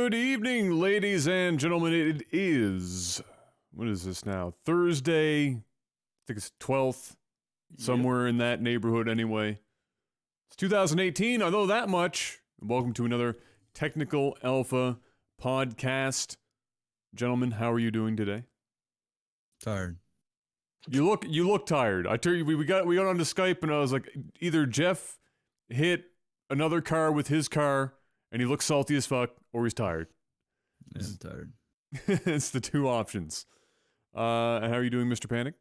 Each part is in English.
Good evening, ladies and gentlemen. It is, what is this now? Thursday, I think it's 12th, somewhere in that neighborhood anyway. It's 2018, I know that much. Welcome to another Technical Alpha podcast. Gentlemen, how are you doing today? Tired. You look tired. I tell you, we got onto Skype and I was like, either Jeff hit another car with his car and he looks salty as fuck, or he's tired. Yeah, I'm tired. It's the two options. And how are you doing, Mr. Panic?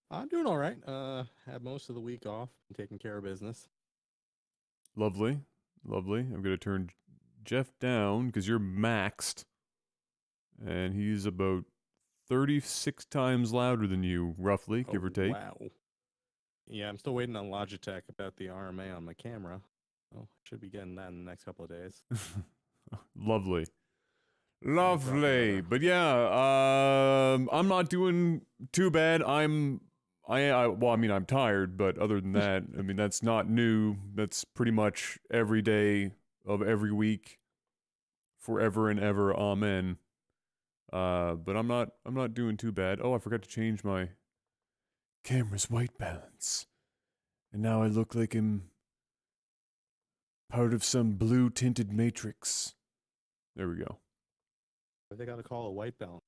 I'm doing all right. Had most of the week off, taking care of business. Lovely, lovely. I'm gonna turn Jeff down because you're maxed, and he's about 36 times louder than you, roughly, give or take. Wow. Yeah, I'm still waiting on Logitech about the RMA on my camera. Oh, should be getting that in the next couple of days. Lovely. Lovely. But yeah, I'm not doing too bad. I'm tired, but other than that, I mean, that's not new. That's pretty much every day of every week, forever and ever. Amen. But I'm not doing too bad. Oh, I forgot to change my camera's white balance. And now I look like I'm part of some blue-tinted matrix. There we go. They got to call a white balance.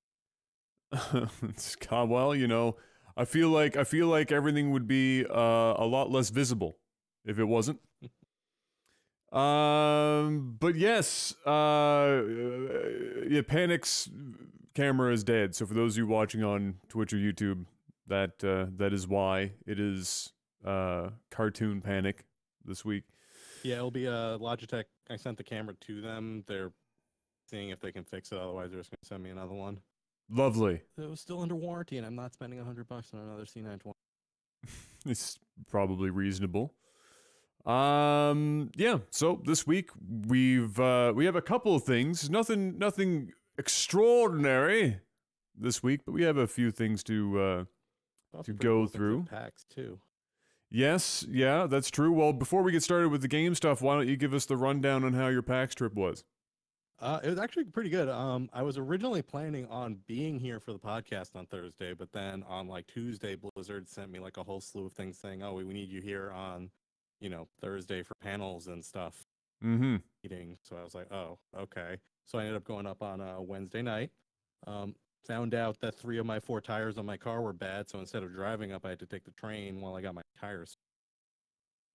Well, you know, I feel like everything would be a lot less visible if it wasn't. But yes, yeah, Panic's camera is dead. So for those of you watching on Twitch or YouTube, that is why it is cartoon Panic this week. Yeah, it'll be Logitech. I sent the camera to them. They're seeing if they can fix it. Otherwise, they're just going to send me another one. Lovely. It was still under warranty, and I'm not spending $100 on another C920. It's probably reasonable. Yeah. So this week we have a couple of things. Nothing extraordinary this week, but we have a few things to go through. Packs too. Yes, yeah, that's true. Well, before we get started with the game stuff, why don't you give us the rundown on how your PAX trip was? It was actually pretty good. I was originally planning on being here for the podcast on Thursday, but then on like Tuesday, Blizzard sent me like a whole slew of things saying, "Oh, we need you here on, Thursday for panels and stuff." Mm-hmm. Meeting. So I was like, "Oh, okay." So I ended up going up on Wednesday night. Found out that 3 of my 4 tires on my car were bad, so instead of driving up, I had to take the train while I got my tires.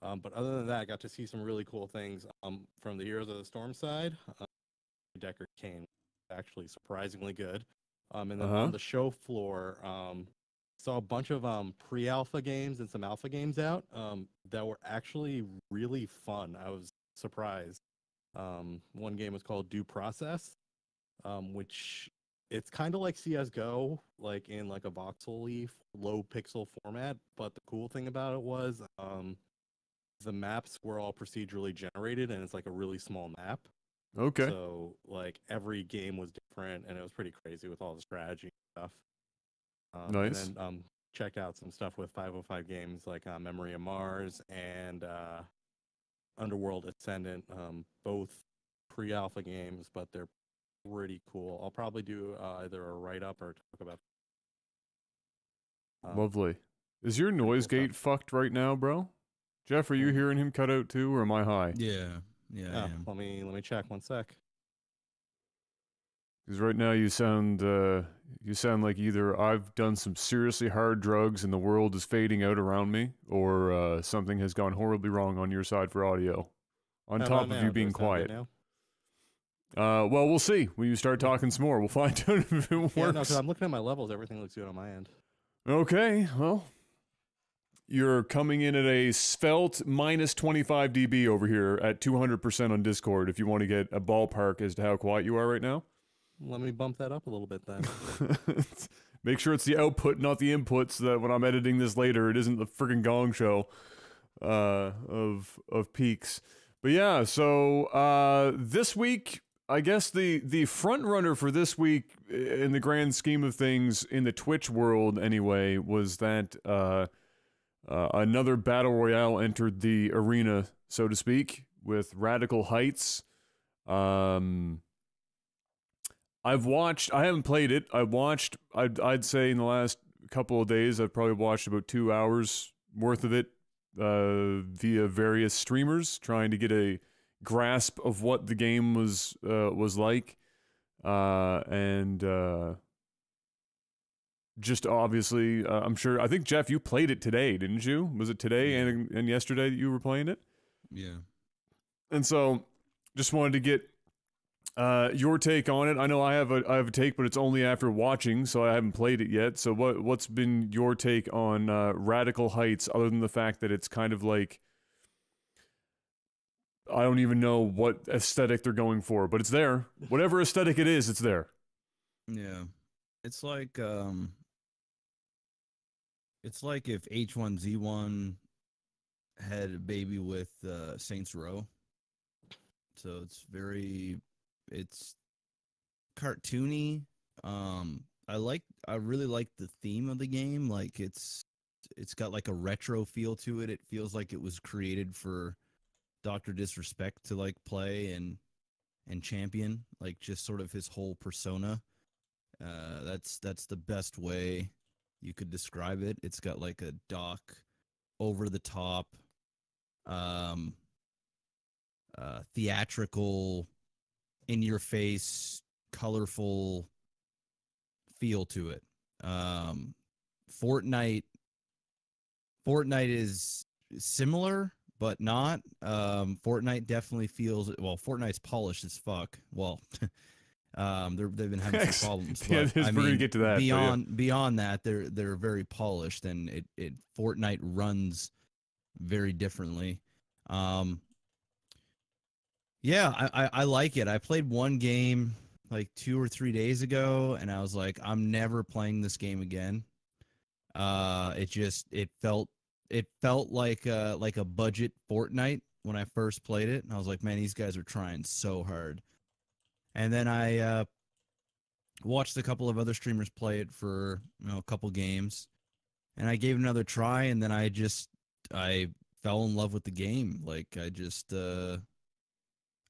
But other than that, I got to see some really cool things. From the Heroes of the Storm side, Decker Kane, actually surprisingly good. And then on the show floor, saw a bunch of pre-alpha games and some alpha games out that were actually really fun. I was surprised. One game was called Due Process, which it's kind of like CSGO, like in like a voxel-y low pixel format. But the cool thing about it was the maps were all procedurally generated, and it's like a really small map. Okay. So like every game was different, and it was pretty crazy with all the strategy and stuff. Nice. And then checked out some stuff with 505 games like Memory of Mars and Underworld Ascendant, both pre-alpha games, but they're pretty cool. I'll probably do either a write-up or talk about. Lovely. Is your noise gate fucked right now, bro? Jeff, are you hearing him cut out too, or am I high? Yeah, I am. Let me check 1 sec. Because right now you sound like either I've done some seriously hard drugs and the world is fading out around me, or something has gone horribly wrong on your side for audio. On top of you being quiet. Well, we'll see when you start talking some more. We'll find out if it works. Yeah, no, because I'm looking at my levels. Everything looks good on my end. Okay, well, you're coming in at a svelte minus 25 dB over here at 200% on Discord if you want to get a ballpark as to how quiet you are right now. Let me bump that up a little bit then. Make sure it's the output, not the input, so that when I'm editing this later, it isn't the friggin' gong show of peaks. But yeah, so this week, I guess the front runner for this week, in the grand scheme of things, in the Twitch world anyway, was that another battle royale entered the arena, so to speak, with Radical Heights. I've watched. I haven't played it. I watched. I'd say in the last couple of days, I've probably watched about 2 hours worth of it via various streamers, trying to get a grasp of what the game was like, and just obviously, I'm sure. I think Jeff, you played it today, didn't you? Was it today and yesterday that you were playing it? Yeah. And so, just wanted to get your take on it. I know I have a take, but it's only after watching, so I haven't played it yet. So what's been your take on Radical Heights, other than the fact that it's kind of like, I don't even know what aesthetic they're going for, but it's there. Whatever aesthetic it is, it's there. Yeah. It's like if H1Z1 had a baby with Saints Row. So it's cartoony. I really like the theme of the game. Like it's got like a retro feel to it. It feels like it was created for Dr. Disrespect to like play and champion, like just sort of his whole persona. That's the best way you could describe it. It's got like a dark, over the top, theatrical, in your face, colorful feel to it. Fortnite is similar but not. Fortnite definitely feels, well, Fortnite's polished as fuck. Well, they've been having some problems. But, we're gonna get to that. Beyond that, they're very polished, and it Fortnite runs very differently. Yeah, I like it. I played one game like 2 or 3 days ago, and I was like, I'm never playing this game again. It felt like a budget Fortnite when I first played it, and I was like, man, these guys are trying so hard. And then I watched a couple of other streamers play it for a couple games, and I gave it another try, and then I fell in love with the game. Like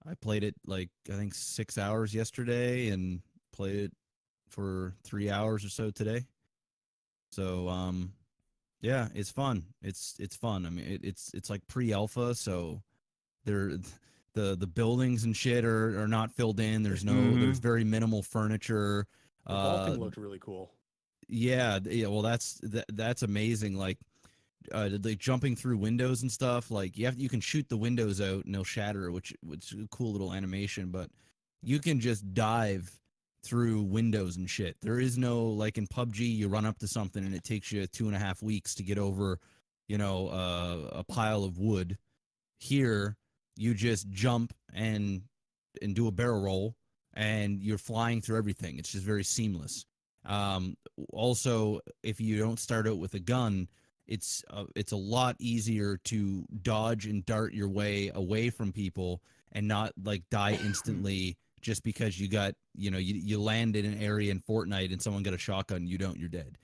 I played it like I think 6 hours yesterday, and played it for 3 hours or so today. So yeah, it's fun. It's fun. I mean, it's like pre-alpha, so the buildings and shit are not filled in. There's there's very minimal furniture. The vaulting looked really cool. Yeah. Well, that's amazing. Like the jumping through windows and stuff. Like you can shoot the windows out and they'll shatter, which is a cool little animation. But you can just dive through windows and shit. There is no, like in PUBG, you run up to something and it takes you 2.5 weeks to get over, a pile of wood. Here, you just jump and do a barrel roll, and you're flying through everything. It's just very seamless. Also, if you don't start out with a gun, it's a lot easier to dodge and dart your way away from people and not like die instantly just because you got, you land in an area in Fortnite and someone got a shotgun, you don't, you're dead.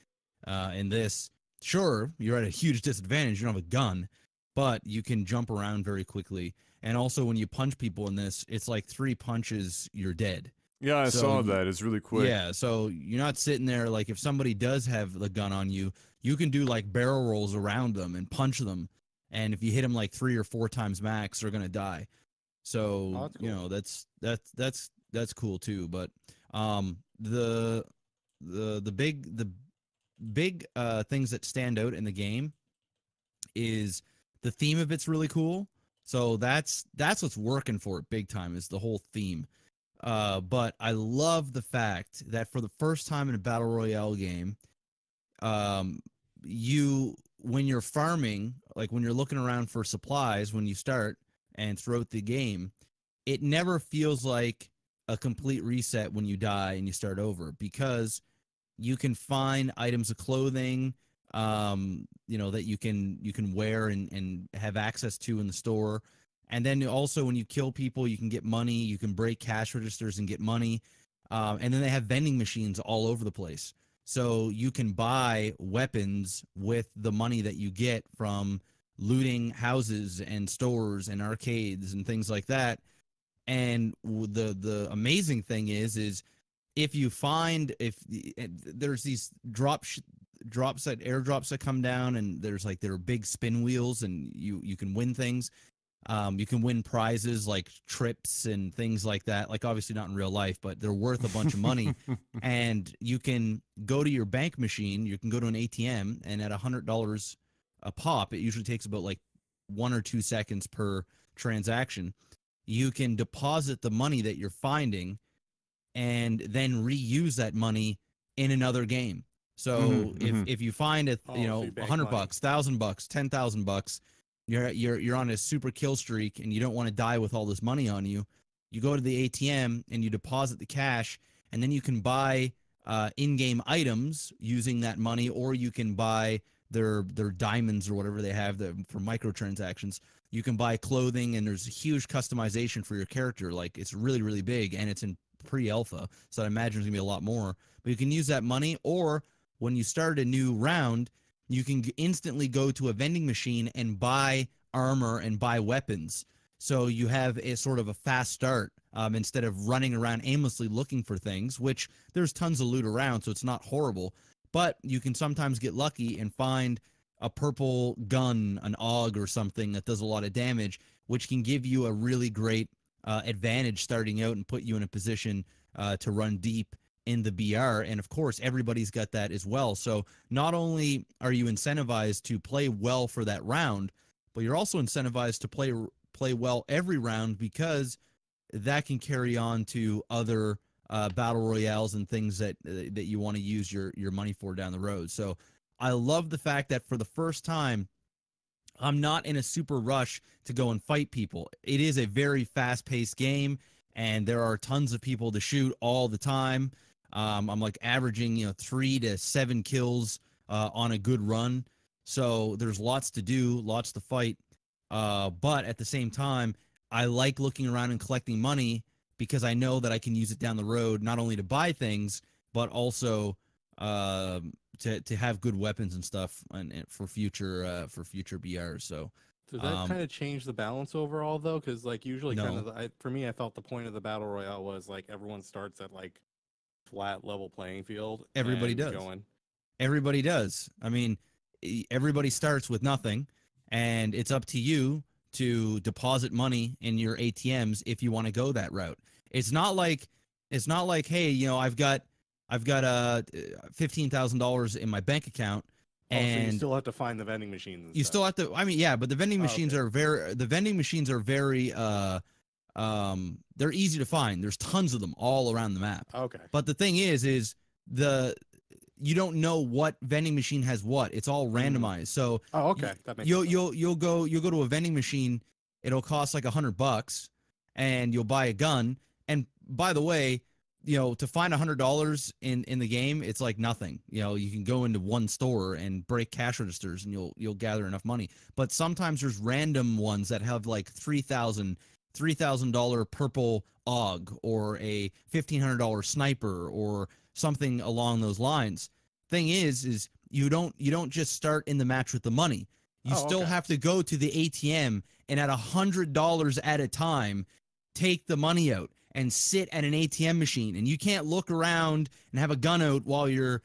In this, sure, you're at a huge disadvantage, you don't have a gun, but you can jump around very quickly. And also when you punch people in this, it's like 3 punches, you're dead. Yeah, I saw that. It's really quick. Yeah, so you're not sitting there, like if somebody does have the gun on you, you can do like barrel rolls around them and punch them. And if you hit them like 3 or 4 times max, they're going to die. So, cool. that's cool too. But the big things that stand out in the game is the theme of it's really cool. So that's what's working for it big time, is the whole theme. But I love the fact that for the first time in a battle royale game, when you're farming, like when you're looking around for supplies when you start and throughout the game, it never feels like a complete reset when you die and you start over, because you can find items of clothing, that you can wear and have access to in the store. And then also when you kill people, you can get money, you can break cash registers and get money. And then they have vending machines all over the place. So you can buy weapons with the money that you get from looting houses and stores and arcades and things like that. And the amazing thing is if you find there's these airdrops that come down, and there are big spin wheels, and you can win things. You can win prizes like trips and things like that. Like, obviously not in real life, but they're worth a bunch of money. And you can go to your bank machine. You can go to an ATM, and at $100 a pop, it usually takes about like 1 or 2 seconds per transaction. You can deposit the money that you're finding, and then reuse that money in another game. So if you find it, so you $100, $1,000, $10,000, you're on a super kill streak, and you don't want to die with all this money on you. You go to the ATM and you deposit the cash, and then you can buy in-game items using that money, or you can buy their diamonds or whatever they have for microtransactions. You can buy clothing, and there's a huge customization for your character. Like, it's really, really big, and it's in pre-alpha, so I imagine there's gonna be a lot more. But you can use that money, or when you start a new round, you can instantly go to a vending machine and buy armor and buy weapons. So you have a sort of a fast start, instead of running around aimlessly looking for things, which there's tons of loot around, so it's not horrible. But you can sometimes get lucky and find a purple gun, an AUG or something that does a lot of damage, which can give you a really great advantage starting out and put you in a position to run deep in the BR. And of course, everybody's got that as well. So not only are you incentivized to play well for that round, but you're also incentivized to play well every round, because that can carry on to other battle royales and things that you want to use your money for down the road. So I love the fact that for the first time, I'm not in a super rush to go and fight people. It is a very fast-paced game, and there are tons of people to shoot all the time. I'm like averaging 3 to 7 kills on a good run. So there's lots to do, lots to fight. But at the same time, I like looking around and collecting money, because I know that I can use it down the road, not only to buy things, but also to have good weapons and stuff, and for future BRs. So does that kind of change the balance overall, though? Because like usually, no. for me, I felt the point of the battle royale was like everyone starts at like flat level playing field. Everybody and does. Going. Everybody does. I mean, everybody starts with nothing, and it's up to you to deposit money in your ATMs if you want to go that route. It's not like, hey, I've got $15,000 in my bank account, and so you still have to find the vending machines. You still have to. I mean, yeah, but the vending machines are very. They're easy to find. There's tons of them all around the map. Okay. But the thing is you don't know what vending machine has what. It's all randomized. So okay, that makes sense. You'll go to a vending machine. It'll cost like $100, and you'll buy a gun. And by the way, to find $100 in the game, it's like nothing. You can go into one store and break cash registers, and you'll gather enough money. But sometimes there's random ones that have like $3,000 purple AUG, or a $1,500 sniper, or something along those lines. Thing is you don't just start in the match with the money. You still have to go to the ATM, and at $100 at a time, take the money out and sit at an ATM machine. And you can't look around and have a gun out while you're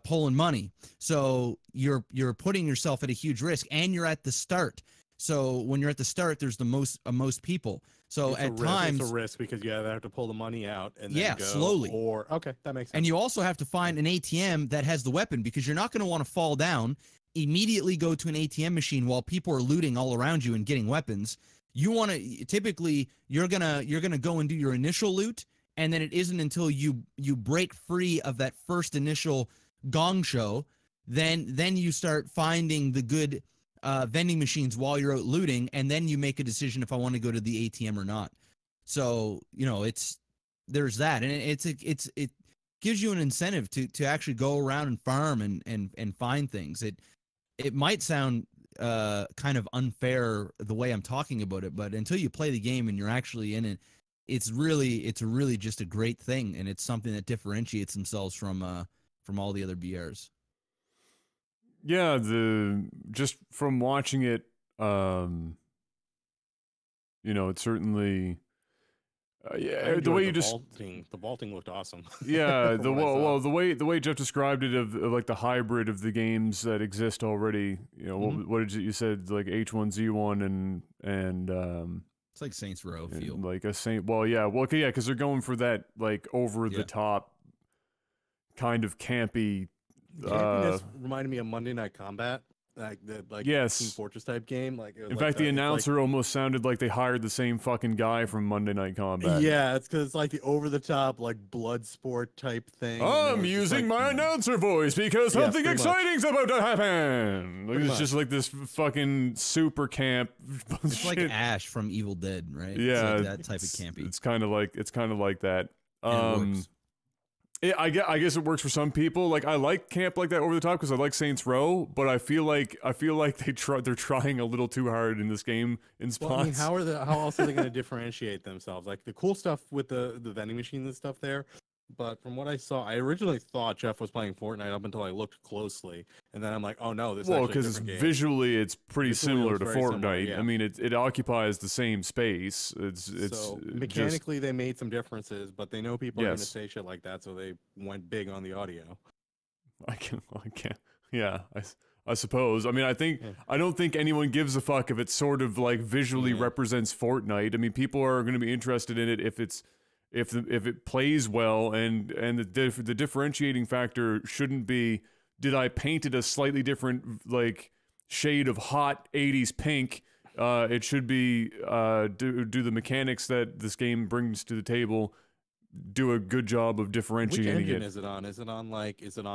pulling money. So you're putting yourself at a huge risk, and you're at the start. So when you're at the start, there's the most people. So at times it's a risk, because you either have to pull the money out and then go slowly. Or that makes sense. And you also have to find an ATM that has the weapon, because you're not going to want to fall down, immediately go to an ATM machine while people are looting all around you and getting weapons. You want to typically you're gonna go and do your initial loot, and then it isn't until you break free of that first initial gong show, then you start finding the good vending machines while you're out looting, and then you make a decision if I want to go to the ATM or not. So there's that, and it gives you an incentive to actually go around and farm and find things. It might sound kind of unfair the way I'm talking about it, but until you play the game and you're actually in it, it's really just a great thing, and it's something that differentiates themselves from all the other BRs. Yeah, just from watching it, it certainly I yeah, the enjoyed way you just the vaulting looked awesome. yeah, From what I saw. the way Jeff described it of like the hybrid of the games that exist already. You know, what did you said like H1Z1 and It's like Saints Row and feel. like a Saint. Well, yeah, okay, yeah, because they're going for that like over the top kind of campy. Campiness reminded me of Monday Night Combat, like the Yes. Team Fortress type game. Like it was In like fact, the it's announcer almost sounded like they hired the same fucking guy from Monday Night Combat. yeah, it's because it's like the over the top like blood sport type thing. and it I'm was just using like, my announcer voice because Yeah, something pretty much. exciting's about to happen. Like, Pretty it's just like this fucking super camp. It's like bullshit. Ash from Evil Dead, right? Yeah, it's like that type of campy. It's kind of like that. And it works. I guess it works for some people. Like I like camp like that over the top because I like Saints Row, but I feel like they're trying a little too hard in this game in spots. Well, I mean, how else are they going to differentiate themselves? Like the cool stuff with the vending machines and stuff there. But from what I saw, I originally thought Jeff was playing Fortnite up until I looked closely, and then I'm like, oh no, this. Well, because because visually it's pretty Visually similar looks to very Fortnite. similar, yeah. I mean, it occupies the same space. It's so just mechanically they made some differences, but they know people are going to Yes. say shit like that, so they went big on the audio. I can't. Yeah, I suppose. I mean, I don't think anyone gives a fuck if it sort of like visually Yeah. represents Fortnite. I mean, people are going to be interested in it if it plays well, and the differentiating factor shouldn't be did I paint it a slightly different like shade of hot 80s pink. It should be do the mechanics that this game brings to the table do a good job of Which differentiating engine it. is it on? Is it on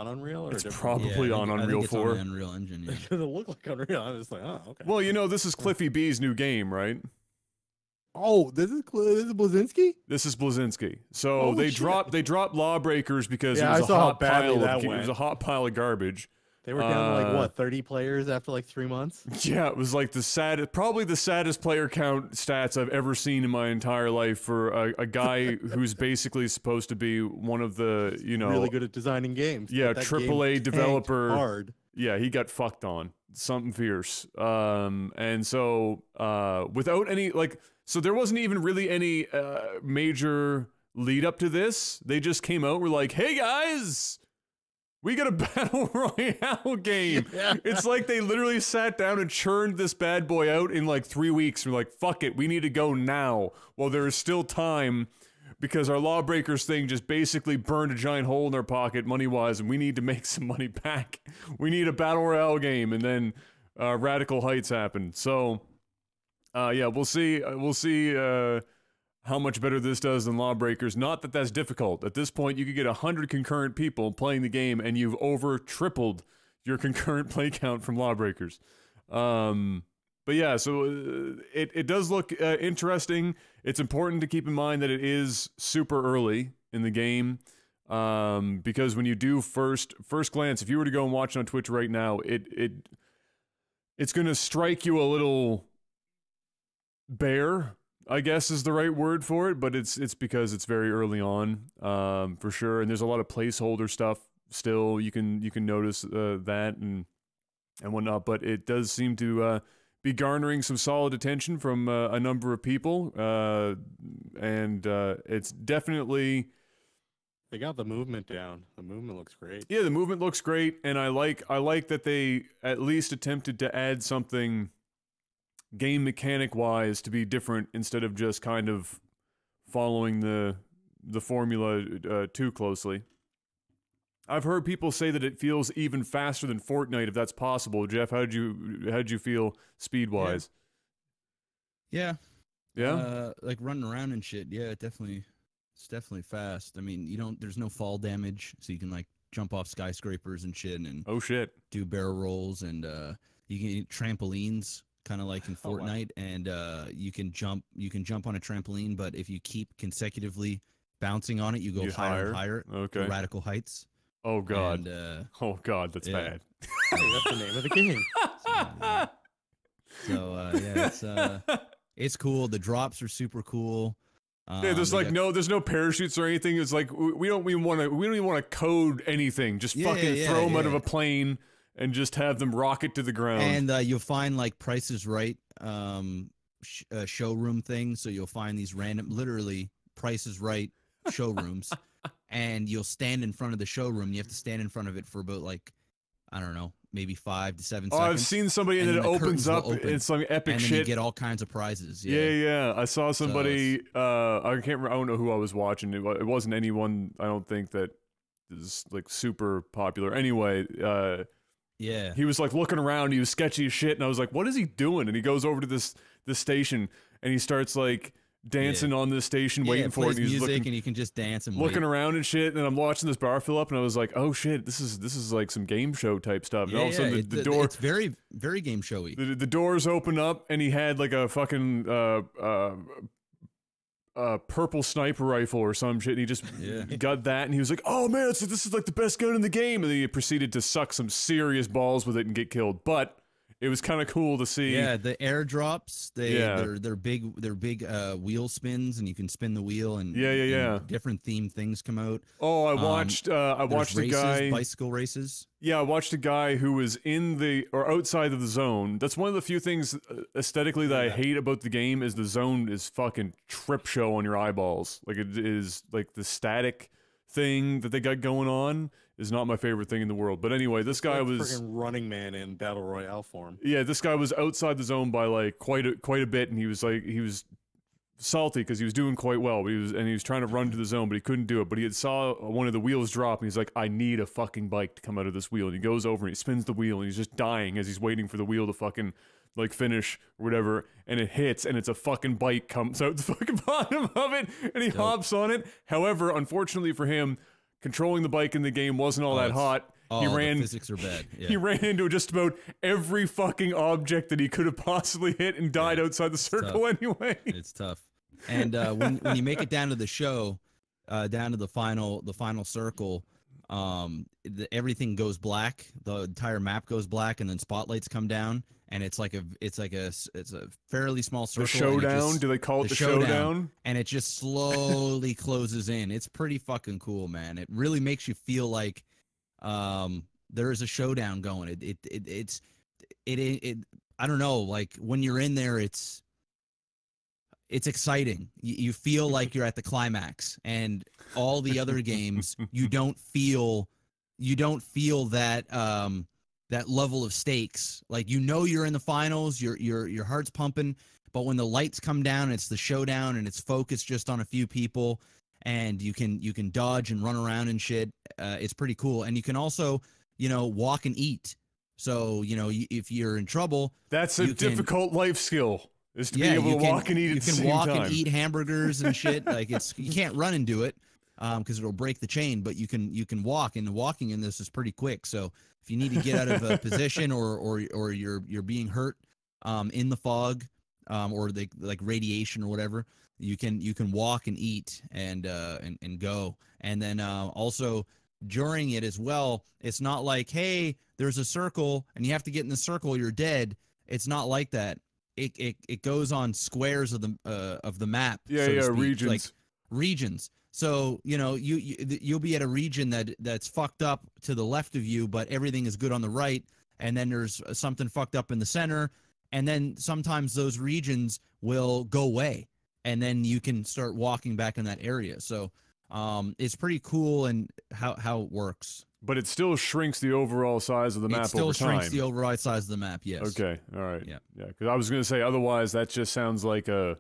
Unreal or It's a different probably on I think Unreal it's 4. on the Unreal Engine. Yeah. Because it looked like Unreal. I was like, oh, okay. Well, you know, this is Cliffy B's new game, right? Oh, this is Blazinski? This is Blazinski. So Holy they shit. dropped Lawbreakers because Yeah, it I was a saw how hot badly pile that of it went. was a hot pile of garbage. They were down to like Uh, what, 30 players after like 3 months? Yeah, it was like probably the saddest player count stats I've ever seen in my entire life for a guy who's basically supposed to be one of the, you know, Really good at designing games. yeah, but that game AAA tanked developer. hard. Yeah, he got fucked on. Something fierce. And so without any so there wasn't even really any major lead up to this. They just came out, were like, "Hey guys, we got a battle royale game." Yeah. It's like they literally sat down and churned this bad boy out in like 3 weeks. We're like, "Fuck it, we need to go now while there is still time." Because our Lawbreakers thing just basically burned a giant hole in our pocket money-wise, and we need to make some money back. We need a Battle Royale game, and then Radical Heights happened. So, yeah, we'll see how much better this does than Lawbreakers. Not that that's difficult. At this point, you could get 100 concurrent people playing the game, and you've over-tripled your concurrent play count from Lawbreakers. But yeah, so it does look interesting. It's important to keep in mind that it is super early in the game, because when you do first glance, if you were to go and watch it on Twitch right now, it's going to strike you a little bare, I guess is the right word for it. But it's because it's very early on, for sure, and there's a lot of placeholder stuff still. You can notice that and whatnot, but it does seem to be garnering some solid attention from a number of people, and it's definitely They got the movement down. The movement looks great. yeah, the movement looks great, and I like that they at least attempted to add something game mechanic wise to be different instead of just kind of following the formula too closely. I've heard people say that it feels even faster than Fortnite, if that's possible. Jeff, how'd you feel speed wise? Yeah. Yeah. Like running around and shit. Yeah, it's definitely fast. I mean, there's no fall damage, so you can like jump off skyscrapers and shit and Oh shit. do barrel rolls, and you can trampolines, kind of like in Oh, wow. Fortnite, and you can jump on a trampoline, but if you keep consecutively bouncing on it, you go You higher and higher Okay. to Radical Heights. Oh god. And, Oh god, that's yeah. bad. Hey, that's the name of the game. so yeah, it's cool. The drops are super cool. Yeah, there's they like got- there's no parachutes or anything. It's like we don't even want to code anything. Just Yeah, fucking yeah, throw them out of yeah. a plane and just have them rocket to the ground. And you'll find like Price is Right showroom things. So you'll find these random, literally Price is Right showrooms, and you'll stand in front of the showroom. You have to stand in front of it for about like, I don't know, maybe 5 to 7 seconds. I've seen somebody and and it then the opens curtains will up. open, It's like epic and then shit. you get all kinds of prizes. Yeah. I saw somebody. I can't remember. I don't know who I was watching. It wasn't anyone. I don't think that is like super popular. Anyway, Yeah. he was like looking around. He was sketchy as shit, and I was like, "What is he doing?" And he goes over to this station, and he starts like dancing on this station, waiting for it. And he's music, looking, and you can just dance and looking wait. around and shit. And I'm watching this bar fill up, and I was like, "Oh shit, this is like some game show type stuff." And all of a sudden, the door, it's very, very game showy. the doors open up, and he had like a fucking purple sniper rifle or some shit, and he just got that, and he was like, "Oh man, this is like the best gun in the game," and then he proceeded to suck some serious balls with it and get killed. But it was kind of cool to see. Yeah, the airdrops, they're big wheel spins, and you can spin the wheel, and and different themed things come out. Oh, I watched a guy, bicycle races. Yeah, I watched a guy who was in the or outside of the zone. That's one of the few things aesthetically that I hate about the game is the zone is fucking trip show on your eyeballs. Like it is like the static thing that they got going on is not my favorite thing in the world. But anyway, this guy was freaking Running Man in battle royale form. Yeah, this guy was outside the zone by like quite a bit, and he was salty because he was doing quite well, but he was trying to run to the zone, but he couldn't do it. But he had saw one of the wheels drop, and he's like, "I need a fucking bike to come out of this wheel." And he goes over and he spins the wheel, and he's just dying as he's waiting for the wheel to fucking like finish or whatever, and it hits, and it's a fucking bike comes out the fucking bottom of it, and he hops on it. However, unfortunately for him, controlling the bike in the game wasn't all that hot. The physics are bad. Yeah. He ran into just about every fucking object that he could have possibly hit and died outside the circle anyway. It's tough. And when you make it down to the show, down to the final circle, everything goes black. The entire map goes black, and then spotlights come down, and it's a fairly small circle. The showdown? Do they call it the showdown? And it just slowly closes in. It's pretty fucking cool, man. It really makes you feel like there is a showdown going. It's I don't know, like when you're in there, it's exciting. You feel like you're at the climax, and all the other games you don't feel that that level of stakes. Like you're in the finals, your heart's pumping, but when the lights come down, it's the showdown, and it's focused just on a few people, and you can dodge and run around and shit. It's pretty cool, and you can also walk and eat. So if you're in trouble, that's a difficult life skill. Is to be able to walk and eat at the same time. You can walk and eat hamburgers and shit. Like you can't run and do it because it'll break the chain. But you can walk, and the walking in this is pretty quick. So if you need to get out of a position or you're being hurt in the fog or like radiation or whatever, you can walk and eat and go. And then also during it as well, it's not like, hey, there's a circle and you have to get in the circle, you're dead. It's not like that. It goes on squares of the map. Regions. Like regions. So you'll be at a region that's fucked up to the left of you, but everything is good on the right. And then there's something fucked up in the center. And then sometimes those regions will go away, and then you can start walking back in that area. So it's pretty cool and how it works. But it still shrinks the overall size of the map over time. It still shrinks the overall size of the map, yes. Okay, all right. Yeah. Because I was going to say, otherwise that just sounds like a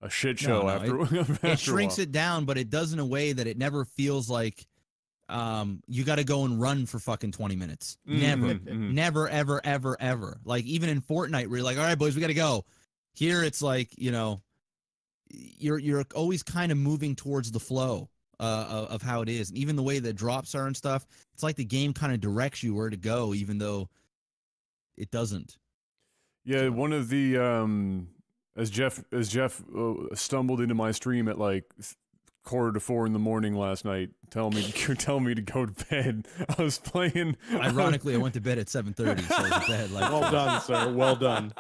shit show after it shrinks it down, but it does in a way that it never feels like you got to go and run for fucking 20 minutes. Never, ever, ever, ever. Like even in Fortnite, where you're like, all right, boys, we got to go. Here it's like, you're always kind of moving towards the flow of how it is. And even the way the drops are and stuff, it's like the game kind of directs you where to go, even though it doesn't. Yeah, so. One of the as Jeff stumbled into my stream at like 3:45 in the morning last night, telling me to go to bed. I was playing. Ironically, I went to bed at 7:30, so I was at bed. Like, well done, sir. Well done.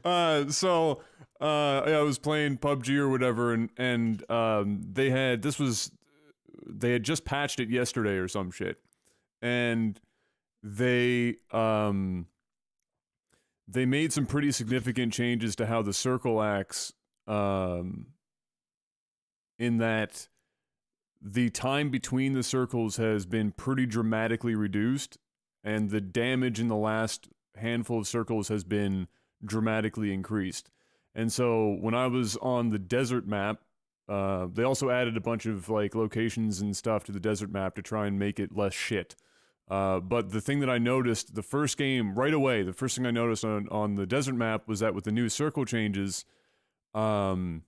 I was playing PUBG or whatever, and they had just patched it yesterday or some shit, and they made some pretty significant changes to how the circle acts in that the time between the circles has been pretty dramatically reduced, and the damage in the last handful of circles has been dramatically increased. And so when I was on the desert map, they also added a bunch of like locations and stuff to the desert map to try and make it less shit. But the thing that I noticed the first game right away, the first thing I noticed on the desert map was that with the new circle changes, the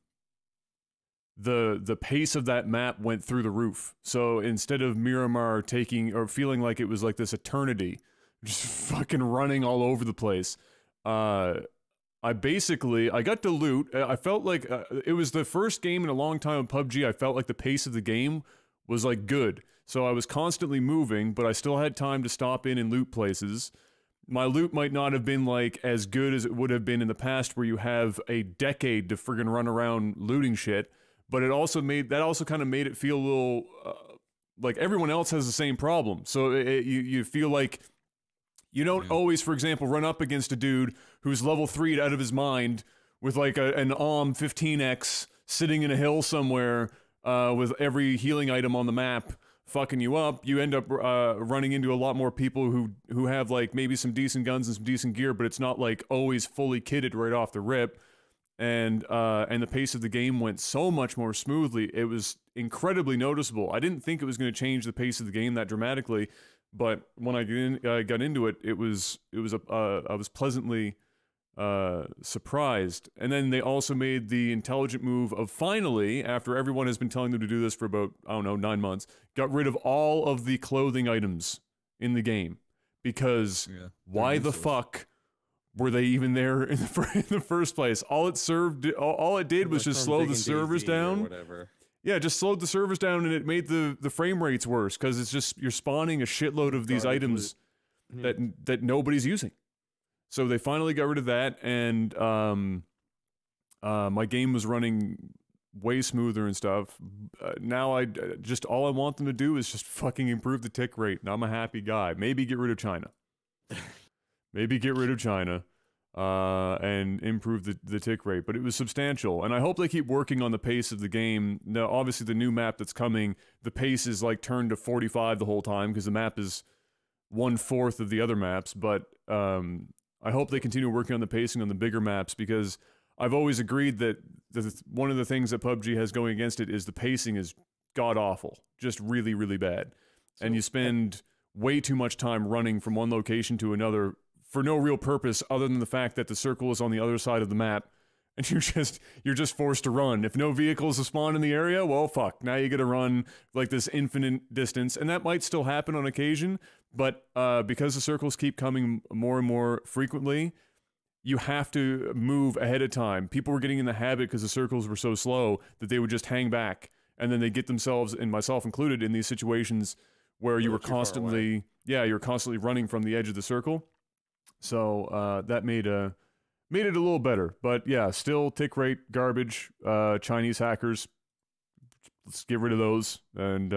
pace of that map went through the roof. So instead of Miramar taking or feeling like it was like this eternity, just fucking running all over the place, I got to loot. I felt like it was the first game in a long time of PUBG. I felt like the pace of the game was like good. So I was constantly moving, but I still had time to stop in and loot places. My loot might not have been like as good as it would have been in the past, where you have a decade to friggin' run around looting shit. But it also kind of made it feel a little like everyone else has the same problem. So you feel like you don't always, for example, run up against a dude who's level 3'd out of his mind with like an AUM 15x sitting in a hill somewhere with every healing item on the map fucking you up. You end up running into a lot more people who have like maybe some decent guns and some decent gear, but it's not like always fully kitted right off the rip. And the pace of the game went so much more smoothly. It was incredibly noticeable. I didn't think it was going to change the pace of the game that dramatically, but when I got into it, I was pleasantly surprised. And then they also made the intelligent move of finally, after everyone has been telling them to do this for about, I don't know, 9 months, got rid of all of the clothing items in the game. Because why the fuck were they even there in the first place? All it did was just slow the servers down. Yeah, just slowed the servers down, and it made the frame rates worse because it's just you're spawning a shitload of these items that nobody's using. So they finally got rid of that, and my game was running way smoother and stuff. Now all I want them to do is just fucking improve the tick rate, and I'm a happy guy. Maybe get rid of China. Maybe get rid of China and improve the tick rate. But it was substantial. And I hope they keep working on the pace of the game. Now, obviously, the new map that's coming, the pace is like turned to 45 the whole time because the map is 1/4 of the other maps. But I hope they continue working on the pacing on the bigger maps because I've always agreed that one of the things that PUBG has going against it is the pacing is god-awful. Just really, really bad. So, and you spend way too much time running from one location to another for no real purpose other than the fact that the circle is on the other side of the map and you're just forced to run. If no vehicles spawn in the area, well, fuck. Now you gotta run like this infinite distance, and that might still happen on occasion, but because the circles keep coming more and more frequently, you have to move ahead of time. People were getting in the habit because the circles were so slow that they would just hang back, and then they get themselves, and myself included, in these situations where you were constantly, you're constantly running from the edge of the circle. So that made it a little better. But yeah, still tick rate garbage. Chinese hackers, let's get rid of those, and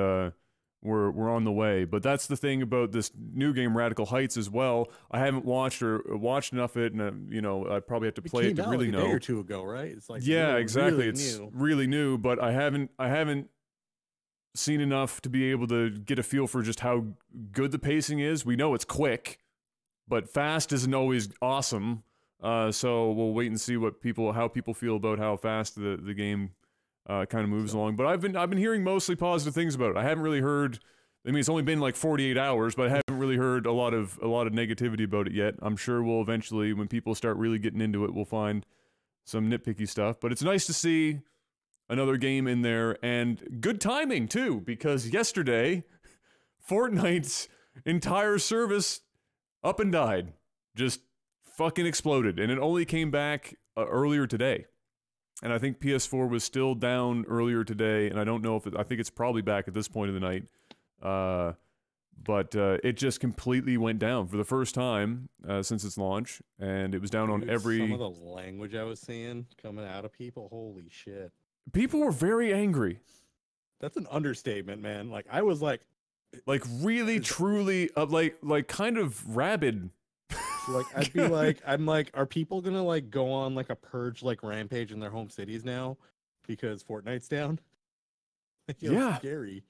we're on the way. But that's the thing about this new game, Radical Heights, as well. I haven't watched enough of it, and I probably have to play it to really know. A day or two ago, right? It's like exactly. Really it's new. Really new, but I haven't seen enough to be able to get a feel for just how good the pacing is. We know it's quick, but fast isn't always awesome. So we'll wait and see how people feel about how fast the game kind of moves along. But I've been hearing mostly positive things about it. I haven't really heard. I mean, it's only been like 48 hours, but I haven't really heard a lot of negativity about it yet. I'm sure we'll eventually, when people start really getting into it, we'll find some nitpicky stuff. But it's nice to see another game in there, and good timing too, because yesterday, Fortnite's entire service up and died, just fucking exploded, and it only came back earlier today. And I think PS4 was still down earlier today, and I don't know I think it's probably back at this point of the night. But it just completely went down for the first time since its launch, and it was down on every. Some of the language I was seeing coming out of people, holy shit! People were very angry. That's an understatement, man. Like I was like really, truly, like kind of rabid. Like I'd be like, I'm like, are people gonna like go on like a purge like rampage in their home cities now because Fortnite's down? Yeah. Scary.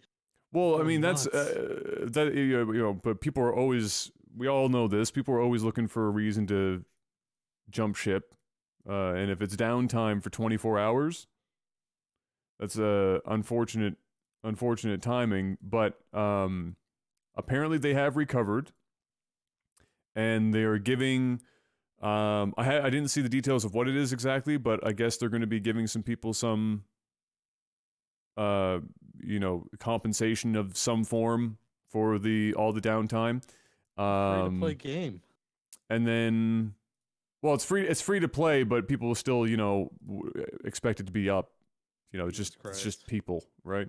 Well, I Oh, mean, that's nuts. that but people are always. We all know this. People are always looking for a reason to jump ship, and if it's downtime for 24 hours, that's a unfortunate timing. But apparently, they have recovered, and they are giving. I didn't see the details of what it is exactly, but I guess they're going to be giving some people some compensation of some form for all the downtime. Free to play game. And then, well, it's free to play, but people will still, expect it to be up. It's just people, right?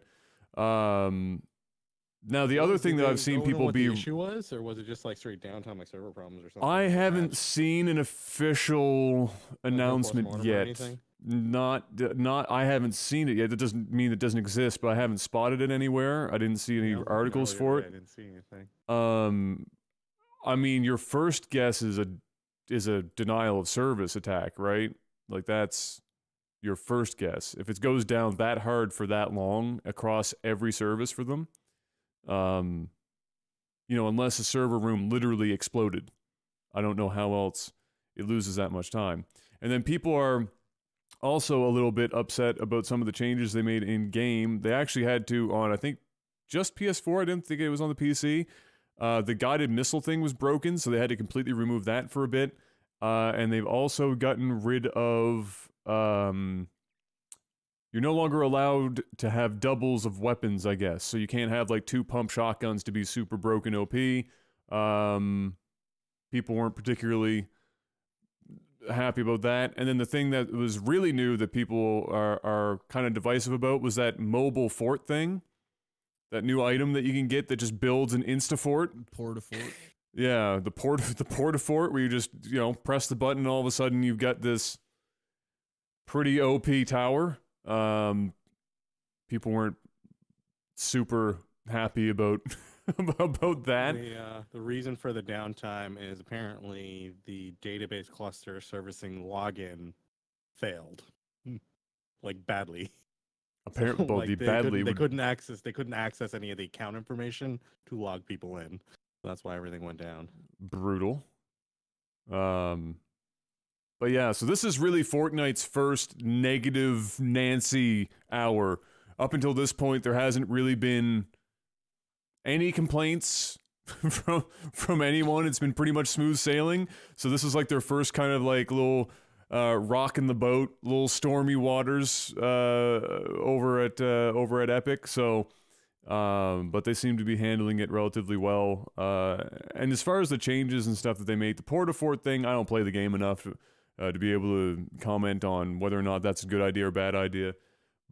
Now the other thing that I've seen people be. What the issue was, or was it just like straight downtime, like server problems or something? I haven't seen an official announcement yet. I haven't seen it yet. That doesn't mean it doesn't exist, but I haven't spotted it anywhere. I didn't see any articles for it. I didn't see anything. I mean, your first guess is a denial of service attack, right? Like that's your first guess. If it goes down that hard for that long across every service for them, unless a server room literally exploded, I don't know how else it loses that much time. And then people are also a little bit upset about some of the changes they made in game. They actually had to on, I think, just PS4. I didn't think it was on the PC. The guided missile thing was broken, so they had to completely remove that for a bit. And they've also gotten rid of. You're no longer allowed to have doubles of weapons, I guess. So you can't have like 2 pump shotguns to be super broken OP. People weren't particularly happy about that. And then the thing that was really new that people are kind of divisive about was that mobile fort thing. That new item that you can get that just builds an insta-fort. Port-a-fort. Yeah, the port-a-fort where you just, press the button and all of a sudden you've got this pretty OP tower. People weren't super happy about about that. The reason for the downtime is apparently the database cluster servicing login failed, like badly. Apparently, like they couldn't access any of the account information to log people in. So that's why everything went down. Brutal. But yeah, so this is really Fortnite's first negative Nancy hour. Up until this point, there hasn't really been any complaints from anyone. It's been pretty much smooth sailing. So this is like their first kind of like little rocking the boat, little stormy waters over at Epic. So, but they seem to be handling it relatively well. And as far as the changes and stuff that they made, the port-a-fort thing, I don't play the game enough to be able to comment on whether or not that's a good idea or bad idea.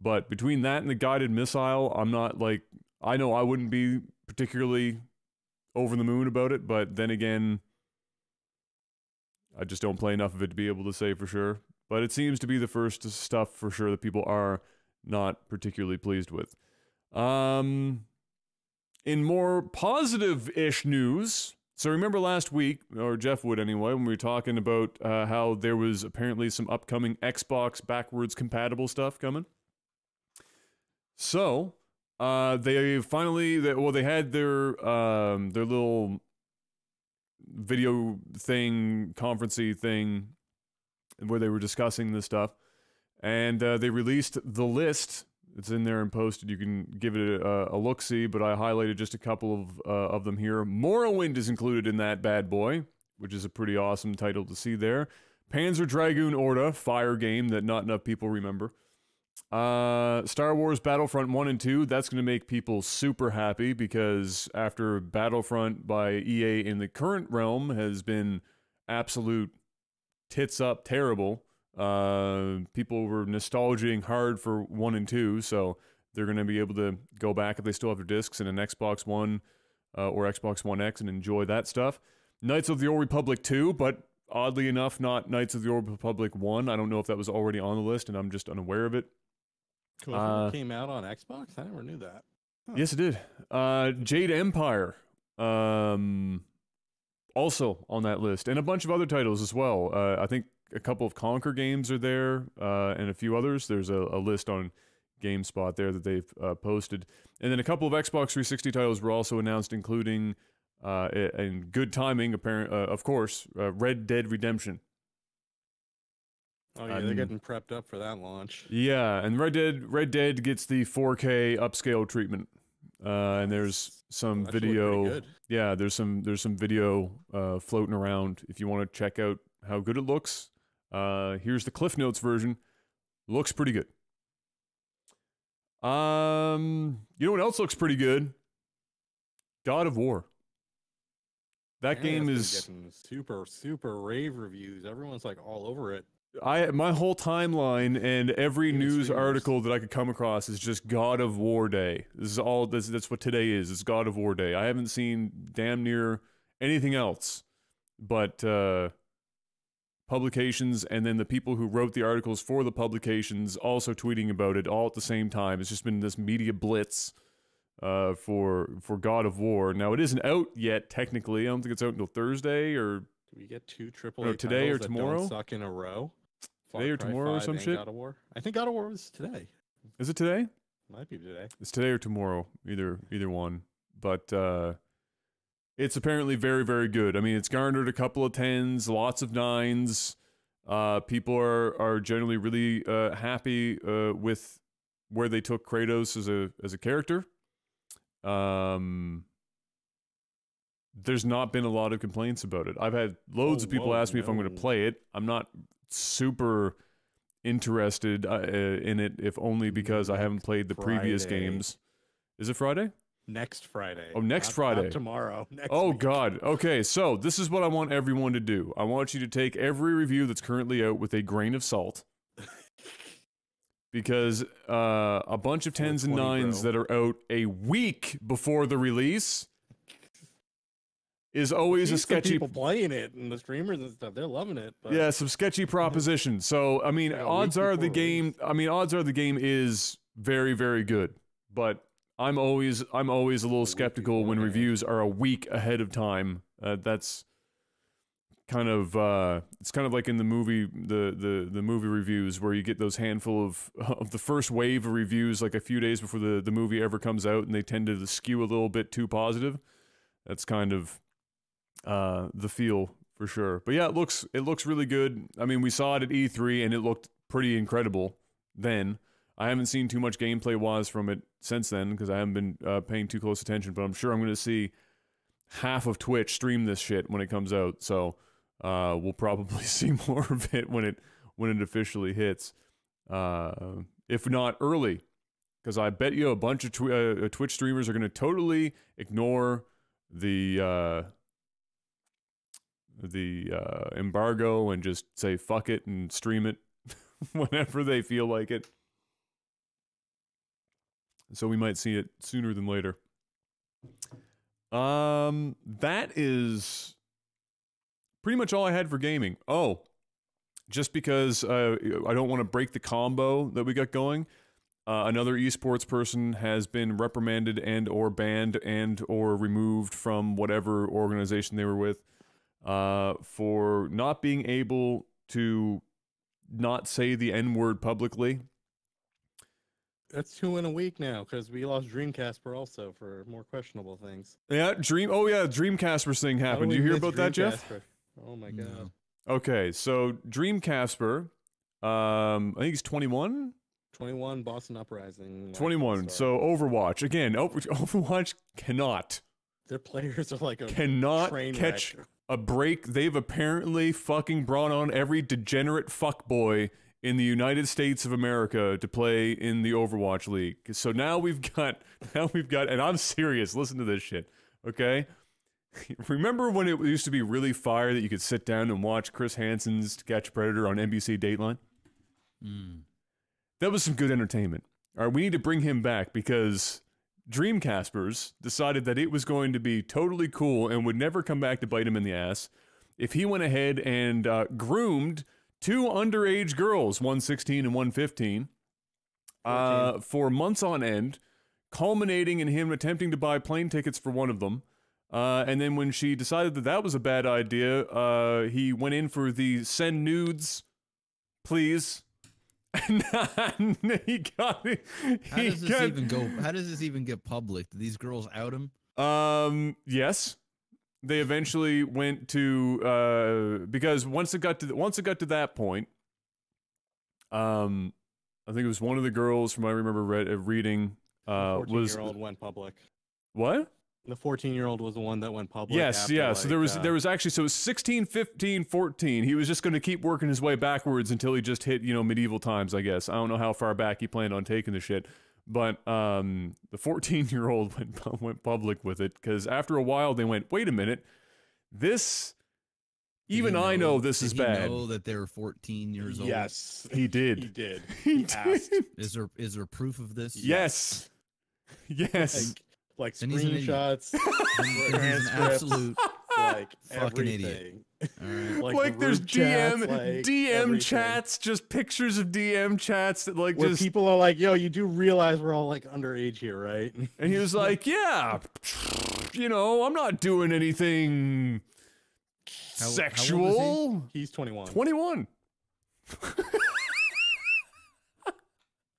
But between that and the guided missile, I'm not like, I know I wouldn't be particularly over the moon about it, but then again, I just don't play enough of it to be able to say for sure. But it seems to be the first stuff for sure that people are not particularly pleased with. In more positive-ish news, so remember last week, or Jeff would anyway, when we were talking about how there was apparently some upcoming Xbox backwards compatible stuff coming? So, they finally, they had their little video thing, conferencey thing, where they were discussing this stuff, and they released the list. It's in there and posted. You can give it a look-see, but I highlighted just a couple of them here. Morrowind is included in that bad boy, which is a pretty awesome title to see there. Panzer Dragoon Orta, fire game that not enough people remember. Star Wars Battlefront 1 and 2, that's going to make people super happy because after Battlefront by EA in the current realm has been absolute tits up terrible, people were nostalgizing hard for 1 and 2, so they're going to be able to go back if they still have their discs in an Xbox One or Xbox One X and enjoy that stuff. Knights of the Old Republic 2, but oddly enough, not Knights of the Old Republic 1. I don't know if that was already on the list and I'm just unaware of it. Came out on Xbox? I never knew that. Huh. Yes, it did. Jade Empire, also on that list, and a bunch of other titles as well. I think a couple of Conquer games are there, and a few others. There's a list on GameSpot there that they've posted. And then a couple of Xbox 360 titles were also announced, including, in good timing, of course, Red Dead Redemption. Oh yeah, they're getting prepped up for that launch. Yeah, and Red Dead gets the 4K upscale treatment. And there's some video. Yeah, there's some video floating around if you want to check out how good it looks. Here's the Cliff Notes version. Looks pretty good. You know what else looks pretty good? God of War. That game is getting super rave reviews. Everyone's like all over it. My whole timeline and every news article that I could come across is just God of War Day. This is all. That's what today is. It's God of War Day. I haven't seen damn near anything else, but publications and then the people who wrote the articles for the publications also tweeting about it all at the same time. It's just been this media blitz for God of War. Now it isn't out yet technically. I don't think it's out until Thursday or. Do we get 2 AAA today or tomorrow? That don't suck in a row. Today or tomorrow or some shit? God of War. I think God of War was today. Is it today? Might be today. It's today or tomorrow, either one. But it's apparently very, very good. I mean, it's garnered a couple of 10s, lots of 9s. People are generally really happy with where they took Kratos as a character. There's not been a lot of complaints about it. I've had loads of people ask me if I'm going to play it. I'm not super interested in it, if only because I haven't played the previous games. Is it Friday? Next Friday. Oh, next Friday. Not tomorrow. Next week. God. Okay, so this is what I want everyone to do. I want you to take every review that's currently out with a grain of salt. Because a bunch of 10s and 9s that are out a week before the release is always a sketchy. People playing it and the streamers and stuff, they're loving it. But... Yeah, some sketchy proposition. So I mean, odds are the game. I mean, odds are the game is very, very good. But I'm always a little skeptical when reviews are a week ahead of time. That's kind of it's kind of like in the movie the movie reviews where you get those handful of the first wave of reviews like a few days before the movie ever comes out, and they tend to skew a little bit too positive. That's kind of the feel for sure. But yeah, it looks really good. I mean, we saw it at E3 and it looked pretty incredible then. I haven't seen too much gameplay wise from it since then because I haven't been paying too close attention, but I'm sure I'm going to see half of Twitch stream this shit when it comes out. So we'll probably see more of it when it officially hits. If not early, because I bet you a bunch of Twitch streamers are going to totally ignore the embargo and just say fuck it and stream it whenever they feel like it. So we might see it sooner than later. That is pretty much all I had for gaming. Oh, just because I don't want to break the combo that we got going, another esports person has been reprimanded and or banned and or removed from whatever organization they were with for not being able to not say the N-word publicly. That's 2 in a week now because we lost Dreamcasper also for more questionable things. Yeah, Dreamcasper's thing happened. Did you hear about that, Jeff? Oh my god. Okay, so Dreamcasper, I think he's 21? 21, Boston Uprising. 21, so Overwatch. Again, Overwatch cannot. Their players are like a cannot train catch wreck. A break. They've apparently fucking brought on every degenerate fuckboy in the United States of America to play in the Overwatch League. So now we've got, and I'm serious, listen to this shit, okay? Remember when it used to be really fire that you could sit down and watch Chris Hansen's Catch a Predator on NBC Dateline? That was some good entertainment. All right, we need to bring him back because Dreamcaspers decided that it was going to be totally cool and would never come back to bite him in the ass if he went ahead and groomed 2 underage girls, 116 and 115, for months on end, culminating in him attempting to buy plane tickets for one of them. And then when she decided that that was a bad idea, he went in for the send nudes, please, And he got it. How does this even go? How does this even get public? Do these girls out him? Yes. They eventually went to because once it got to that point, I think it was one of the girls from what I remember reading The was 14-year-old went public. what? The 14-year-old was the one that went public. Yes, after, yeah. Like, So there was actually, so it was 16, 15, 14. He was just going to keep working his way backwards until he just hit, medieval times, I guess. I don't know how far back he planned on taking the shit. But the 14-year-old went public with it because after a while they went, wait a minute, this, even I know this is bad. Did he know that they were 14 years old? Yes, he did. He did. He asked. did. Is there proof of this? Yes. Yes. Like Then he's an idiot. screenshots, He's an transcripts, absolute like fucking everything. idiot. All right. Like the there's group chats, DM everything. chats, just pictures of DM chats that like Where just people are like, "Yo, you do realize we're all like underage here, right?" and he was like, yeah, I'm not doing anything How old is he? sexual. He's 21. 21.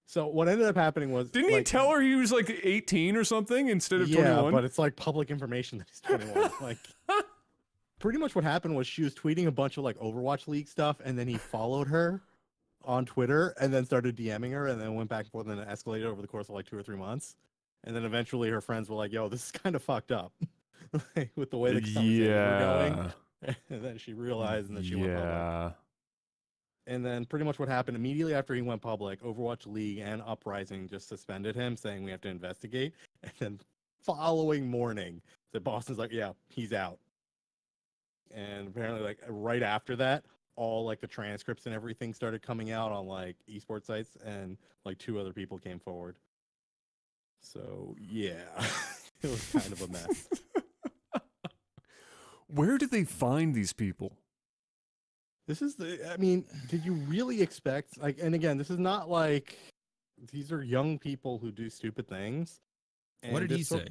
So what ended up happening was, Didn't he like, tell her he was like 18 or something instead of yeah, 21? but it's like public information that he's 21. Like, pretty much what happened was she was tweeting a bunch of like Overwatch League stuff, and then he followed her on Twitter, and then started DMing her, and then went back and forth, and it escalated over the course of like 2 or 3 months, and then eventually her friends were like, "Yo, this is kind of fucked up," like, with the way the conversations were going. And then she realized, and then she went public. And then pretty much what happened immediately after he went public, Overwatch League and Uprising just suspended him, saying we have to investigate. And then following morning, the Boston's like, yeah, he's out. And apparently, like right after that, all like the transcripts and everything started coming out on like esports sites, and like 2 other people came forward. So yeah, it was kind of a mess. Where did they find these people? This is I mean, did you really expect, like, and again, this is not like, these are young people who do stupid things. What did he say?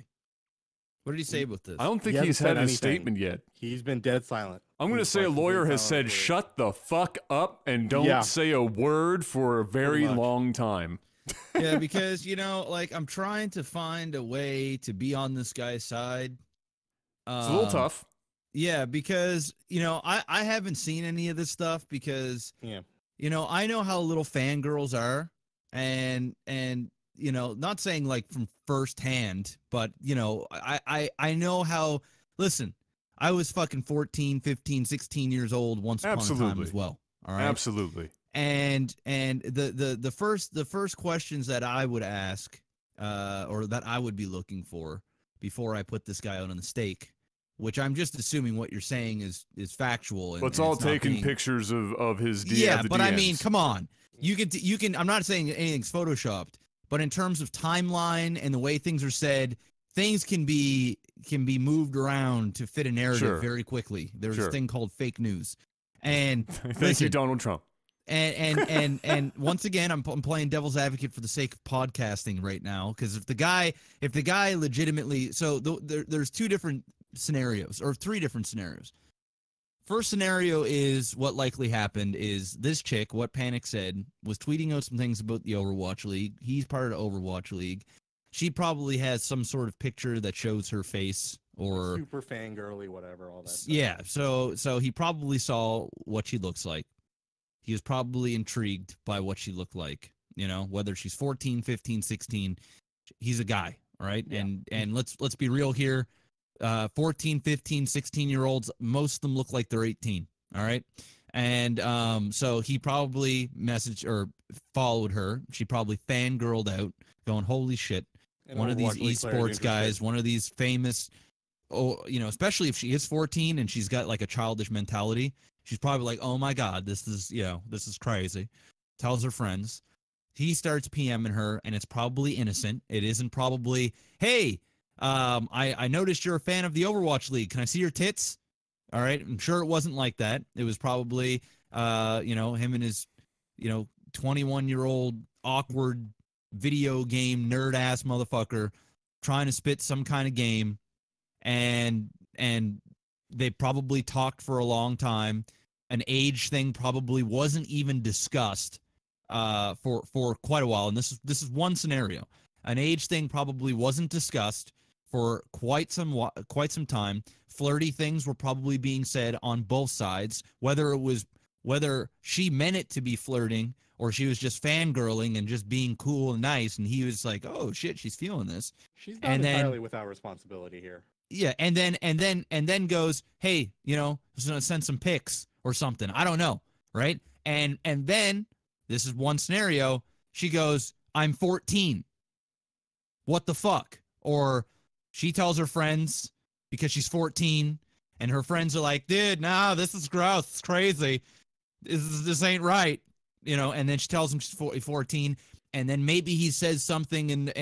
What did he say about this? I don't think He he's hasn't had said a anything. statement yet. He's been dead silent. I'm going to He's say a fucking lawyer dead has silent said, for it. shut the fuck up and don't Yeah. say a word for a very much. long time. Yeah, because like I'm trying to find a way to be on this guy's side. It's a little tough. Yeah, because I haven't seen any of this stuff because Yeah. I know how little fangirls are, and not saying like from firsthand, but I know how. Listen, I was fucking 14, 15, 16 years old once upon a time as well. All right, Absolutely. And the first questions that I would ask, or that I would be looking for before I put this guy out on the stake, which I'm just assuming what you're saying is factual. And, But it's and all not taking being- pictures of his DM. Yeah, the but I DMs. mean, come on. You can. I'm not saying anything's photoshopped, but in terms of timeline and the way things are said, things can be moved around to fit a narrative Sure. very quickly. There's Sure. this thing called fake news, and Thank listen, you, Donald Trump. and once again, I'm playing devil's advocate for the sake of podcasting right now, because if the guy legitimately, so there's 2 different scenarios, or 3 different scenarios. First scenario is what likely happened is this chick, what Panic said, was tweeting out some things about the Overwatch League. He's part of the Overwatch League. She probably has some sort of picture that shows her face, or Super fangirly, whatever, all that stuff. yeah. So he probably saw what she looks like. He was probably intrigued by what she looked like, whether she's 14, 15, 16, he's a guy, all right? Yeah. And let's be real here. 14, 15, 16-year-olds, most of them look like they're 18, all right? And so he probably messaged or followed her. She probably fangirled out, going, holy shit, And one of these Overwatch League players esports guys, interested. one of these famous, especially if she is 14 and she's got like a childish mentality, she's probably like, oh my God, this is crazy. Tells her friends. He starts PMing her, and it's probably innocent. It isn't probably, hey, I noticed you're a fan of the Overwatch League. Can I see your tits? All right. I'm sure it wasn't like that. It was probably, him and his, 21-year-old awkward video game nerd ass motherfucker trying to spit some kind of game, and they probably talked for a long time. An age thing probably wasn't even discussed, for quite a while, and this is one scenario. An age thing probably wasn't discussed for quite some time. Flirty things were probably being said on both sides, whether she meant it to be flirting or she was just fangirling and just being cool and nice, and he was like, "Oh shit, she's feeling this." She's not entirely without responsibility here. Yeah, and then goes, "Hey, you know, just gonna send some pics or something. I don't know, right?" And then this is one scenario. She goes, "I'm 14. What the fuck?" Or she tells her friends because she's 14, and her friends are like, "Dude, no, this is gross. It's crazy. This ain't right." You know, and then she tells him she's 14, and then maybe he says something, and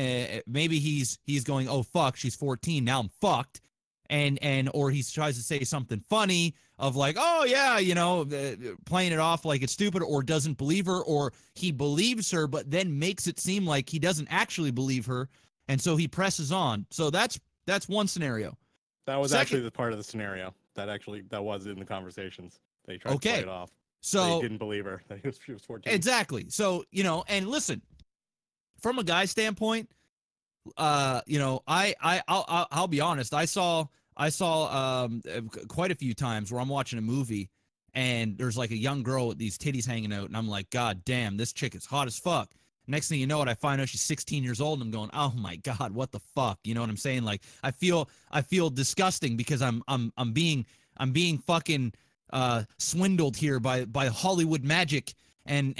maybe he's going, "Oh fuck, she's 14. Now I'm fucked," and or he tries to say something funny of like, "Oh yeah, you know," playing it off like it's stupid, or doesn't believe her, or he believes her but then makes it seem like he doesn't actually believe her, and so he presses on. So that's one scenario. That was actually the part of the scenario that was in the conversations. They tried to play it off. So they didn't believe her that she was 14. Exactly. So, you know, and listen, from a guy standpoint, you know, I'll be honest. I saw quite a few times where I'm watching a movie and there's like a young girl with these titties hanging out, and I'm like, "God damn, this chick is hot as fuck." Next thing you know, I find out she's 16 years old, and I'm going, "Oh my God, what the fuck?" You know what I'm saying? Like, I feel disgusting because I'm being fucking swindled here by Hollywood magic, and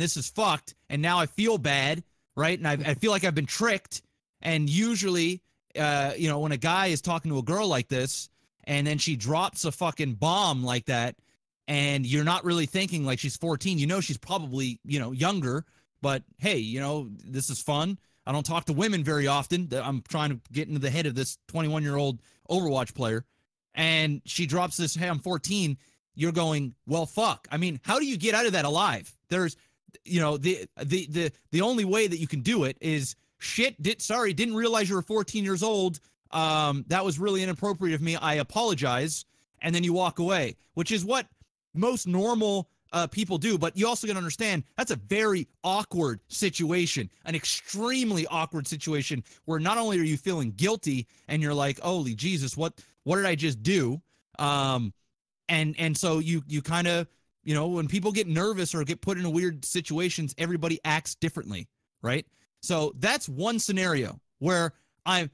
this is fucked, and now I feel bad, right? And I feel like I've been tricked. And usually, you know, when a guy is talking to a girl like this, and then she drops a fucking bomb like that, and you're not really thinking like she's 14, you know, she's probably, you know, younger. But hey, you know, this is fun. I don't talk to women very often. I'm trying to get into the head of this 21-year-old Overwatch player, and she drops this, "Hey, I'm 14." You're going, well, fuck. I mean, how do you get out of that alive? There's, you know, the only way that you can do it is, didn't realize you were 14 years old. That was really inappropriate of me. I apologize. And then you walk away, which is what most normal people do. But you also got to understand, that's a very awkward situation, an extremely awkward situation where not only are you feeling guilty and you're like, "Holy Jesus, what did I just do?" And so you kind of, you know, when people get nervous or get put in weird situations, everybody acts differently, right? So that's one scenario where I'm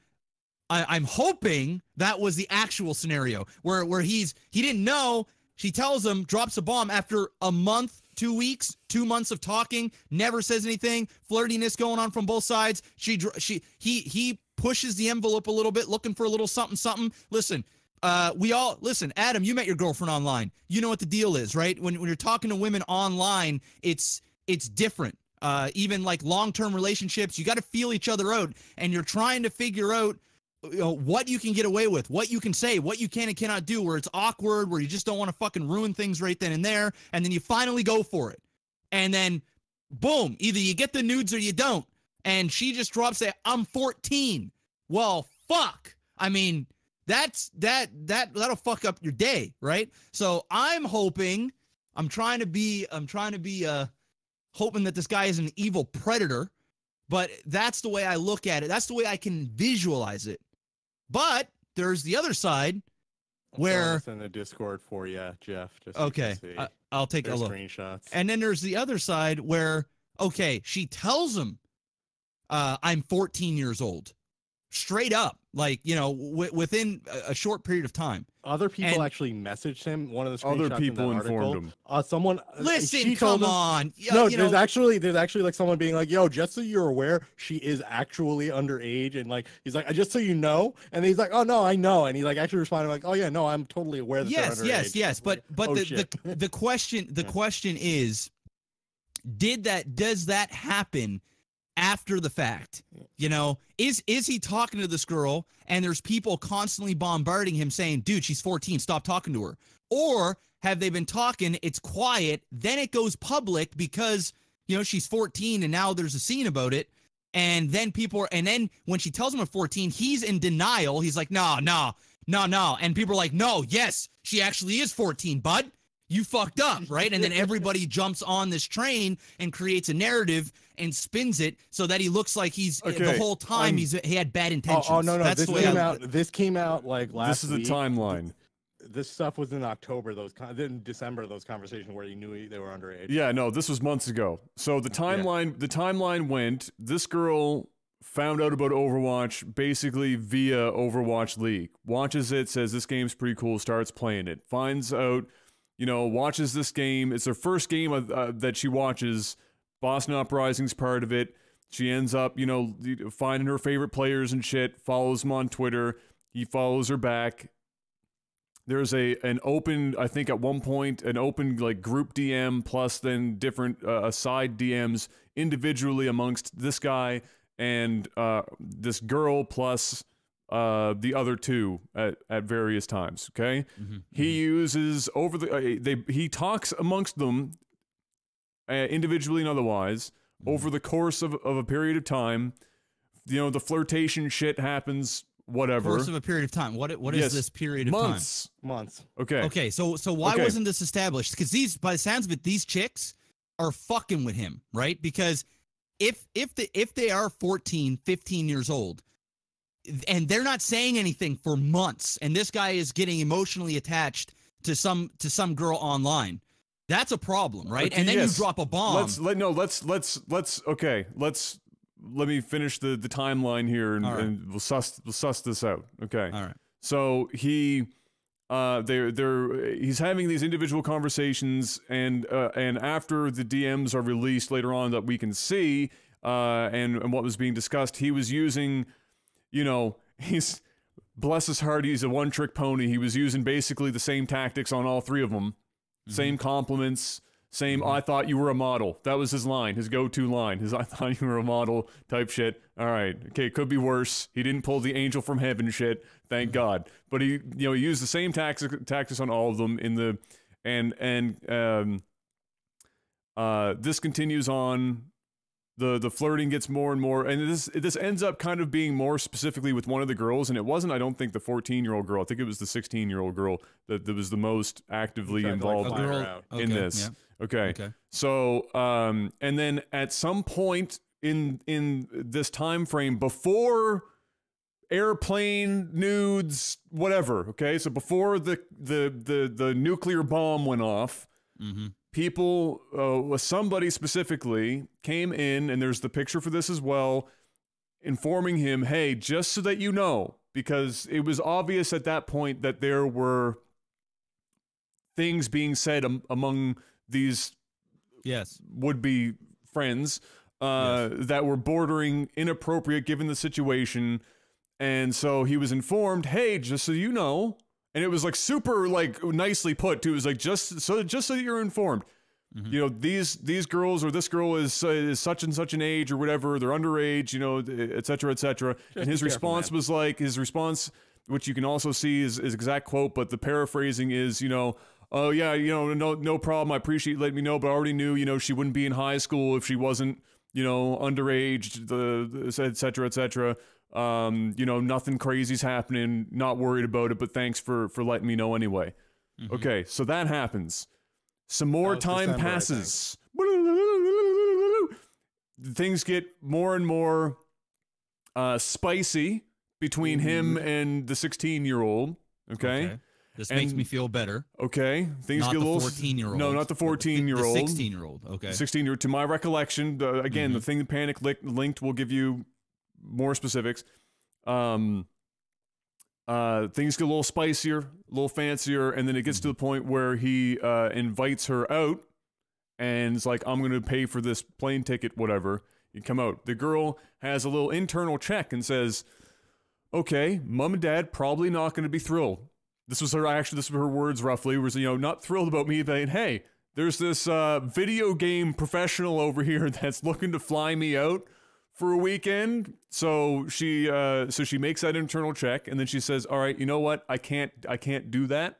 hoping that was the actual scenario where he didn't know. She tells him, drops a bomb after a month, 2 weeks, 2 months of talking, never says anything, flirtiness going on from both sides. He pushes the envelope a little bit, looking for a little something. Listen, listen, Adam, you met your girlfriend online. You know what the deal is, right? When you're talking to women online, it's different. Even like long-term relationships, you got to feel each other out, and you're trying to figure out, you know, what you can get away with, what you can say, what you can and cannot do, where it's awkward, where you just don't want to fucking ruin things right then and there, and then you finally go for it. And then, boom, either you get the nudes or you don't. And she just drops it, "I'm 14. Well, fuck. I mean, that'll fuck up your day, right? So I'm trying to be hoping that this guy is an evil predator, but that's the way I look at it. That's the way I can visualize it. But there's the other side where in the Discord for you, Jeff. Just okay, I'll take a look. Screenshots. And then there's the other side where, okay, she tells him, "I'm 14 years old," straight up, like, you know, within a short period of time. Other people actually messaged him. One of the screenshots other people in that informed article, him. Someone listen, come on. No, there's actually like someone being like, "Yo, just so you're aware, she is actually underage," and like he's like, "Just so you know," and he's like, "Oh no, I know," and he's like actually responding like, "Oh yeah, no, I'm totally aware that they're underage." Yes. But oh, the question is, does that happen after the fact? You know, is he talking to this girl and there's people constantly bombarding him saying, "Dude, she's 14, stop talking to her"? Or have they been talking, it's quiet, then it goes public because, you know, she's 14 and now there's a scene about it, and then then when she tells him at 14, he's in denial. He's like, no, and people are like, "No, yes, she actually is 14, bud. you fucked up, right? And then everybody jumps on this train and creates a narrative and spins it so that he looks like he's the whole time he had bad intentions. Oh no, That's this the way came out. This came out like last. This is the timeline. This stuff was in October. In December, those conversations where he knew they were underage. Yeah, no, this was months ago. So the timeline went. This girl found out about Overwatch basically via Overwatch League. Watches it, says this game's pretty cool, starts playing it. Finds out, watches this game. It's her first game that she watches. Boston Uprising's part of it. She ends up, finding her favorite players and shit, follows them on Twitter. He follows her back. There's an open, I think at one point, an open like group DM plus then different side DMs individually amongst this guy and this girl plus the other two at various times. Okay, he uses he talks amongst them individually and otherwise over the course of a period of time. The flirtation shit happens. Whatever. Course of a period of time. What is this period of time? Months. Okay. Okay. So why wasn't this established? Because by the sounds of it, these chicks are fucking with him, right? Because if they are 14, 15 years old, and they're not saying anything for months, and this guy is getting emotionally attached to some girl online, that's a problem, right? Okay, and then you drop a bomb. Let me finish the timeline here, and we'll suss this out. Okay. All right. So he's having these individual conversations, and after the DMs are released later on that we can see, and what was being discussed, he was using, he's bless his heart, he's a one-trick pony. He was using basically the same tactics on all three of them, same compliments. Same, I thought you were a model. That was his line, his go-to line. I thought you were a model type shit. All right, okay, could be worse. He didn't pull the angel from heaven shit, thank God. But he used the same tactics on all of them in the, this continues on. The flirting gets more and more, and this ends up kind of being more specifically with one of the girls, and it wasn't, I don't think, the 14-year-old girl. I think it was the 16-year-old girl that was the most actively involved in this. Yeah. Okay. So, and then at some point in this time frame before airplane nudes, whatever. Okay, so before the nuclear bomb went off, people, somebody specifically came in, and there's the picture for this as well, informing him, hey, just so that you know, because it was obvious at that point that there were things being said among these would-be friends that were bordering inappropriate given the situation. And so he was informed, hey, just so you know, and it was like super like nicely put too. It was like just so that you're informed. These girls, or this girl is such and such an age or whatever, they're underage, et cetera, et cetera. And his response was like, which you can also see is exact quote, but the paraphrasing is, oh yeah, no problem. I appreciate you letting me know, but I already knew, she wouldn't be in high school if she wasn't, underage, et cetera, et cetera. Nothing crazy's happening, not worried about it, but thanks for letting me know anyway. Okay, so that happens. Some more time passes. Things get more and more spicy between him and the 16-year-old. Okay. This makes me feel better. Okay. Things not get a little. The 14-year-old. No, not the 14-year-old. The 16-year-old. Okay. 16-year-old. To my recollection, again, the thing that Panic linked will give you more specifics. Things get a little spicier, a little fancier, and then it gets to the point where he invites her out and is like, I'm going to pay for this plane ticket, whatever. You come out. The girl has a little internal check and says, okay, mom and dad probably not going to be thrilled. This was her words roughly, was, not thrilled about me saying, hey, there's this video game professional over here that's looking to fly me out for a weekend. So she makes that internal check, and then she says, all right, you know what? I can't do that.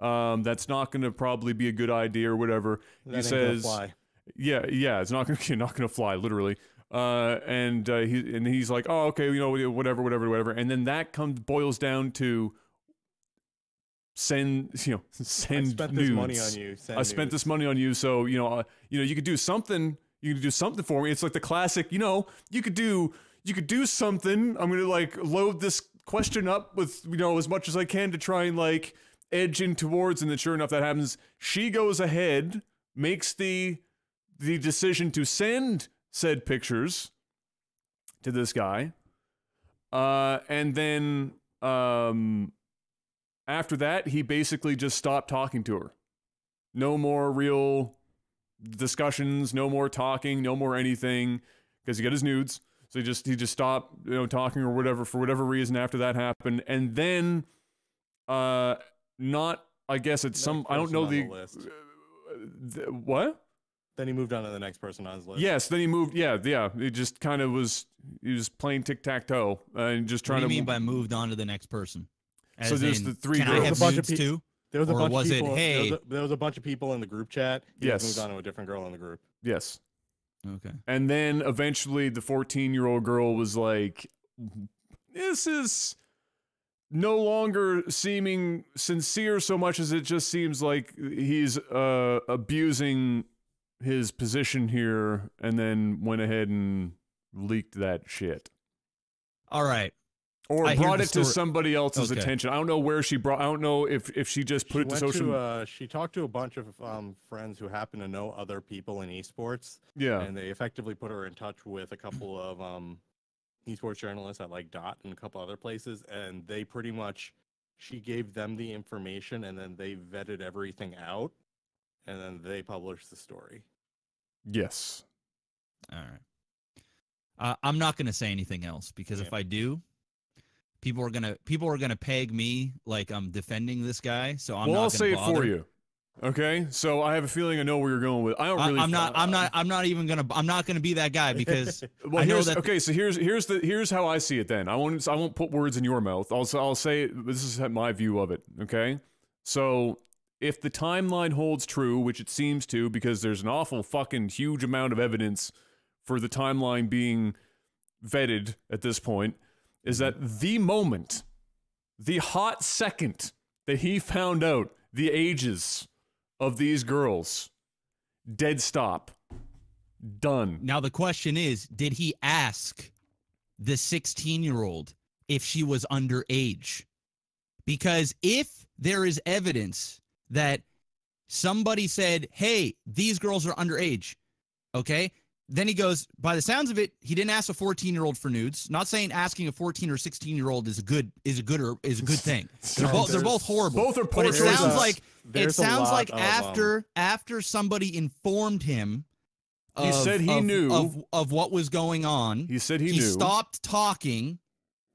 That's not going to probably be a good idea or whatever. That ain't gonna fly. Yeah, it's not going to fly, literally. And he's like, oh, okay, whatever. And then that boils down to, send I spent nudes. this money on you. I spent this money on you, so you could do something. You could do something for me. It's like the classic, you could do something. I'm gonna like load this question up with as much as I can to try and like edge in towards, and then sure enough that happens. She goes ahead, makes the decision to send said pictures to this guy, and then after that he basically just stopped talking to her. No more real discussions, no more talking, no more anything, because he got his nudes. So he just stopped talking or whatever for whatever reason after that happened. And then not I guess it's some I don't know the list. What? Then he moved on to the next person on his list. Yes, then he moved. Yeah. He just kind of was. He was playing tic-tac-toe and just trying What do you to. mean by moved on to the next person? As So there's in, the three Can I girls. have There's a bunch of nudes too? There was a Or bunch was of it, people. hey- There was a bunch of people in the group chat. He Yes. just moved on to a different girl in the group. Yes. Okay. And then eventually the 14-year-old girl was like, this is no longer seeming sincere so much as it just seems like he's abusing his position here, and then went ahead and leaked that shit. All right. Or I hear brought the it to story- somebody else's Okay. attention. I don't know where she brought. I don't know if she just put it to social. She talked to a bunch of friends who happen to know other people in esports, Yeah. and they effectively put her in touch with a couple of esports journalists at like Dot and a couple other places, and they pretty much she gave them the information, and then they vetted everything out, and then they published the story. Yes. All right. I'm not going to say anything else because if I do, people are gonna peg me like I'm defending this guy. So I'm Well, not I'll gonna say it bother. for you. Okay. So I have a feeling I know where you're going with. I don't really. I'm not gonna be that guy because Well, I know here's, that. okay. So here's how I see it. Then I won't put words in your mouth. I'll say this is my view of it. Okay. So if the timeline holds true, which it seems to, because there's an awful fucking huge amount of evidence for the timeline being vetted at this point, is that the moment, the hot second that he found out the ages of these girls, dead stop, done. Now the question is, did he ask the 16-year-old if she was underage? Because if there is evidence that somebody said, hey, these girls are underage, okay? Then he goes, by the sounds of it, he didn't ask a 14-year-old for nudes. Not saying asking a 14 or 16-year-old is a good thing. They're both horrible. Both are But it poor sounds choices. like after somebody informed him He said he knew of what was going on. He said he knew. He stopped talking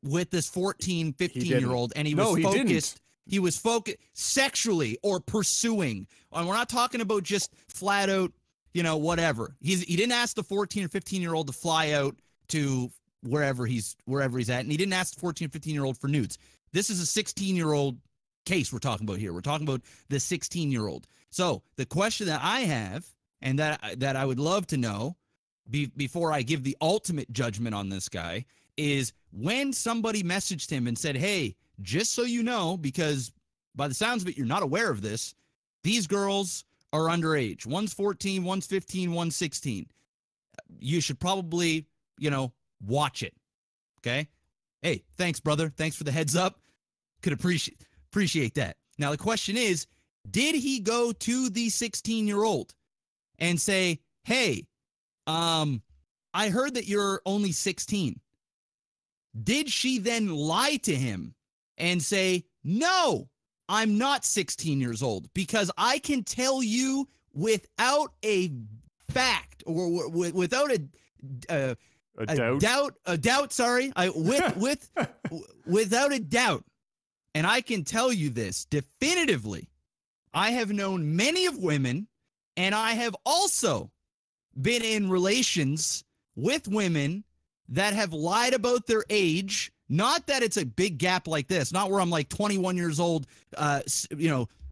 with this 14, 15-year-old, and he was No, focused. he didn't. He was focused sexually or pursuing. And we're not talking about just flat out, whatever. He didn't ask the 14 or 15-year-old to fly out to wherever he's at, and he didn't ask the 14 or 15-year-old for nudes. This is a 16-year-old case we're talking about here. We're talking about the 16-year-old. So the question that I have, and that I would love to know before I give the ultimate judgment on this guy, is when somebody messaged him and said, hey, just so you know, because by the sounds of it, you're not aware of this, these girls are underage. One's 14, one's 15, one's 16. You should probably, watch it. Okay? Hey, thanks, brother. Thanks for the heads up. Could appreciate that. Now, the question is, did he go to the 16-year-old and say, hey, I heard that you're only 16. Did she then lie to him and say, no, I'm not 16 years old? Because I can tell you without a fact or without a doubt, sorry, without a doubt. And I can tell you this definitively. I have known many of women, and I have also been in relations with women that have lied about their age. Not that it's a big gap like this, not where I'm like 21 years old,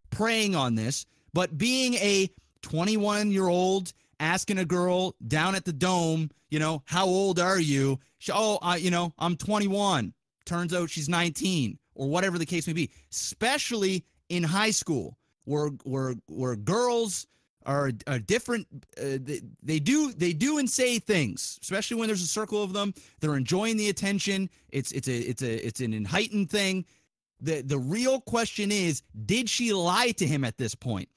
preying on this, but being a 21-year-old asking a girl down at the Dome, how old are you? I'm 21. Turns out she's 19, or whatever the case may be. Especially in high school where girls are different. They do and say things, especially when there's a circle of them. They're enjoying the attention. It's an heightened thing. The real question is, did she lie to him at this point?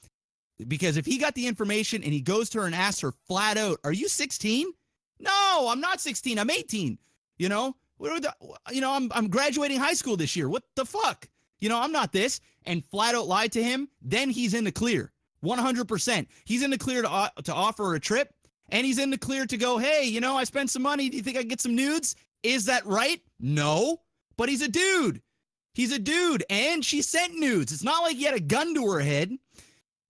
Because if he got the information and he goes to her and asks her flat out, "Are you 16?" "No, I'm not 16. I'm 18." I'm graduating high school this year. What the fuck? I'm not this. And flat out lied to him. Then he's in the clear. 100%. He's in the clear to offer her a trip, and he's in the clear to go, "Hey, I spent some money. Do you think I can get some nudes?" Is that right? No, but he's a dude. He's a dude, and she sent nudes. It's not like he had a gun to her head.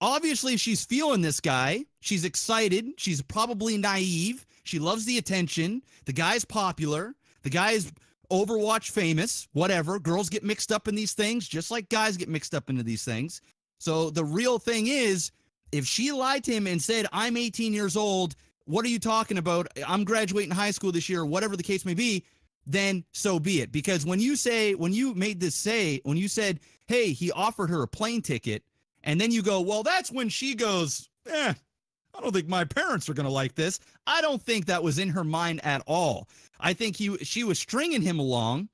Obviously, she's feeling this guy. She's excited. She's probably naive. She loves the attention. The guy's popular. The guy's Overwatch famous, whatever. Girls get mixed up in these things, just like guys get mixed up into these things. So the real thing is, if she lied to him and said, "I'm 18 years old, what are you talking about? I'm graduating high school this year," whatever the case may be, then so be it. Because when you said, "Hey, he offered her a plane ticket," and then you go, "Well, that's when she goes, I don't think my parents are going to like this." I don't think that was in her mind at all. I think she was stringing him along.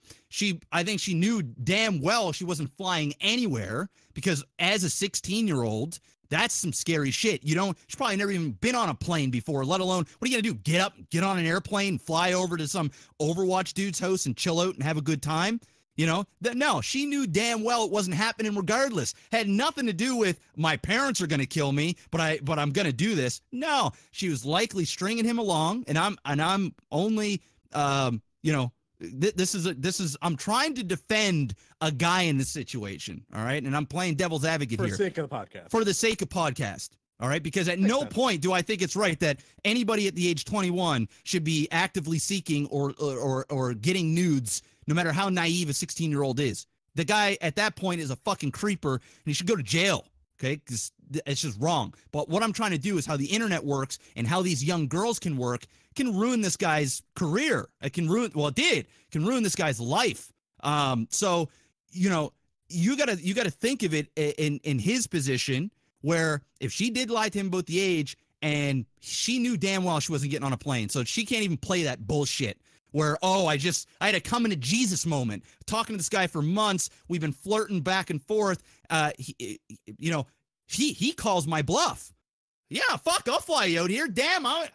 I think she knew damn well she wasn't flying anywhere, because as a 16-year-old, that's some scary shit. She's probably never even been on a plane before, let alone, what are you going to do? Get up, get on an airplane, fly over to some Overwatch dude's house and chill out and have a good time? No, she knew damn well it wasn't happening regardless. Had nothing to do with, my parents are going to kill me, but I'm going to do this. No, she was likely stringing him along, and I'm only, this is I'm trying to defend a guy in this situation, all right? And I'm playing devil's advocate here. For the sake of the podcast. For the sake of podcast, all right? Because at no point do I think it's right that anybody at the age 21 should be actively seeking or getting nudes, no matter how naive a 16-year-old is. The guy at that point is a fucking creeper, and he should go to jail, okay? Because it's just wrong. But what I'm trying to do is how the internet works and how these young girls can ruin this guy's career. It can ruin this guy's life. So, you gotta think of it in his position, where if she did lie to him about the age, and she knew damn well she wasn't getting on a plane, so she can't even play that bullshit where, I had a coming to Jesus moment, talking to this guy for months. We've been flirting back and forth. He calls my bluff. Yeah, fuck, I'll fly you out here. Damn, I'm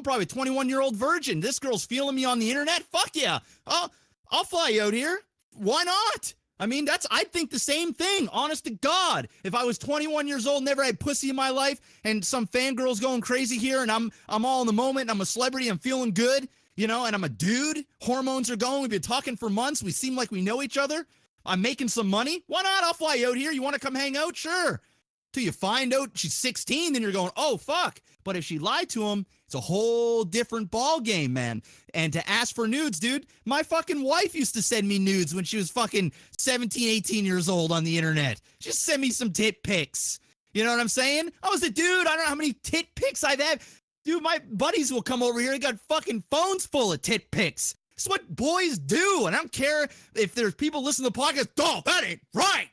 probably a 21-year-old virgin. This girl's feeling me on the internet. Fuck yeah. I'll fly you out here. Why not? I mean, I'd think the same thing, honest to God. If I was 21 years old, never had pussy in my life, and some fangirl's going crazy here, and I'm all in the moment, and I'm a celebrity, I'm feeling good, and I'm a dude, hormones are going, we've been talking for months, we seem like we know each other, I'm making some money, why not? I'll fly you out here. You want to come hang out? Sure. Till you find out she's 16, then you're going, oh, fuck. But if she lied to him, it's a whole different ball game, man. And to ask for nudes, dude, my fucking wife used to send me nudes when she was fucking 17, 18 years old on the internet. Just send me some tit pics. You know what I'm saying? I was a dude. I don't know how many tit pics I've had. Dude, my buddies will come over here. They got fucking phones full of tit pics. It's what boys do, and I don't care if there's people listening to the podcast. Oh, that ain't right.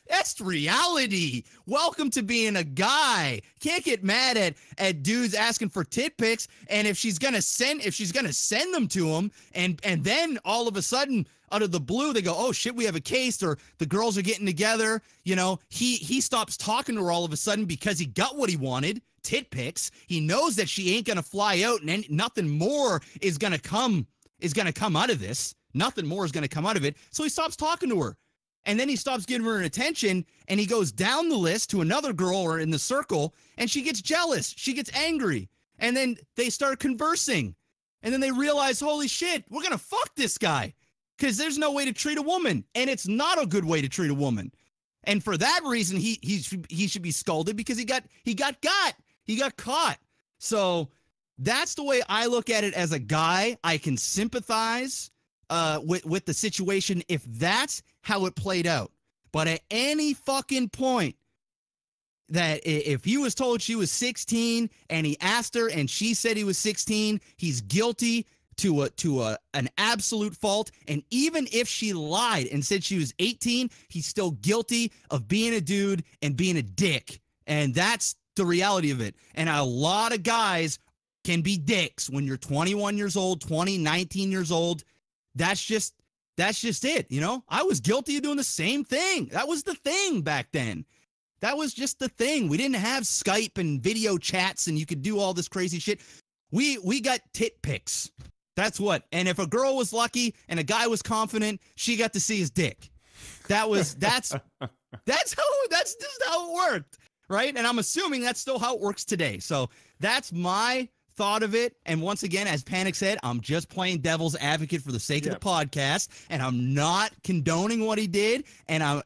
That's reality. Welcome to being a guy. Can't get mad at dudes asking for tit pics, and if she's gonna send them to him, and then all of a sudden, out of the blue, they go, oh shit, we have a case, or the girls are getting together. He stops talking to her all of a sudden because he got what he wanted. Tit pics. He knows that she ain't gonna fly out, and nothing more is gonna come out of this. Nothing more is gonna come out of it. So he stops talking to her, and then he stops giving her an attention, and he goes down the list to another girl or in the circle, and she gets jealous. She gets angry, and then they start conversing, and then they realize, holy shit, we're gonna fuck this guy, because there's no way to treat a woman, and it's not a good way to treat a woman. And for that reason, he should be scolded, because he got caught. So that's the way I look at it as a guy. I can sympathize with the situation if that's how it played out. But at any fucking point, that if he was told she was 16 and he asked her and she said he was 16, he's guilty an absolute fault. And even if she lied and said she was 18, he's still guilty of being a dude and being a dick. And that's the reality of it. And a lot of guys can be dicks when you're 21 years old, 20, 19 years old. That's just it. You know, I was guilty of doing the same thing. That was the thing back then. That was just the thing. We didn't have Skype and video chats and you could do all this crazy shit. We got tit pics. That's what. And if a girl was lucky and a guy was confident, she got to see his dick. That's just how it worked, right? And I'm assuming that's still how it works today. So that's my thought of it. And once again, as Panic said, I'm just playing devil's advocate for the sake of the podcast, and I'm not condoning what he did, and I'm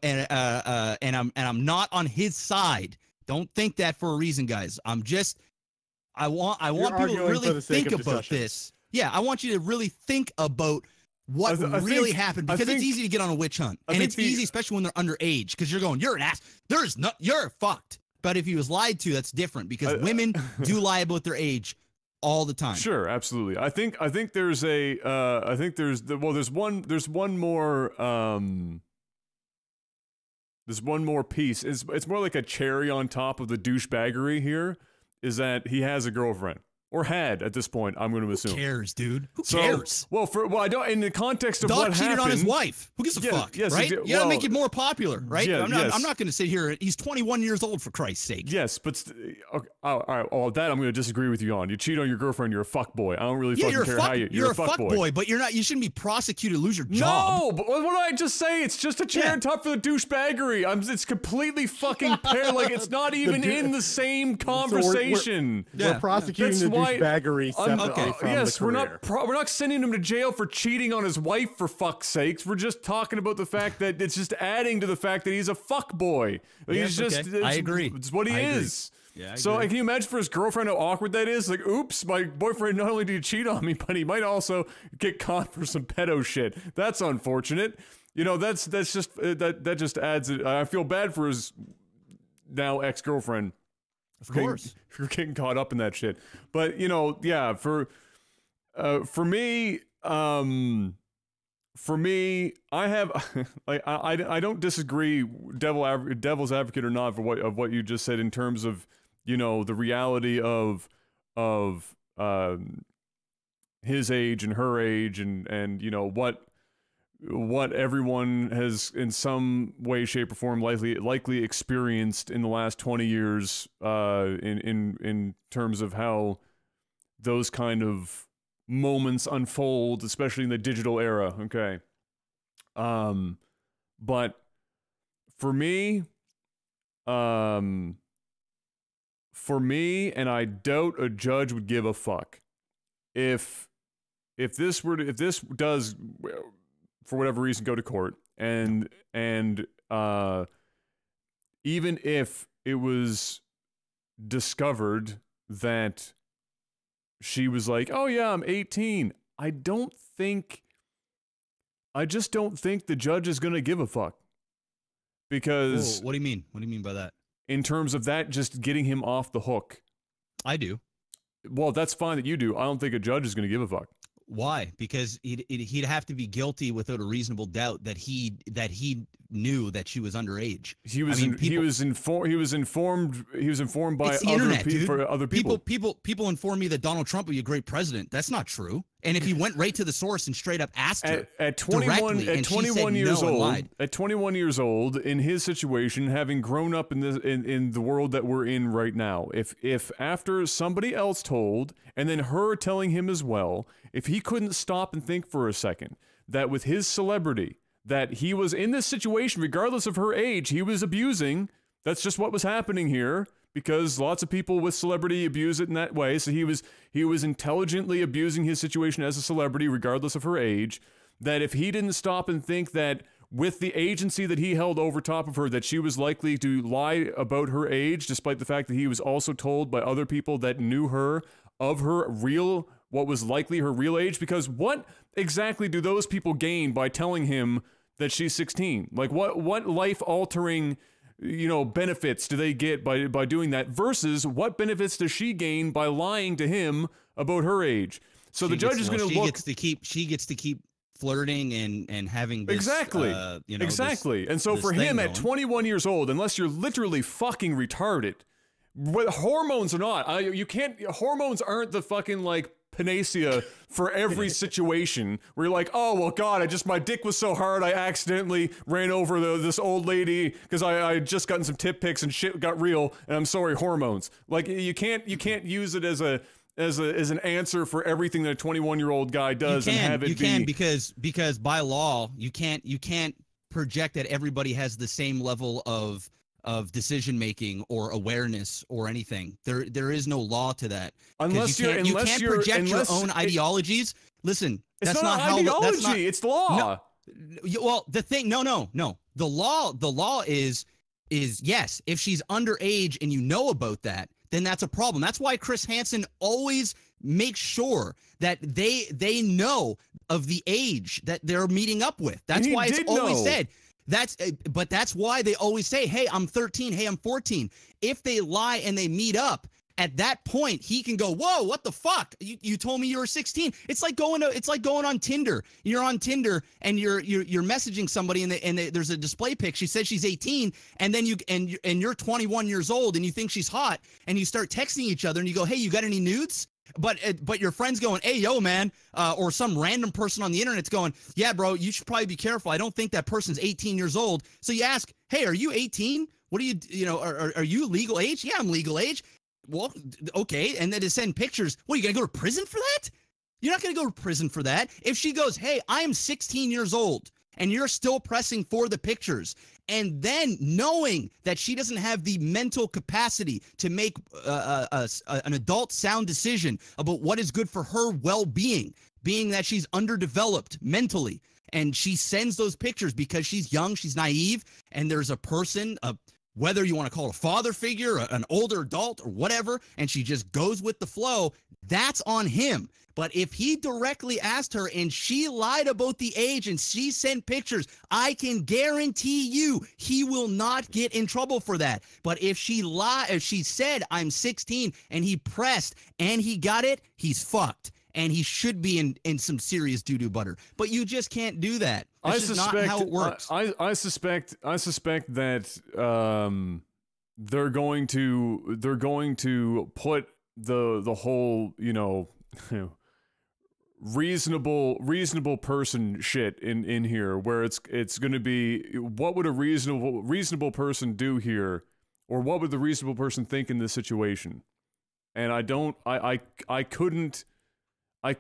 not on his side. Don't think that for a reason, guys. I want people to really think about this. Yeah, I want you to really think about what really happened, because it's easy to get on a witch hunt, and it's easy, especially when they're underage, because you're going, you're an ass. You're fucked. But if he was lied to, that's different, because women do lie about their age all the time. Sure, absolutely. I think there's one more piece. It's more like a cherry on top of the douchebaggery here, is that he has a girlfriend. Or had at this point, I'm going to assume. Who cares, dude? Who cares? Well, I don't. In the context of Dog what happened, cheated on his wife. Who gives a fuck? Yes, right? You gotta make it more popular, right? Yeah, I'm not going to sit here. He's 21 years old, for Christ's sake. Yes, but okay, all right. Well, that I'm going to disagree with you on. You cheat on your girlfriend, you're a fuck boy. I don't really fucking care how you're a fuck boy. But you're not. You shouldn't be prosecuted, lose your job. No, but what did I just say? It's just a chair on top for the douchebaggery. It's completely fucking like it's not even in the same conversation. So we're prosecuting the douchebaggery. Yes, we're not sending him to jail for cheating on his wife, for fuck's sakes. We're just talking about the fact that it's just adding to the fact that he's a fuck boy. He's I agree. It's what he is. Yeah, so can you imagine for his girlfriend how awkward that is? Like, oops, my boyfriend not only did he cheat on me, but he might also get caught for some pedo shit. That's unfortunate. You know, that just adds it. I feel bad for his now ex-girlfriend. Of course, you're getting caught up in that shit. But you know, yeah, for me, I have I don't disagree, devil's advocate or not, for what you just said in terms of, you know, the reality of his age and her age, and you know what everyone has in some way, shape, or form likely experienced in the last 20 years, in terms of how those kind of moments unfold, especially in the digital era. Okay. But for me, and I doubt a judge would give a fuck if this does, for whatever reason, go to court, and even if it was discovered that she was like, oh yeah, I'm 18, I just don't think the judge is gonna give a fuck. Because what do you mean? What do you mean by that? In terms of that just getting him off the hook. I do. Well, that's fine that you do. I don't think a judge is gonna give a fuck. Why? Because he'd have to be guilty without a reasonable doubt that he knew that she was underage. He was informed by other people. People inform me that Donald Trump would be a great president. That's not true. And if he went right to the source and straight up asked her at 21 years old, in his situation, having grown up in the world that we're in right now, if after somebody else told, and then her telling him as well, if he couldn't stop and think for a second that with his celebrity, that he was in this situation, regardless of her age, he was abusing. That's just what was happening here, because lots of people with celebrity abuse it in that way. So he was intelligently abusing his situation as a celebrity, regardless of her age. That if he didn't stop and think that with the agency that he held over top of her, that she was likely to lie about her age, despite the fact that he was also told by other people that knew her of her real, what was likely her real age. Because what exactly do those people gain by telling him that she's 16? Like what life-altering, you know, benefits do they get by doing that, versus what benefits does she gain by lying to him about her age? So the judge is going to look. She gets to keep flirting and having this, exactly, you know, exactly. And so for him at 21 years old, unless you're literally fucking retarded, hormones or not, you can't. Hormones aren't the fucking like panacea for every situation where you're like, oh well, God, my dick was so hard I accidentally ran over this old lady because I just gotten some tip pics and shit got real and I'm sorry, hormones. Like you can't use it as an answer for everything that a 21-year-old guy does and have it be. Because by law you can't project that everybody has the same level of decision making or awareness or anything. There is no law to that. Unless you can't project your own ideologies. Listen, that's not how ideology. It's the law. Well, the thing, no. The law is yes. If she's underage and you know about that, then that's a problem. That's why Chris Hansen always makes sure that they know of the age that they're meeting up with. That's why it's always said. But that's why they always say, hey, I'm 13, hey, I'm 14. If they lie and they meet up, at that point he can go, whoa, what the fuck? You told me you were 16. It's like going on Tinder. You're on Tinder and you're messaging somebody and there's a display pic. She says she's 18, and then you're 21 years old and you think she's hot, and you start texting each other and you go, hey, you got any nudes? But your friend's going, hey, yo, man, or some random person on the internet's going, yeah, bro, you should probably be careful. I don't think that person's 18 years old. So you ask, hey, are you 18? What are are you legal age? Yeah, I'm legal age. Well, okay. And then to send pictures. What, you going to go to prison for that? You're not going to go to prison for that. If she goes, hey, I am 16 years old, and you're still pressing for the pictures, and then knowing that she doesn't have the mental capacity to make an adult sound decision about what is good for her well-being, being that she's underdeveloped mentally, and she sends those pictures because she's young, she's naive, and there's a person, whether you want to call it a father figure, an older adult, or whatever, and she just goes with the flow, that's on him. But if he directly asked her and she lied about the age and she sent pictures, I can guarantee you he will not get in trouble for that. But if she said I'm 16 and he pressed and he got it, he's fucked. And he should be in some serious doo-doo butter. But you just can't do that. That's just not how it works. I suspect that they're going to put the whole, reasonable person shit in here, where it's going to be, what would a reasonable person do here, or what would the reasonable person think in this situation? And I couldn't It's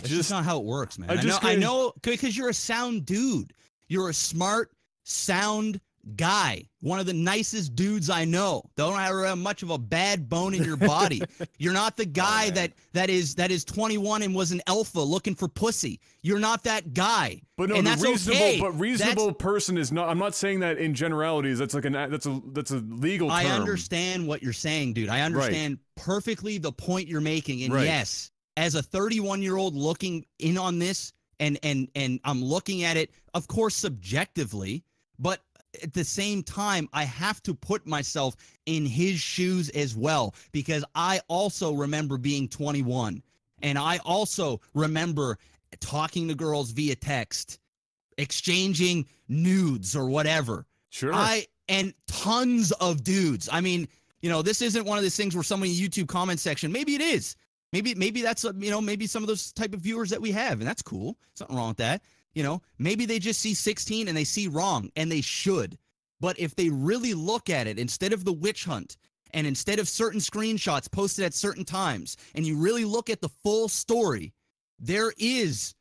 just not how it works, man. I know, because you're a sound dude. You're a smart, sound guy. One of the nicest dudes I know. Don't have much of a bad bone in your body. You're not the guy that is 21 and was an alpha looking for pussy. You're not that guy. But no, and that's okay. But reasonable person is not. I'm not saying that in generalities. That's like that's a legal term. I understand what you're saying, dude. I understand perfectly the point you're making. And yes, as a 31-year-old looking in on this, and I'm looking at it, of course, subjectively, but at the same time, I have to put myself in his shoes as well, because I also remember being 21, and I also remember talking to girls via text, exchanging nudes or whatever. Sure. And tons of dudes. I mean, this isn't one of those things where somebody in the YouTube comment section, maybe it is. Maybe that's, maybe some of those type of viewers that we have, and that's cool. Something wrong with that. Maybe they just see 16 and they see wrong, and they should. But if they really look at it, instead of the witch hunt, and instead of certain screenshots posted at certain times, and you really look at the full story, there is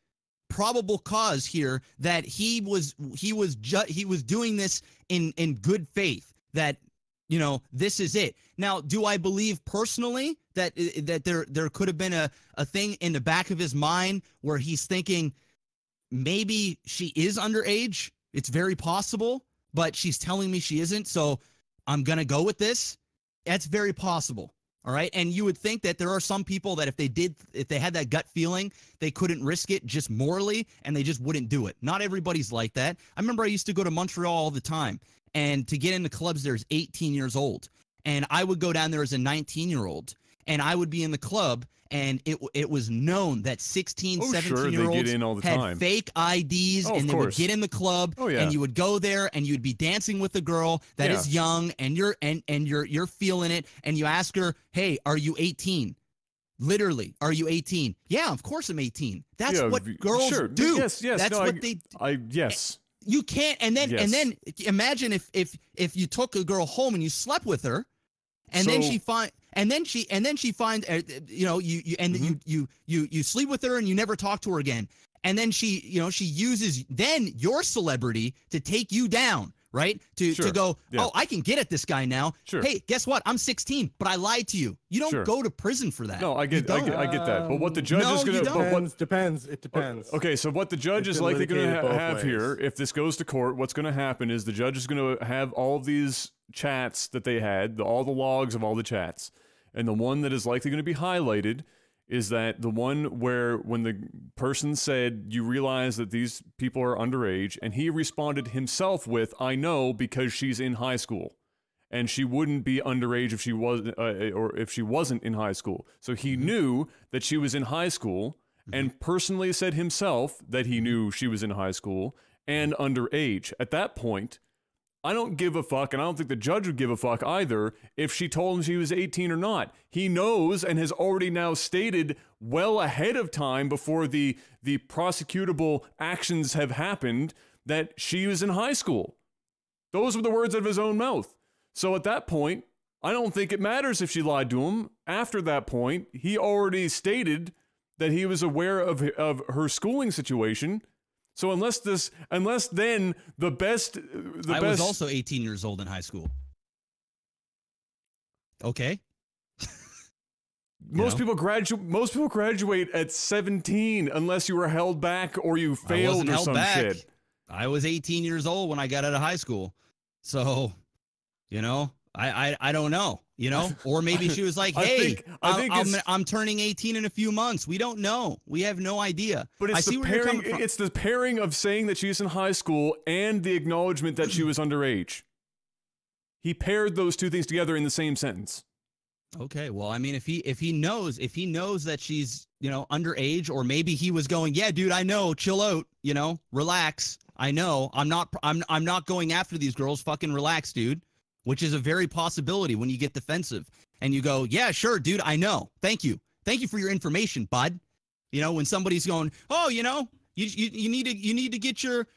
probable cause here that he was doing this in good faith, that this is it. Now, do I believe personally that there could have been a thing in the back of his mind where he's thinking, maybe she is underage? It's very possible, but she's telling me she isn't, so I'm going to go with this. That's very possible. All right. And you would think that there are some people that if they had that gut feeling, they couldn't risk it just morally, and they just wouldn't do it. Not everybody's like that. I remember I used to go to Montreal all the time, and to get into clubs, there's 18 years old. And I would go down there as a 19-year-old. and I would be in the club, and it was known that 16, Oh, sure, 17-year-olds they get in all the had time. fake IDs, Oh, of and they would course. get in the club, Oh, yeah. and you would go there, and you'd be dancing with a girl that Yeah. is young, and you're feeling it, and you ask her, "Hey, are you 18?" Literally, are you 18? Yeah, of course I'm 18. That's Yeah, what girls sure. do. Yes, That's no, what they. yes. You can't, and then Yes. imagine if you took a girl home and you slept with her, and then So- she finds you know you sleep with her and you never talk to her again, and then she uses then your celebrity to take you down, right? To Sure. go, Yeah. oh, I can get at this guy now. Sure. Hey, guess what? I'm 16, but I lied to you. You don't Sure. go to prison for that. No, I get You don't. that. But what the judge No, is going you to don't. Depends. It depends. Okay, so what the judge It's is been likely going to litigated both have ways. here, if this goes to court, what's going to happen is the judge is going to have all of these chats that they had, all the logs of all the chats. And the one that is likely going to be highlighted is that the one where when the person said, you realize that these people are underage, and he responded himself with, I know because she's in high school. And she wouldn't be underage if she was, or if she wasn't in high school. So he knew that she was in high school, and personally said himself that he knew she was in high school and underage. At that point, I don't give a fuck, and I don't think the judge would give a fuck either if she told him she was 18 or not. He knows and has already now stated well ahead of time before the prosecutable actions have happened that she was in high school. Those were the words out of his own mouth. So at that point, I don't think it matters if she lied to him. After that point, he already stated that he was aware of her schooling situation. So unless then the best. I was also 18 years old in high school. Okay. Most people graduate at 17 unless you were held back or you failed or some shit. I was 18 years old when I got out of high school. So, I don't know, or maybe she was like, hey, I'm turning 18 in a few months. We don't know. We have no idea. But it's it's the pairing of saying that she's in high school and the acknowledgement that she was underage. He paired those two things together in the same sentence. Okay, well, I mean, if he knows that she's, underage, or maybe he was going, yeah, dude, I know, chill out, relax. I know, I'm not going after these girls. Fucking relax, dude. Which is a very possibility when you get defensive and you go, yeah, sure, dude, I know. Thank you for your information, bud. When somebody's going, oh, you need to get your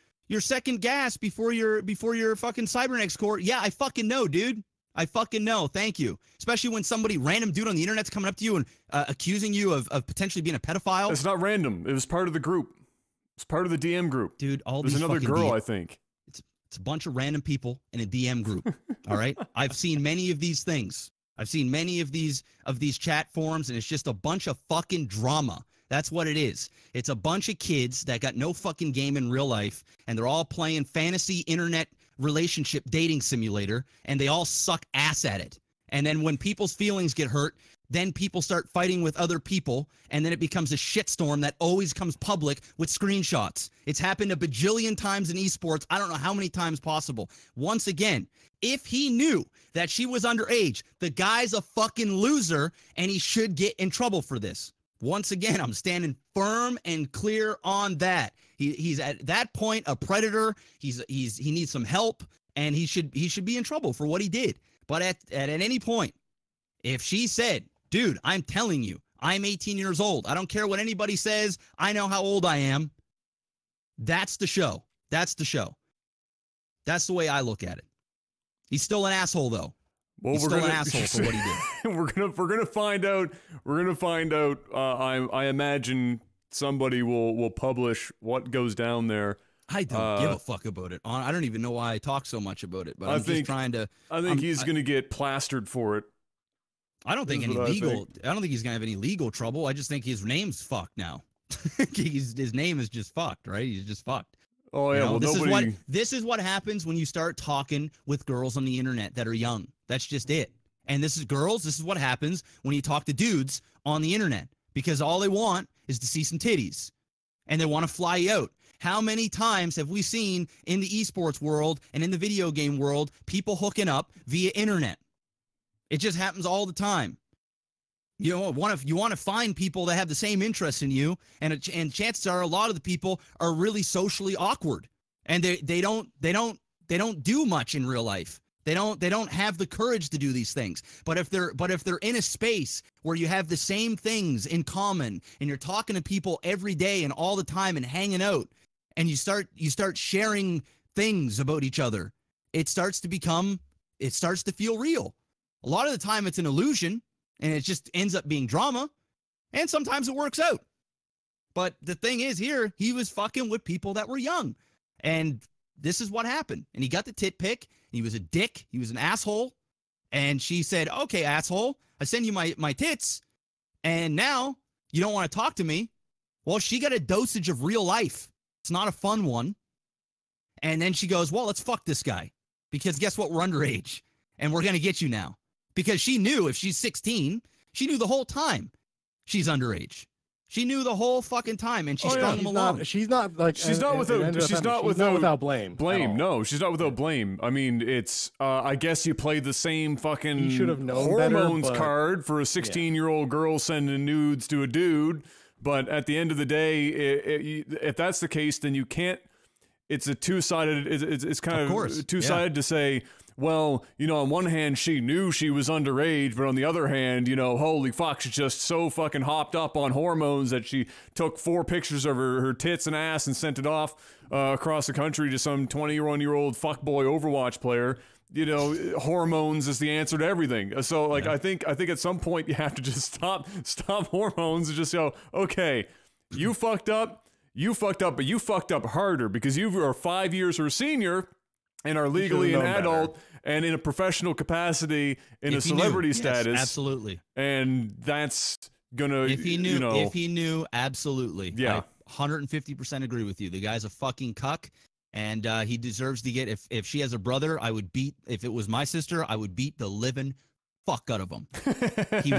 second gas before your fucking Cybernex core. Yeah, I fucking know, dude. I fucking know. Thank you. Especially when somebody random dude on the internet's coming up to you and accusing you of potentially being a pedophile. It's not random. It was part of the group. It's part of the DM group. Dude, there's another girl, I think. It's a bunch of random people in a DM group. All right. I've seen many of these things. I've seen many of these chat forums, and it's just a bunch of fucking drama. That's what it is. It's a bunch of kids that got no fucking game in real life, and they're all playing fantasy internet relationship dating simulator, and they all suck ass at it. And then when people's feelings get hurt, then people start fighting with other people, and then it becomes a shitstorm that always comes public with screenshots. It's happened a bajillion times in esports. I don't know how many times possible. Once again, if he knew that she was underage, the guy's a fucking loser, and he should get in trouble for this. Once again, I'm standing firm and clear on that. He's at that point a predator. He needs some help, and he should be in trouble for what he did. But at any point, if she said, dude, I'm telling you, I'm 18 years old. I don't care what anybody says. I know how old I am. That's the show. That's the show. That's the way I look at it. He's still an asshole, though. Well, He's still an asshole for what he did. We're gonna find out. We're gonna find out. I imagine somebody will publish what goes down there. I don't give a fuck about it. I don't even know why I talk so much about it, but I'm just trying to. I think he's gonna get plastered for it. I don't think any legal. I don't think he's gonna have any legal trouble. I just think his name's fucked now. His name is just fucked, right? He's just fucked. Oh yeah, well this is what happens when you start talking with girls on the internet that are young. That's just it. And this is what happens when you talk to dudes on the internet, because all they want is to see some titties, and they want to fly you out. How many times have we seen in the esports world and in the video game world people hooking up via internet? It just happens all the time. You want to find people that have the same interests in you, and chances are a lot of the people are really socially awkward, and they don't do much in real life. They don't have the courage to do these things. But if they're in a space where you have the same things in common, and you're talking to people every day and all the time and hanging out, and you start sharing things about each other, it starts to feel real. A lot of the time it's an illusion, and it just ends up being drama, and sometimes it works out. But the thing is, here, he was fucking with people that were young, and this is what happened. And he got the tit pic. He was a dick. He was an asshole. And she said, okay, asshole, I send you my tits, and now you don't want to talk to me. Well, she got a dosage of real life. It's not a fun one. And then she goes, well, let's fuck this guy, because guess what? We're underage, and we're going to get you now. Because she knew if she's 16, she knew the whole time she's underage. She knew the whole fucking time, and she strung him along. She's not without blame. No, she's not without blame. I mean, it's I guess you played the same fucking you should have known hormones better, card for a 16-year-old girl sending nudes to a dude. But at the end of the day, if that's the case, then you can't. It's a two-sided. It's kind of two-sided to say, well, you know, on one hand, she knew she was underage, but on the other hand, you know, holy fuck, she's just so fucking hopped up on hormones that she took 4 pictures of her tits and ass and sent it off across the country to some 21-year-old fuckboy Overwatch player. You know, hormones is the answer to everything. So, like, I think at some point you have to just stop hormones and just go, okay, you fucked up, but you fucked up harder because you are 5 years her senior and are legally an adult and in a professional capacity in a celebrity status. Yes, absolutely. And that's gonna, if he knew, absolutely. Yeah. I 150% agree with you. The guy's a fucking cuck, and he deserves to get, if she has a brother, if it was my sister, I would beat the living fuck out of him. He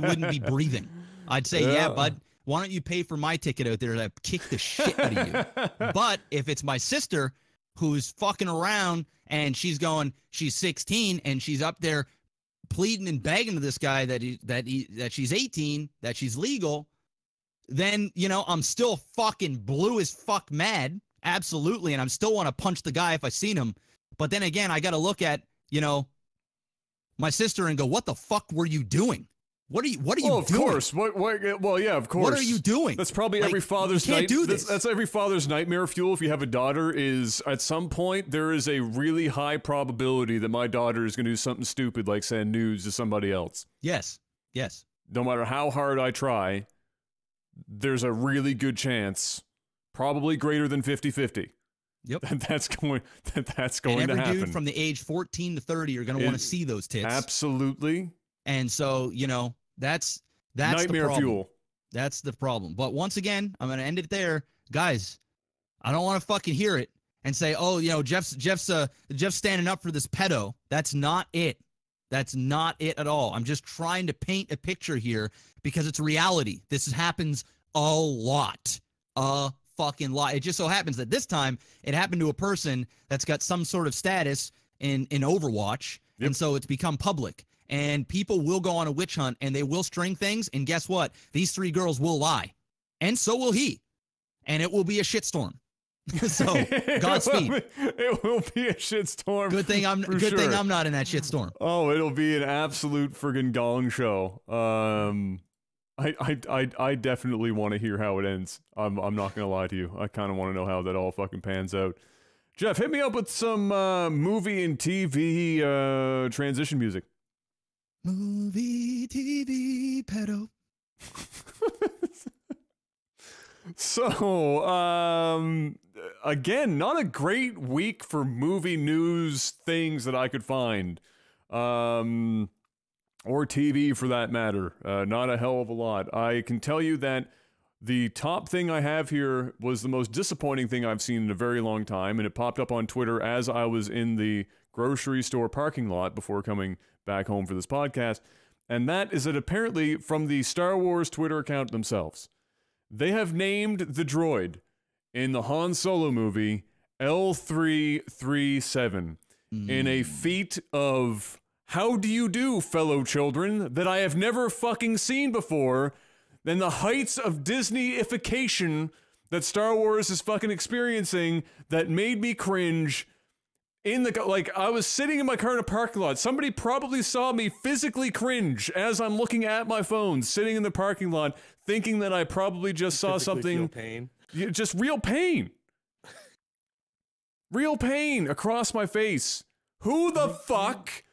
wouldn't be breathing. I'd say, yeah, bud, why don't you pay for my ticket out there and I'd kick the shit out of you. But if it's my sister who's fucking around and she's 16 and she's up there pleading and begging to this guy that she's 18, that she's legal, then, you know, I'm still fucking blue as fuck mad. Absolutely. And I'm still want to punch the guy if I seen him. But then again, I got to look at, you know, my sister and go, what the fuck were you doing? What are you doing? Of course. Well, yeah, of course. What are you doing? That's probably every father's that's every father's nightmare fuel. If you have a daughter, is at some point there is a really high probability that my daughter is going to do something stupid like send nudes to somebody else. Yes. Yes. No matter how hard I try, there's a really good chance, probably greater than 50-50. Yep. That's going to happen. And every dude from the age 14 to 30 are going to want to see those tits. Absolutely. And so, you know, that's nightmare the problem. fuel. That's the problem. But once again, I'm going to end it there. Guys, I don't want to fucking hear it and say, oh, you know, Jeff's standing up for this pedo. That's not it. That's not it at all. I'm just trying to paint a picture here because it's reality. This happens a lot. A fucking lot. It just so happens that this time it happened to a person that's got some sort of status in Overwatch. Yep. And so it's become public. And people will go on a witch hunt and they will string things. And guess what? These 3 girls will lie. And so will he. And it will be a shitstorm. So, Godspeed. It will be a shitstorm. Good thing I'm not in that shitstorm. Oh, it'll be an absolute friggin' gong show. I definitely want to hear how it ends. I'm not gonna lie to you. I kind of want to know how that all fucking pans out. Jeff, hit me up with some movie and TV transition music. Movie, TV, pedo. So, again, not a great week for movie news things that I could find. Or TV for that matter. Not a hell of a lot. I can tell you that the top thing I have here was the most disappointing thing I've seen in a very long time, and it popped up on Twitter as I was in the grocery store parking lot before coming back home for this podcast, and that is that apparently from the Star Wars Twitter account themselves, they have named the droid in the Han Solo movie L337 in a feat of How do you do, fellow children, that I have never fucking seen before, than the heights of Disney-ification that Star Wars is fucking experiencing that made me cringe in the, like, I was sitting in my car in a parking lot. Somebody probably saw me physically cringe as I'm looking at my phone, sitting in the parking lot, thinking that I probably just saw something. Pain. Just real pain. Real pain across my face. Who the fuck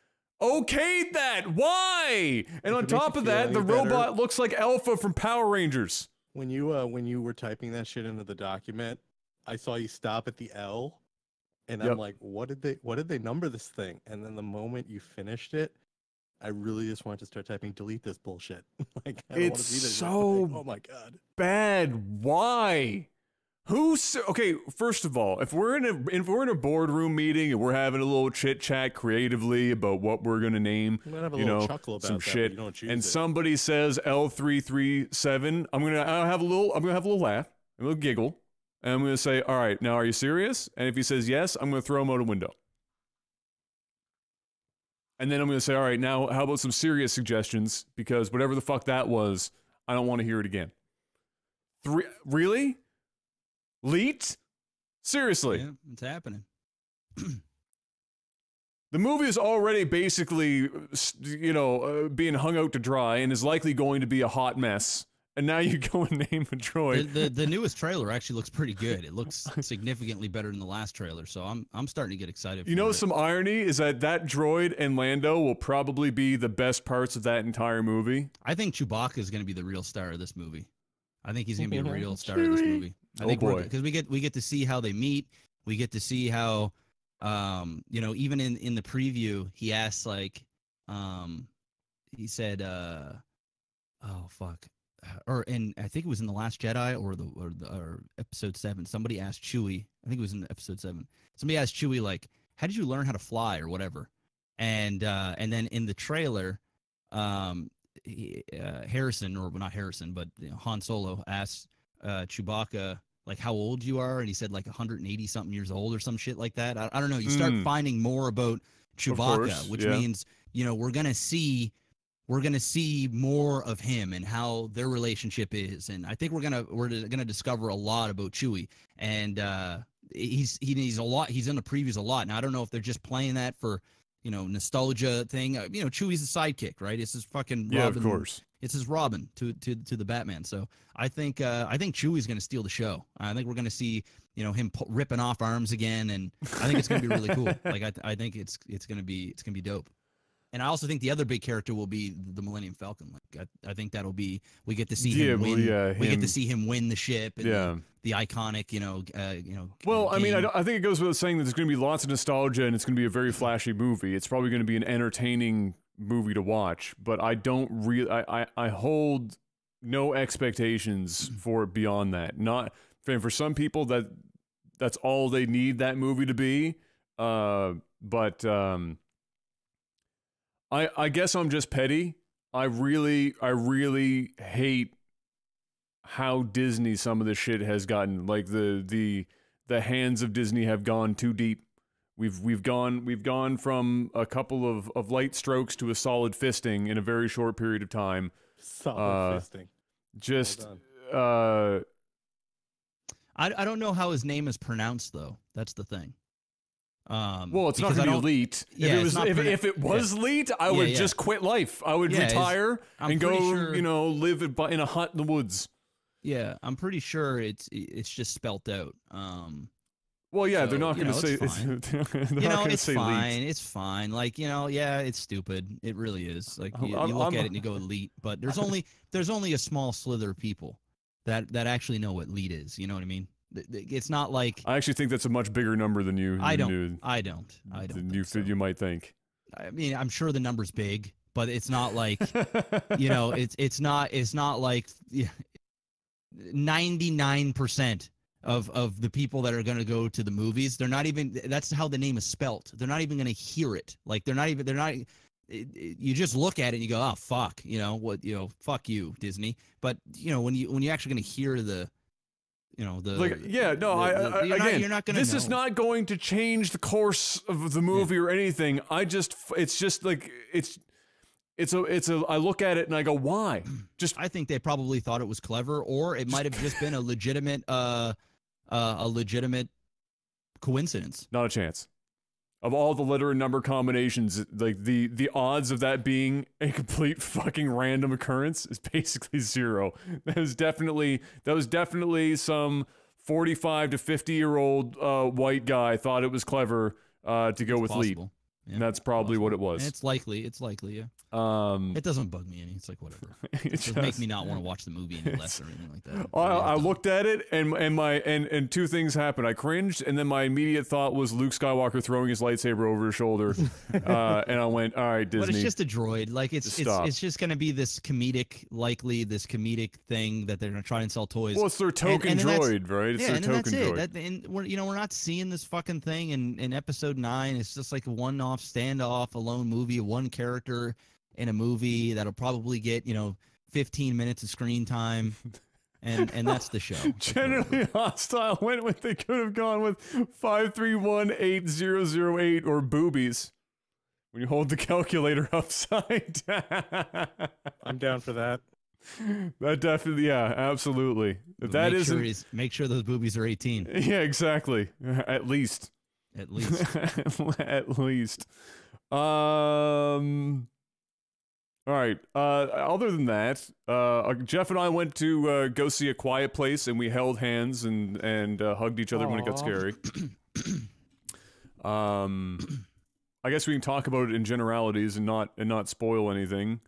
okayed that? Why? And on top of that, the robot looks like Alpha from Power Rangers. When you were typing that shit into the document, I saw you stop at the L, and I'm like, what did they number this thing? And then the moment you finished it, I really just wanted to start typing delete this bullshit. Like, I don't want to see this. So oh my god, bad. Why? Okay, first of all, if we're in a boardroom meeting and we're having a little chit chat creatively about what we're gonna name, chuckle about some that, shit, but you don't choose and it. somebody says L337, I'm gonna have a little laugh, a little giggle, and I'm gonna say, all right, now are you serious? And if he says yes, I'm gonna throw him out a window. And then I'm gonna say, all right, now how about some serious suggestions? Because whatever the fuck that was, I don't want to hear it again. Really? Leet? Seriously. Yeah, it's happening. The movie is already basically, being hung out to dry and is likely going to be a hot mess. And now you go and name a droid. The newest trailer actually looks pretty good. It looks significantly better than the last trailer, so I'm starting to get excited. Some irony is that droid and Lando will probably be the best parts of that entire movie. I think Chewbacca is going to be the real star of this movie. I think he's going to be a real star of this movie. I think because we get to see how they meet. We get to see how, even in the preview, he asks he said, oh fuck, or I think it was in the Last Jedi or Episode 7. Somebody asked Chewie. I think it was in Episode 7. Somebody asked Chewie like, how did you learn how to fly or whatever? And then in the trailer, Harrison, or not Harrison, but Han Solo asked Chewbacca like how old you are, and he said like 180 something years old or some shit like that. I don't know. You start finding more about Chewbacca, which means we're gonna see more of him and how their relationship is, and I think we're gonna discover a lot about Chewie. And he's a lot. He's in the previews a lot. Now I don't know if they're just playing that for nostalgia thing. Chewie's a sidekick, right? It's his fucking Robin. Yeah, of course. It's his Robin to the Batman. So I think Chewie's going to steal the show. I think we're going to see him ripping off arms again, and I think it's going to be really cool. Like I think it's going to be dope. And I also think the other big character will be the Millennium Falcon. Like I think that'll be, we get to see him win. We get to see him win the ship. And the iconic, Well, I mean, game. I think it goes without saying that there's going to be lots of nostalgia, and it's going to be a very flashy movie. It's probably going to be an entertaining movie to watch, but I don't really, I hold no expectations for it beyond that. Not for some people that's all they need that movie to be. But I guess I'm just petty. I really hate how Disney some of this shit has gotten. Like the hands of Disney have gone too deep. We've gone from a couple of light strokes to a solid fisting in a very short period of time. Solid fisting. Just I don't know how his name is pronounced though. That's the thing. Well, it's not going to be Leet. Yeah, if it was Leet, I would just quit life. I would retire and go, live in a hut in the woods. Yeah, I'm pretty sure it's just spelt out. Well, yeah, so, they're not going to say. It's fine. It's fine. Like it's stupid. It really is. Like you look at it and you go Elite, but there's only a small slither of people that actually know what Elite is. You know what I mean? It's not like, I actually think that's a much bigger number than you. I don't. You might think. I mean, I'm sure the number's big, but it's not like it's not like 99% of the people that are going to go to the movies, they're not even, that's how the name is spelt. They're not even going to hear it. Like you just look at it and you go, oh fuck, fuck you, Disney. But when you actually going to hear the you know, the like, yeah, no, you're not gonna this know. is not going to change the course of the movie or anything. It's just like, I look at it and I go, why? Just, I think they probably thought it was clever, or it might have just been a legitimate coincidence. not a chance. Of all the letter and number combinations, like the odds of that being a complete fucking random occurrence is basically zero. That was definitely some 45 to 50-year-old white guy thought it was clever to go with lead. Possible. Yeah, And that's probably what it and was. it's likely, yeah. It doesn't bug me any. It's like whatever. It doesn't make me not want to watch the movie any less or anything like that. I looked at it and two things happened. I cringed, and then my immediate thought was Luke Skywalker throwing his lightsaber over his shoulder, and I went, "All right, Disney." But it's just a droid. Like it's just gonna be this comedic thing that they're gonna try and sell toys. Well, it's their token droid, right? It's yeah, their and token that's droid. it. And we're not seeing this fucking thing in episode 9. It's just like a one-off standoff, alone movie, one character in a movie that'll probably get 15 minutes of screen time, and that's the show. Generally Hostile went with, they could have gone with 5318008 or boobies. When you hold the calculator upside down. I'm down for that. That definitely, yeah, absolutely. If that isn't, make sure those boobies are 18. yeah, exactly. At least. At least. At least. All right. Other than that, Jeff and I went to go see A Quiet Place, and we held hands and hugged each other when it got scary. I guess we can talk about it in generalities and not spoil anything.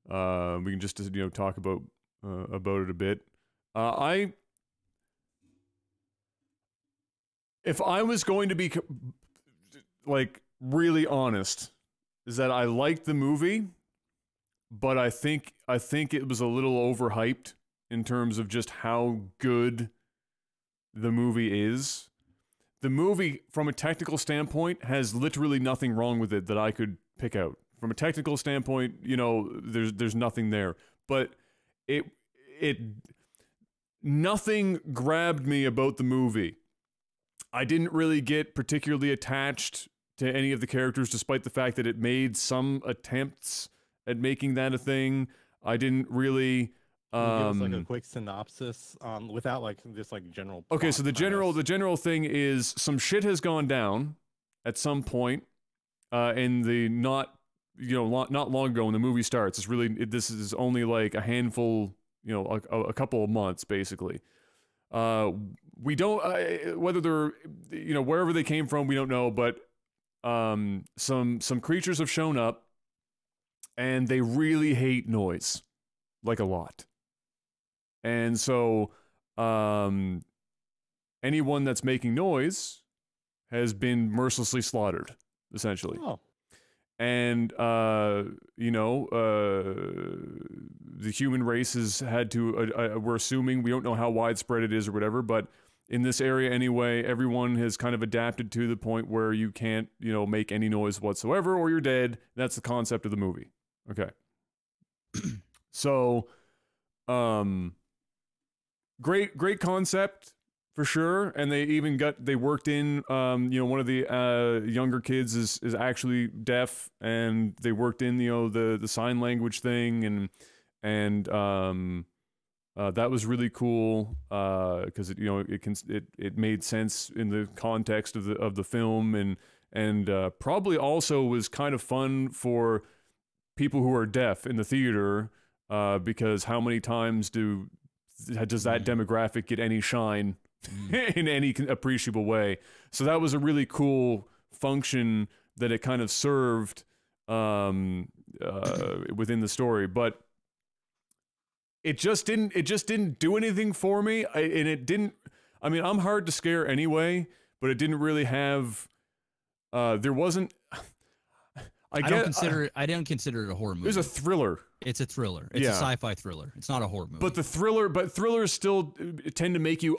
We can just talk about it a bit. If I was going to be like really honest, is that I liked the movie. But I think it was a little overhyped in terms of just how good the movie is. The movie, from a technical standpoint, has literally nothing wrong with it that I could pick out. From a technical standpoint, there's nothing there. But nothing grabbed me about the movie. I didn't really get particularly attached to any of the characters, despite the fact that it made some attempts at making that a thing. I didn't really Give us like a quick synopsis without like just like general okay, so the premise. general thing is some shit has gone down at some point in the not long ago when the movie starts. This is only like a handful, a couple of months basically. We don't whether they're wherever they came from, we don't know, but some creatures have shown up. And they really hate noise, like a lot. And so, anyone that's making noise has been mercilessly slaughtered, essentially. Oh. And, the human race has had to, we're assuming, we don't know how widespread it is or whatever, but in this area anyway, everyone has kind of adapted to the point where you can't, make any noise whatsoever or you're dead. That's the concept of the movie. Okay. So, great concept for sure. And they worked in, one of the younger kids is actually deaf, and they worked in, the sign language thing, and that was really cool, because it made sense in the context of the film, and probably also was kind of fun for people who are deaf in the theater, because how many times does that demographic get any shine in any appreciable way? So that was a really cool function that it kind of served within the story, but it just didn't do anything for me. I'm hard to scare anyway, but it didn't really have. There wasn't. I don't consider it a horror movie. It was a thriller. It's a thriller. It's a sci-fi thriller. It's not a horror movie. But thrillers still tend to make you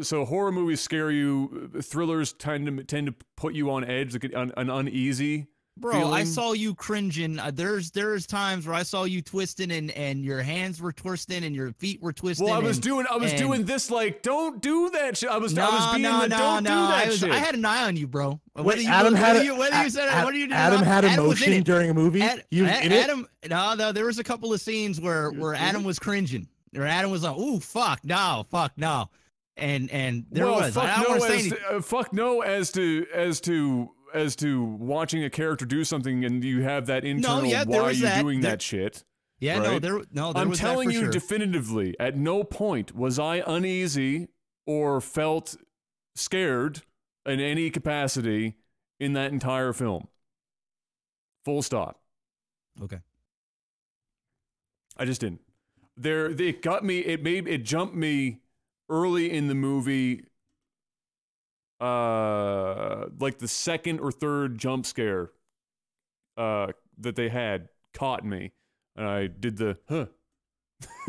so horror movies scare you. Thrillers tend to put you on edge, like an uneasy Bro, I feeling. saw you cringing. There's times where I saw you twisting and your hands were twisting and your feet were twisting. Well, I was and, doing this like, don't do that shit. I was No, being no, the no, don't no. do that shit. I had an eye on you, bro. Wait, Adam had you said it, what do you do? Adam had Adam was in emotion it. during a movie. He was in it. Adam, no, there was a couple of scenes where Adam was cringing. Or Adam was like, "Ooh, fuck no." And there well, was. fuck I don't no want to say as anything. to, fuck no as to watching a character do something and you have that internal yeah, there why are was you that. doing There- that shit. Yeah, right? there I'm was telling that for you sure. definitively, at no point was I uneasy or felt scared in any capacity in that entire film. Full stop. Okay. I just didn't. It got me. It jumped me early in the movie. Like the second or third jump scare that they had caught me, and I did the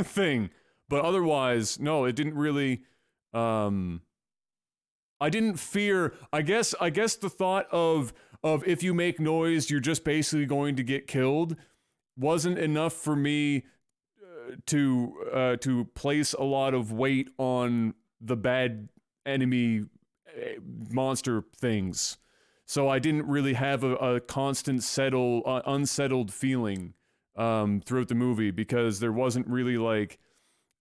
thing. But otherwise, no, it didn't really. I didn't fear. I guess the thought of if you make noise, you're just basically going to get killed, wasn't enough for me to place a lot of weight on the bad enemy monster things. So I didn't really have a constant unsettled feeling throughout the movie, because there wasn't really like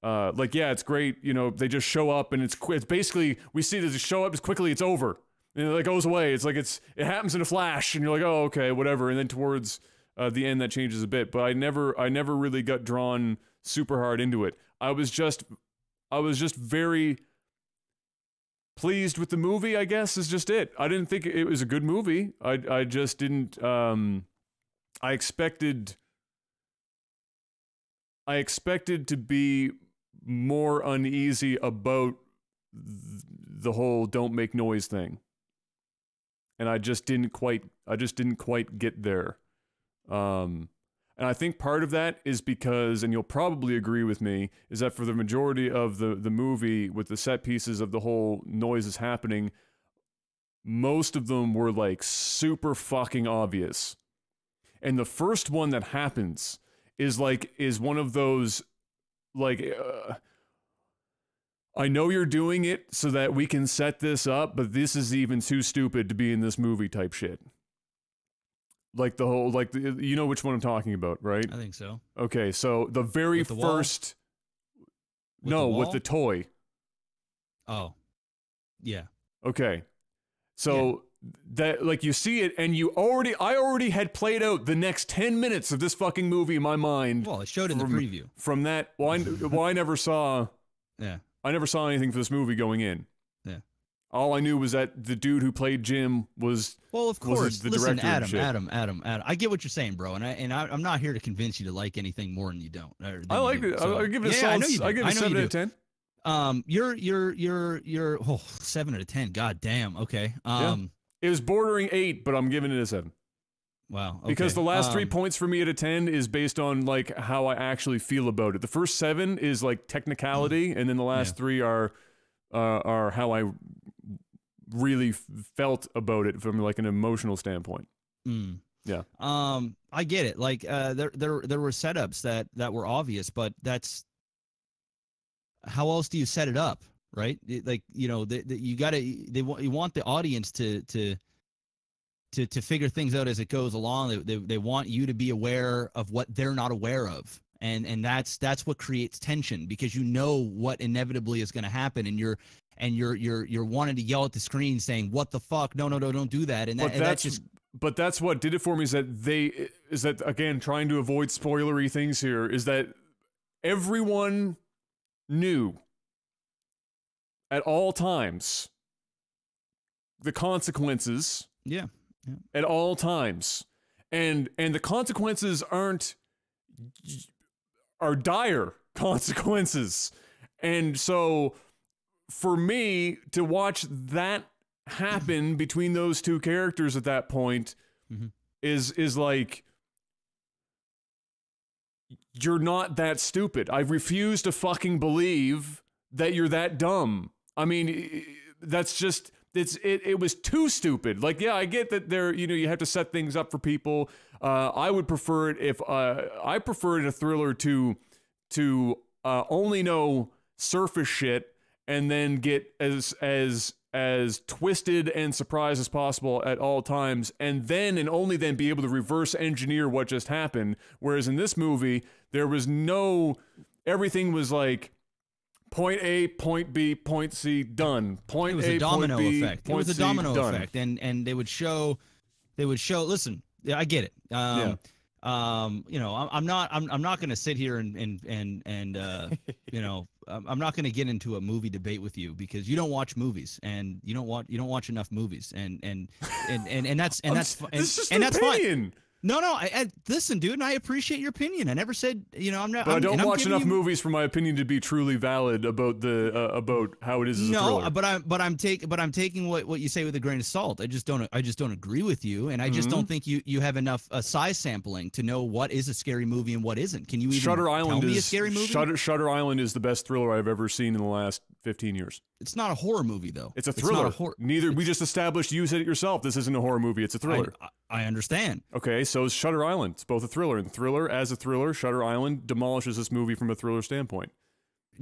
yeah, it's great, you know, they just show up and it's basically, we see that they show up as quickly, it's over. And it goes away. It's like it happens in a flash, and you're like, oh, okay, whatever. And then towards the end, that changes a bit. But I never really got drawn super hard into it. I was just very pleased with the movie, I guess, is just it. I didn't think it was a good movie. I just didn't. I expected to be more uneasy about the whole don't make noise thing. And I just didn't quite get there. And I think part of that is because, and you'll probably agree with me, is that for the majority of the movie, with the set pieces of the whole noises happening, most of them were like super fucking obvious. And the first one that happens is one of those like, I know you're doing it so that we can set this up, but this is even too stupid to be in this movie type shit. Like the whole, you know which one I'm talking about, right? I think so. Okay, so the very With the wall? first, With no, the with wall? the toy. Oh, yeah. Okay, so that, like, you see it, and I already had played out the next 10 minutes of this fucking movie in my mind. Well, it showed in the preview. From that, I never saw. Yeah. I never saw anything for this movie going in. Yeah. All I knew was that the dude who played Jim was. Well, of course. the Listen, director and shit. Adam. I get what you're saying, bro, and I'm not here to convince you to like anything more than you don't. I like it. So, I give it a yeah, solid. I know you do. I give it I a know 7 you out of do. 10. You're 7 out of 10. God damn. Okay. It was bordering 8, but I'm giving it a 7. Wow. Okay. Because the last 3 points for me at a 10 is based on like how I actually feel about it. The first 7 is like technicality, and then the last 3 are how I really felt about it from like an emotional standpoint. Yeah. I get it. Like there were setups that were obvious, but that's how else do you set it up, right? Like, you know, you want the audience to figure things out as it goes along. They want you to be aware of what they're not aware of. And that's what creates tension, because you know what inevitably is going to happen, and you're wanting to yell at the screen saying, "What the fuck? No, don't do that." But that's what did it for me, is that again, trying to avoid spoilery things here, is that everyone knew at all times the consequences. Yeah. At all times, and the consequences are dire consequences. And so for me to watch that happen between those two characters at that point is like, you're not that stupid. I refuse to fucking believe that you're that dumb. I mean, that's just, it was too stupid. Like, yeah, I get that there, you have to set things up for people. I would prefer it if I preferred a thriller to only know surface shit and then get as twisted and surprised as possible at all times, and only then be able to reverse engineer what just happened. Whereas in this movie, there was everything was like point A, point B, point C, done. Point A, point B, it was a domino effect. It was a domino done. effect, and they would show. Listen, I get it. I'm not going to sit here and I'm not going to get into a movie debate with you because you don't watch movies and you don't watch enough movies and that's fine. No, listen, dude, and I appreciate your opinion. I never said, I'm not. But I don't watch enough movies for my opinion to be truly valid about about how it is as a thriller. No, but I'm taking what you say with a grain of salt. I just don't agree with you, and I just don't think you have enough size sampling to know what is a scary movie and what isn't. Can you even tell me a scary movie? Shutter Island is the best thriller I've ever seen in the last 15 years. It's not a horror movie though. It's a thriller. We just established, you said it yourself, this isn't a horror movie, it's a thriller. I understand. Okay, so is Shutter Island. It's both a thriller. And Thriller, as a thriller, Shutter Island demolishes this movie from a thriller standpoint.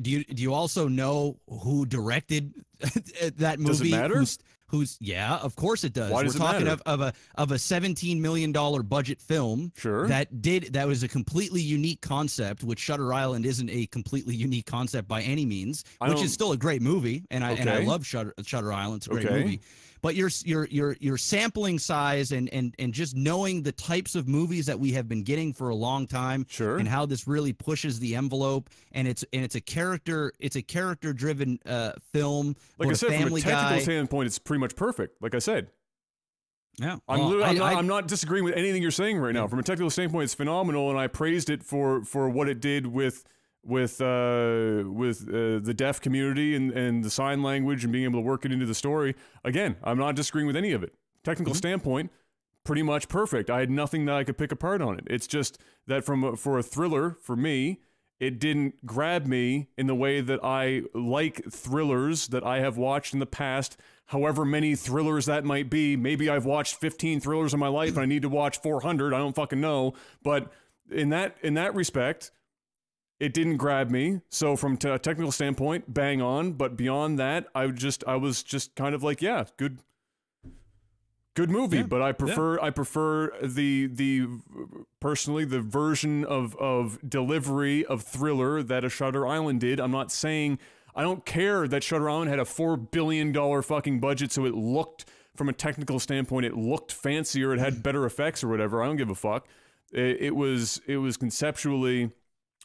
Do you also know who directed that movie? Does it matter? Yeah, of course it does. Why does We're talking matter? of a $17 million budget film. Sure. That was a completely unique concept, which Shutter Island isn't a completely unique concept by any means, which is still a great movie, and I love Shutter Island. It's a great movie. But your sampling size and just knowing the types of movies that we have been getting for a long time, sure, and how this really pushes the envelope, and it's a character driven film. Like I said, from a technical standpoint, it's pretty much perfect. Like I said, yeah, I'm not disagreeing with anything you're saying right now. From a technical standpoint, it's phenomenal, and I praised it for what it did with the deaf community and the sign language and being able to work it into the story. Again, I'm not disagreeing with any of it. Technical standpoint, pretty much perfect. I had nothing that I could pick apart on it. It's just that for a thriller, for me, it didn't grab me in the way that I like thrillers that I have watched in the past, however many thrillers that might be. Maybe I've watched 15 thrillers in my life and I need to watch 400. I don't fucking know. But in that respect, it didn't grab me. So from a technical standpoint, bang on. But beyond that, I was just kind of like, yeah, good movie. Yeah, but I prefer the personally the version of delivery of thriller that a Shutter Island did. I'm not saying, I don't care that Shutter Island had a $4 billion fucking budget, so it looked, from a technical standpoint, it looked fancier, it had better effects or whatever. I don't give a fuck. It was conceptually,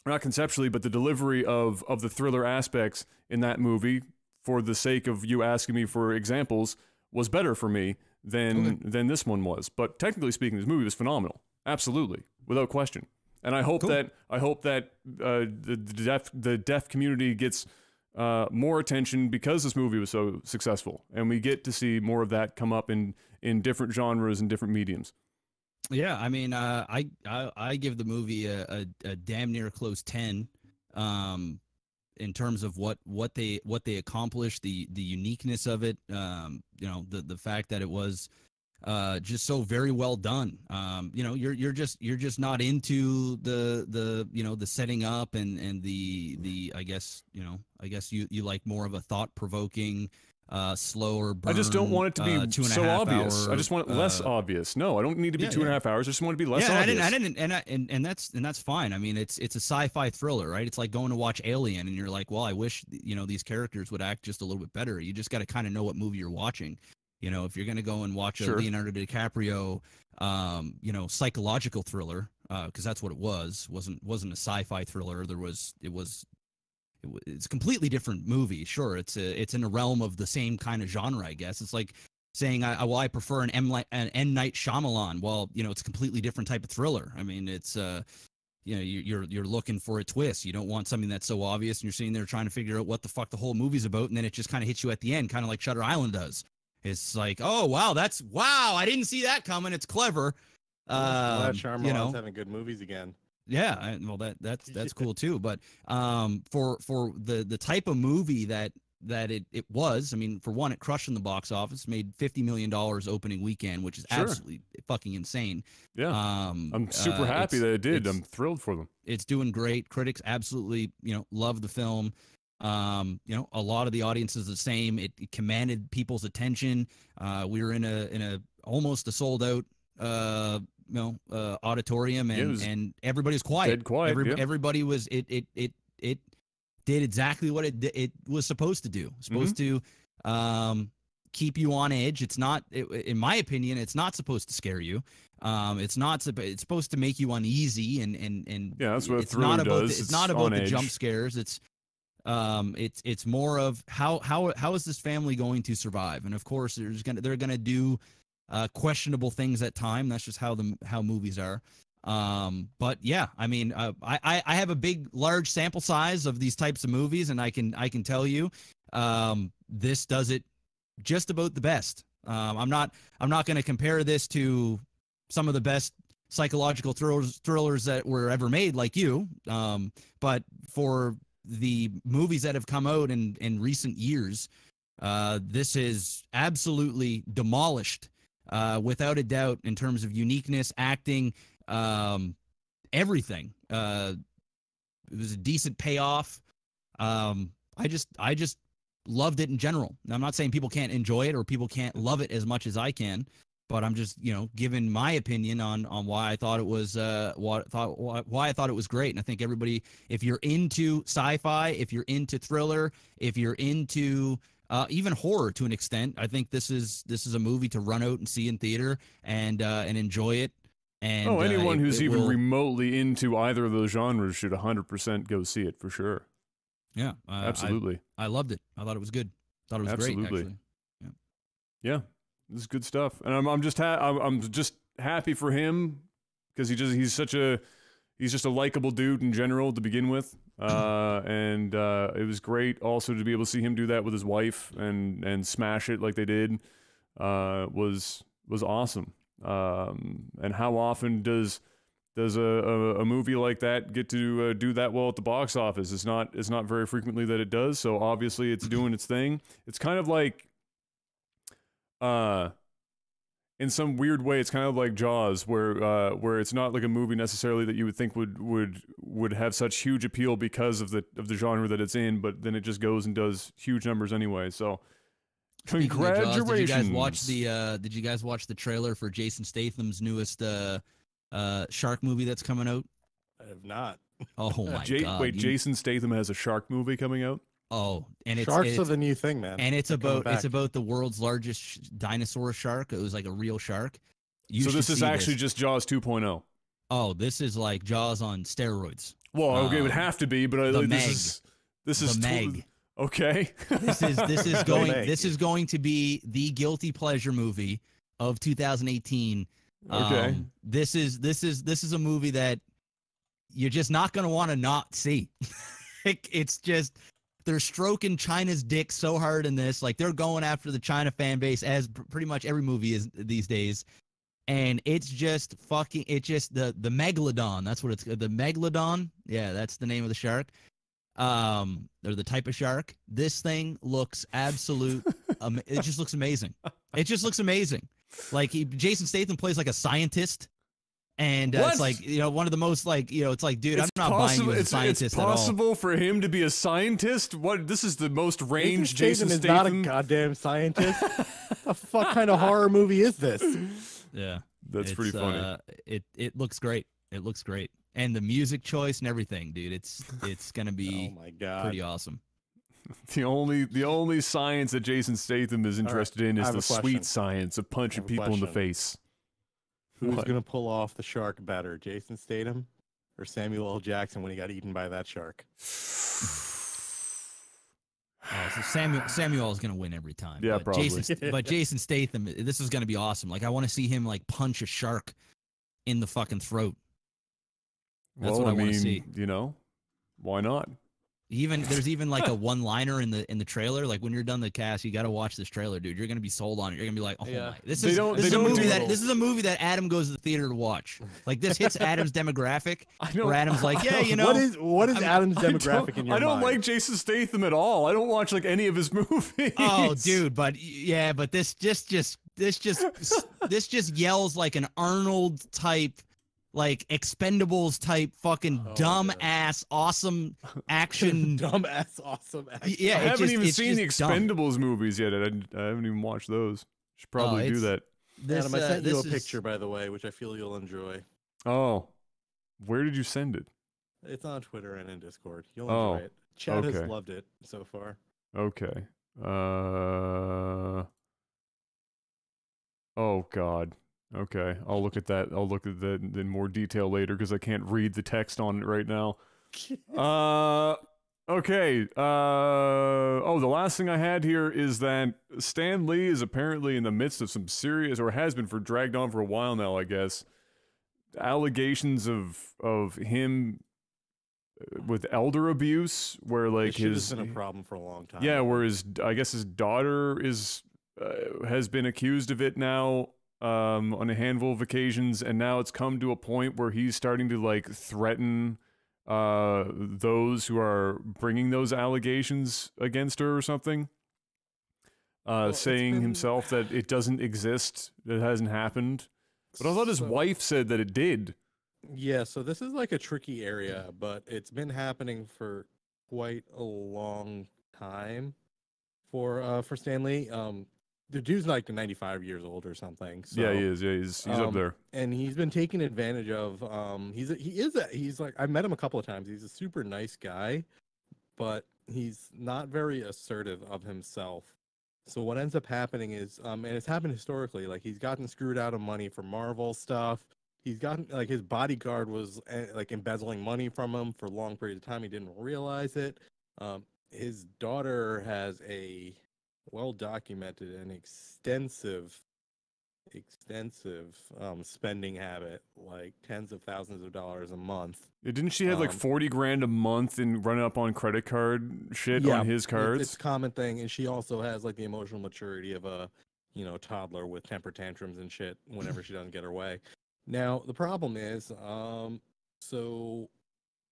not conceptually, but the delivery of the thriller aspects in that movie, for the sake of you asking me for examples, was better for me than this one was. But technically speaking, this movie was phenomenal, absolutely, without question. And I hope that the deaf community gets more attention because this movie was so successful, and we get to see more of that come up in different genres and different mediums. Yeah, I mean, I give the movie a damn near close 10, in terms of what they accomplished, the uniqueness of it, the fact that it was just so very well done. You're just not into the setting up and the I guess you like more of a thought provoking, slower burn. I just don't want it to be so obvious. I just want it less obvious. No, I don't need to be 2.5 hours. I just want it to be less obvious. And that's fine. I mean, it's a sci-fi thriller, right? It's like going to watch Alien, and you're like, well, I wish these characters would act just a little bit better. You just got to kind of know what movie you're watching. If you're gonna go and watch a Leonardo DiCaprio, psychological thriller, because that's what it wasn't a sci-fi thriller. It's a completely different movie. Sure, it's in a realm of the same kind of genre, I guess. It's like saying, I prefer an M. Night Shyamalan. Well, it's a completely different type of thriller. I mean, it's you're looking for a twist. You don't want something that's so obvious, and you're sitting there trying to figure out what the fuck the whole movie's about, and then it just kind of hits you at the end, kind of like Shutter Island does. It's like, oh wow, I didn't see that coming. It's clever. Shyamalan's having good movies again. Yeah, well, that's cool too. But for the type of movie that that it was. I mean, for one, it crushed in the box office, made $50 million opening weekend, which is absolutely fucking insane. Yeah. I'm super happy that it did. I'm thrilled for them. It's doing great. Critics absolutely, love the film. A lot of the audience is the same. It commanded people's attention. We were in a almost a sold out auditorium, and everybody was quiet. Dead quiet. Everybody was it did exactly what it was supposed to do. Supposed to keep you on edge. It's not, in my opinion, it's not supposed to scare you. It's supposed to make you uneasy and yeah, that's what it's not about does. it's not about the jump scares. It's more of how is this family going to survive? And of course, they're gonna do questionable things at time. That's just how movies are. But yeah, I mean, I have a large sample size of these types of movies, and I can tell you, this does it just about the best. I'm not going to compare this to some of the best psychological thrillers that were ever made, like you. But for the movies that have come out in recent years, this is absolutely demolished, without a doubt, in terms of uniqueness, acting, everything. It was a decent payoff. I just loved it in general. Now, I'm not saying people can't enjoy it or people can't love it as much as I can, but I'm just, giving my opinion on why I thought it was why I thought it was great. And I think everybody, if you're into sci-fi, if you're into thriller, if you're into even horror to an extent, I think this is a movie to run out and see in theater and enjoy it. And anyone who's even remotely into either of those genres should 100% go see it for sure. Yeah, absolutely. I loved it. I thought it was good. Thought it was great. Actually. Yeah, this is good stuff, and I'm just happy for him because he's just a likable dude in general to begin with, and it was great also to be able to see him do that with his wife and smash it like they did. Was awesome. And how often does a movie like that get to do that well at the box office? It's not very frequently that it does. So obviously it's doing its thing. It's kind of like, in some weird way, it's kind of like Jaws, where it's not like a movie necessarily that you would think would have such huge appeal because of the genre that it's in, but then it just goes and does huge numbers anyway. So. Congratulations! Jaws, did you guys watch the trailer for Jason Statham's newest shark movie that's coming out? I have not. Oh my god! Wait, Jason Statham has a shark movie coming out? Oh, and sharks are the new thing, man. And it's about the world's largest dinosaur shark. It was like a real shark. So this is actually just Jaws 2.0. Oh, this is like Jaws on steroids. Well, okay, it would have to be, but this is Meg. Okay. This is going to be the guilty pleasure movie of 2018. Okay. This is a movie that you're just not going to want to not see. It's just, they're stroking China's dick so hard in this. Like, they're going after the China fan base, as pretty much every movie is these days. And it's just the megalodon. That's what it's, the megalodon. Yeah, that's the name of the shark. Or the type of shark. This thing looks absolute. It just looks amazing. It just looks amazing. Like, Jason Statham plays like a scientist, and it's like, one of the most, like, it's like, dude, I'm not buying you as a scientist It's possible for him to be a scientist. What? This is the most range Jason Statham is not a goddamn scientist. What fuck kind of horror movie is this? Yeah, that's pretty funny. It looks great. It looks great. And the music choice and everything, dude, it's gonna be oh my God. Pretty awesome. The only science that Jason Statham is interested in is the sweet science of punching people in the face. Who's gonna pull off the shark better, Jason Statham or Samuel L. Jackson when he got eaten by that shark? So Samuel is gonna win every time. Yeah, but probably. Jason Statham, this is gonna be awesome. Like, I want to see him like punch a shark in the fucking throat. That's what I want to see. Why not? There's even like a one-liner in the trailer. Like when you're done the cast, you got to watch this trailer, dude. You're gonna be sold on it. You're gonna be like, oh Yeah. my, this They is don't- this they is a don't movie do- that this is a movie that Adam goes to the theater to watch. Like this hits Adam's demographic. I don't- Where Adam's like, yeah, you know, what is I'm- Adam's I don't- demographic in your I don't mind? like Jason Statham at all. I don't watch like any of his movies. oh, dude, but yeah, but this just yells like an Arnold type, like Expendables type, fucking Oh, dumb yeah. ass, awesome action. Dumbass, awesome. Yeah, I it haven't just- even it's seen the just dumb. Expendables movies yet. I haven't even watched those. Should probably do it's- that. This, Adam, I sent you a this is- picture, by the way, which I feel you'll enjoy. Oh, where did you send it? It's on Twitter and in Discord. You'll Oh, enjoy it. Chad has okay. loved it so far. Okay. Oh God. Okay, I'll look at that. I'll look at that in more detail later because I can't read the text on it right now. Okay. Oh, the last thing I had here is that Stan Lee is apparently in the midst of some serious, or has been dragged on for a while now, I guess, allegations of him with elder abuse, where like This shit his has been a problem for a long time. yeah, where I guess his daughter is has been accused of it now on a handful of occasions, and now it's come to a point where he's starting to like threaten those who are bringing those allegations against her or something, saying been- himself that it doesn't exist, it hasn't happened. But I thought his So- wife said that it did. Yeah, so this is like a tricky area, but it's been happening for quite a long time for Stanley. The dude's like 95 years old or something. So, Yeah, he is. Yeah, he's up there. and he's been taken advantage of. He's like, I met him a couple of times. He's a super nice guy, but he's not very assertive of himself. So what ends up happening is, and it's happened historically, like he's gotten screwed out of money for Marvel stuff. He's gotten, like, his bodyguard was like embezzling money from him for a long period of time. He didn't realize it. His daughter has a well-documented and extensive spending habit, like tens of thousands of dollars a month. Yeah, didn't she have like 40 grand a month and run up on credit card shit on his cards? It's a common thing, and she also has like the emotional maturity of a toddler with temper tantrums and shit whenever she doesn't get her way. Now the problem is, so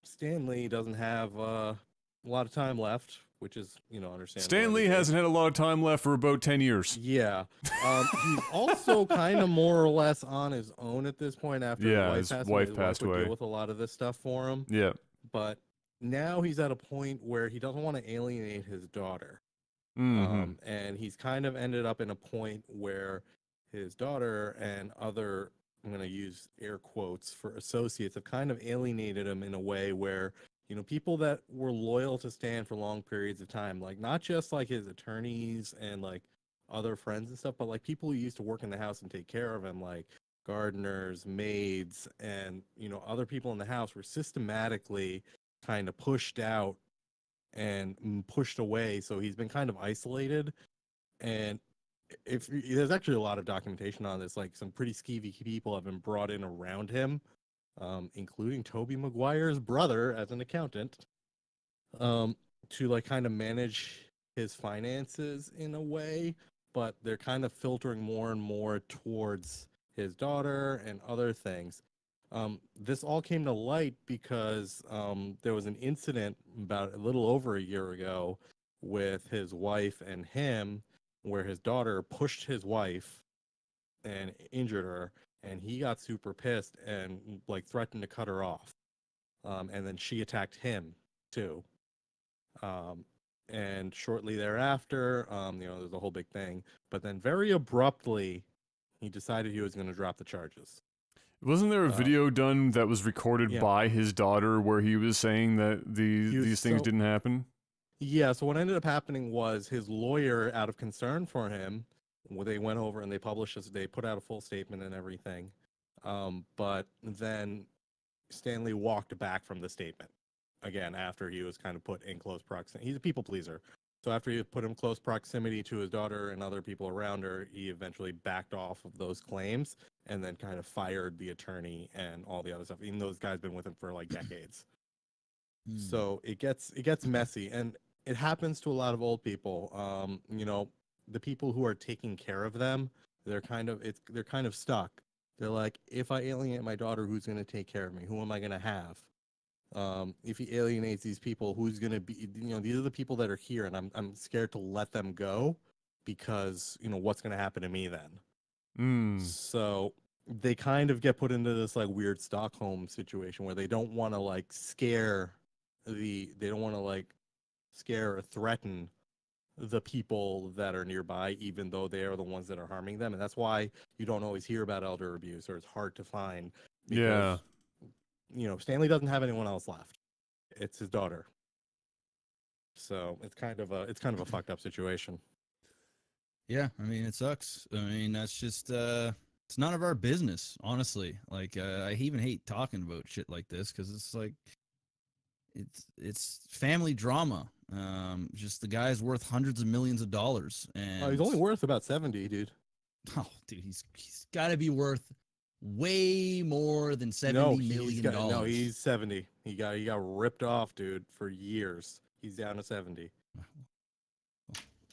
Stanley doesn't have a lot of time left, which is understandable. Stan Lee hasn't had a lot of time left for about 10 years. Yeah. He's also kind of more or less on his own at this point after his his wife His passed would away. deal with a lot of this stuff for him. Yeah. But now he's at a point where he doesn't want to alienate his daughter. Mhm. And he's kind of ended up in a point where his daughter and other, I'm going to use air quotes for associates, have kind of alienated him in a way where people that were loyal to Stan for long periods of time, like not just like his attorneys and like other friends and stuff, but like people who used to work in the house and take care of him, like gardeners, maids, and other people in the house were systematically kind of pushed out and pushed away. So he's been kind of isolated. And if there's actually a lot of documentation on this, like some pretty skeevy people have been brought in around him, including Tobey Maguire's brother as an accountant, to like kind of manage his finances in a way, but they're kind of filtering more and more towards his daughter and other things. This all came to light because there was an incident about a little over a year ago with his wife and him, where his daughter pushed his wife and injured her, and he got super pissed and like threatened to cut her off. And then she attacked him too. And shortly thereafter, there's a whole big thing. But then very abruptly, he decided he was going to drop the charges. Wasn't there a video done that was recorded yeah. by his daughter where he was saying that these things didn't happen? Yeah, so what ended up happening was his lawyer, out of concern for him, they went over and they published this, they put out a full statement and everything. But then Stanley walked back from the statement again after he was kind of put in close proximity. He's a people pleaser. So after he put him close proximity to his daughter and other people around her, he eventually backed off of those claims and then kind of fired the attorney and all the other stuff, even though this guy's been with him for like decades. So it gets messy, and it happens to a lot of old people. You know, the people who are taking care of them, they're kind of stuck. They're like, if I alienate my daughter, who's going to take care of me? Who am I going to have? If he alienates these people, who's going to be? You know, these are the people that are here, and I'm scared to let them go because you know what's going to happen to me then. So they kind of get put into this like weird Stockholm situation where they don't want to like scare or threaten the people that are nearby, even though they are the ones that are harming them. And that's why you don't always hear about elder abuse, or it's hard to find. Because, you know, Stanley doesn't have anyone else left. It's his daughter. So it's kind of a fucked up situation. Yeah, I mean, it sucks. I mean, that's just it's none of our business, honestly. Like, I even hate talking about shit like this because it's like it's family drama. Just the guy's worth hundreds of millions of dollars, and He's only worth about 70, dude. Oh, dude, he's got to be worth way more than $70 million. No, he's 70. He got ripped off, dude, for years. He's down to 70.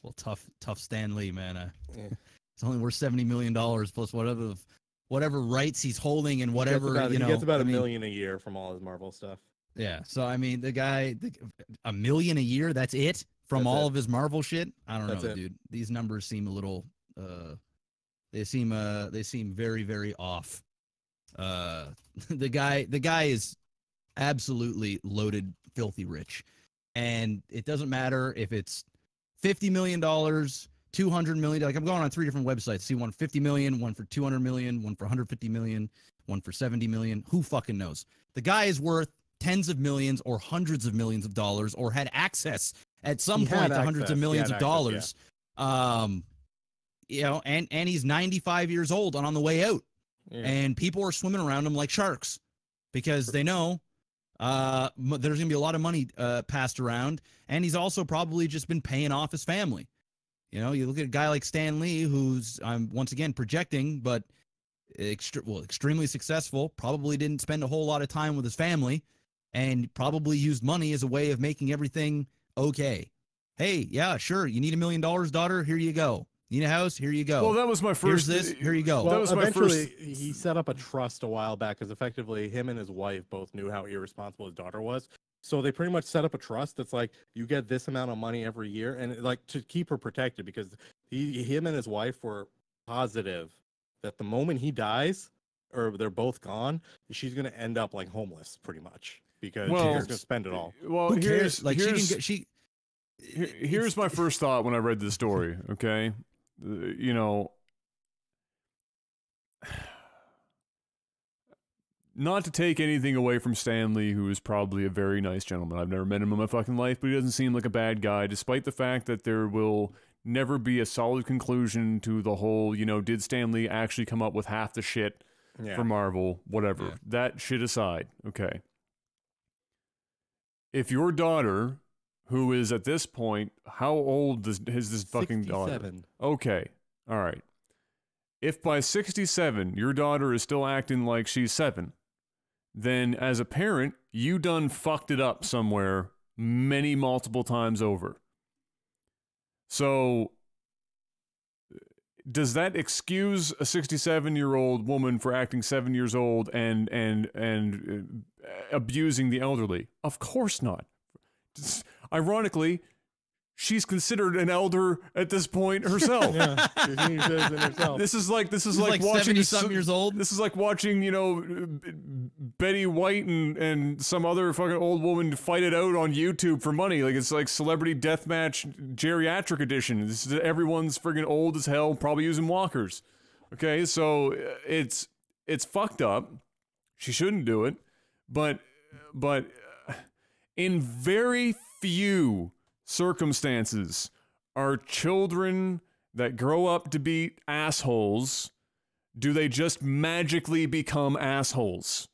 Well, tough Stan Lee, man. It's only worth $70 million plus whatever rights he's holding and whatever, he gets about $1 million a year from all his Marvel stuff. Yeah, so I mean, the guy, $1 million a year, that's it from all of his Marvel shit. I don't know, dude. These numbers seem a little, they seem very, very off. The guy is absolutely loaded, filthy rich, and it doesn't matter if it's $50 million, $200 million. Like, I'm going on 3 different websites. See one 50 million, one for 200 million, one for 150 million, one for 70 million. Who fucking knows? The guy is worth tens of millions or hundreds of millions of dollars, or had access at some point to hundreds of millions of dollars. Yeah. You know, and he's 95 years old and on the way out. Yeah. And people are swimming around him like sharks because they know there's gonna be a lot of money passed around, and he's also probably just been paying off his family. You know, you look at a guy like Stan Lee, who's I'm once again projecting, but extremely successful. Probably didn't spend a whole lot of time with his family, and probably used money as a way of making everything okay. Hey, yeah, sure. You need $1 million, daughter? Here you go. You need a house? Here you go. Well, that was my first. Here's this. Here you go. Well, that was eventually, my first. He set up a trust a while back because effectively him and his wife both knew how irresponsible his daughter was. So they pretty much set up a trust that's like, you get this amount of money every year, and like to keep her protected, because him and his wife were positive that the moment he dies or they're both gone, she's gonna end up like homeless pretty much because she's gonna spend it all. Well, who cares? Like, here's my first thought when I read this story. Okay, you know, not to take anything away from Stan Lee, who is probably a very nice gentleman. I've never met him in my fucking life, but he doesn't seem like a bad guy, despite the fact that there will never be a solid conclusion to the whole, you know, did Stan Lee actually come up with half the shit for Marvel? Whatever. Yeah. That shit aside, okay. If your daughter, who is at this point, how old is this fucking 67. daughter? Okay, all right. If by 67 your daughter is still acting like she's 7, then as a parent, you done fucked it up somewhere multiple times over. So, does that excuse a 67-year-old woman for acting 7 years old and abusing the elderly? Of course not. Ironically, she's considered an elder at this point herself. Yeah, she says it herself. This is like watching 70-something years old. This is like watching, you know, Betty White and some other fucking old woman fight it out on YouTube for money. Like, it's like Celebrity Deathmatch Geriatric Edition. This is everyone's friggin' old as hell, probably using walkers. Okay, so it's fucked up. She shouldn't do it, but in very few circumstances are children that grow up to be assholes, do they just magically become assholes?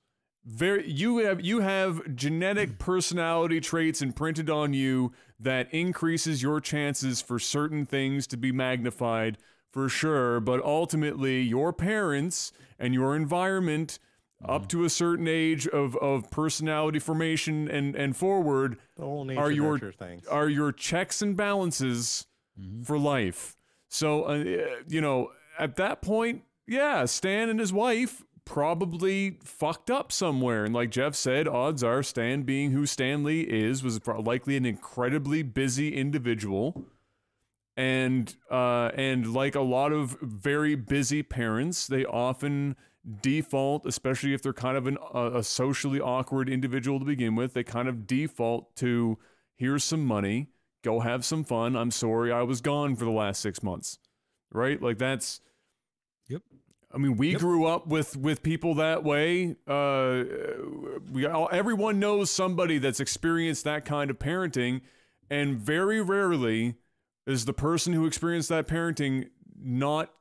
You have genetic personality traits imprinted on you that increases your chances for certain things to be magnified, for sure, but ultimately your parents and your environment up to a certain age of personality formation and forward The whole nature are your nurture things. are your checks and balances for life. So you know, at that point, yeah, Stan and his wife probably fucked up somewhere, and like Jeff said, odds are Stan, being who Stan Lee is, was likely an incredibly busy individual. And like a lot of very busy parents, they often default, especially if they're kind of a socially awkward individual to begin with, they kind of default to, here's some money, go have some fun, I'm sorry I was gone for the last 6 months, right? Like that's... Yep. I mean, we grew up with people that way. Everyone knows somebody that's experienced that kind of parenting, and very rarely is the person who experienced that parenting not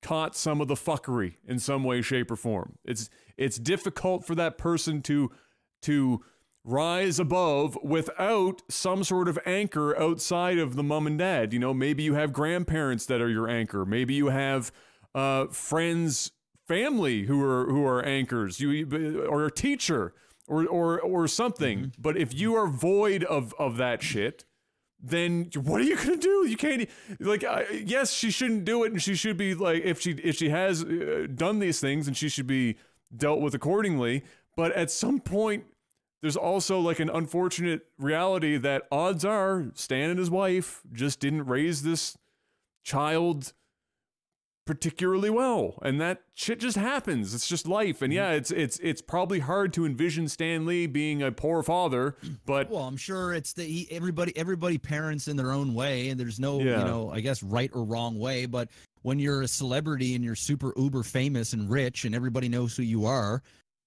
caught some of the fuckery in some way, shape, or form. It's difficult for that person to rise above without some sort of anchor outside of the mom and dad. You know, maybe you have grandparents that are your anchor. Maybe you have friends, family who are anchors. Or a teacher or something. But if you are void of that shit, then what are you gonna do? You can't, like, yes, she shouldn't do it, and she should be like, if she has done these things, and she should be dealt with accordingly. But at some point, there's also like an unfortunate reality that odds are Stan and his wife just didn't raise this child particularly well, and that shit just happens. It's just life. And yeah, it's probably hard to envision Stan Lee being a poor father, but well, I'm sure it's everybody parents in their own way, and there's no you know, I guess, right or wrong way. But when you're a celebrity and you're super uber famous and rich and everybody knows who you are,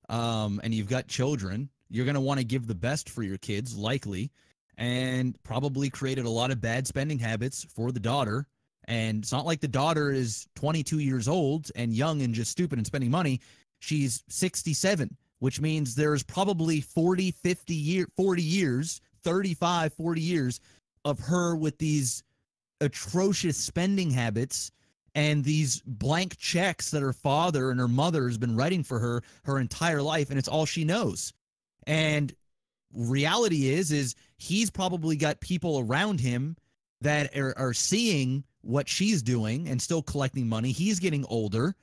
and you've got children, you're going to want to give the best for your kids, likely, and probably created a lot of bad spending habits for the daughter. And it's not like the daughter is 22 years old and young and just stupid and spending money. She's 67, which means there's probably 40 years, 35, 40 years of her with these atrocious spending habits and these blank checks that her father and her mother has been writing for her entire life, and it's all she knows. And reality is he's probably got people around him that are seeing what she's doing and still collecting money. He's getting older,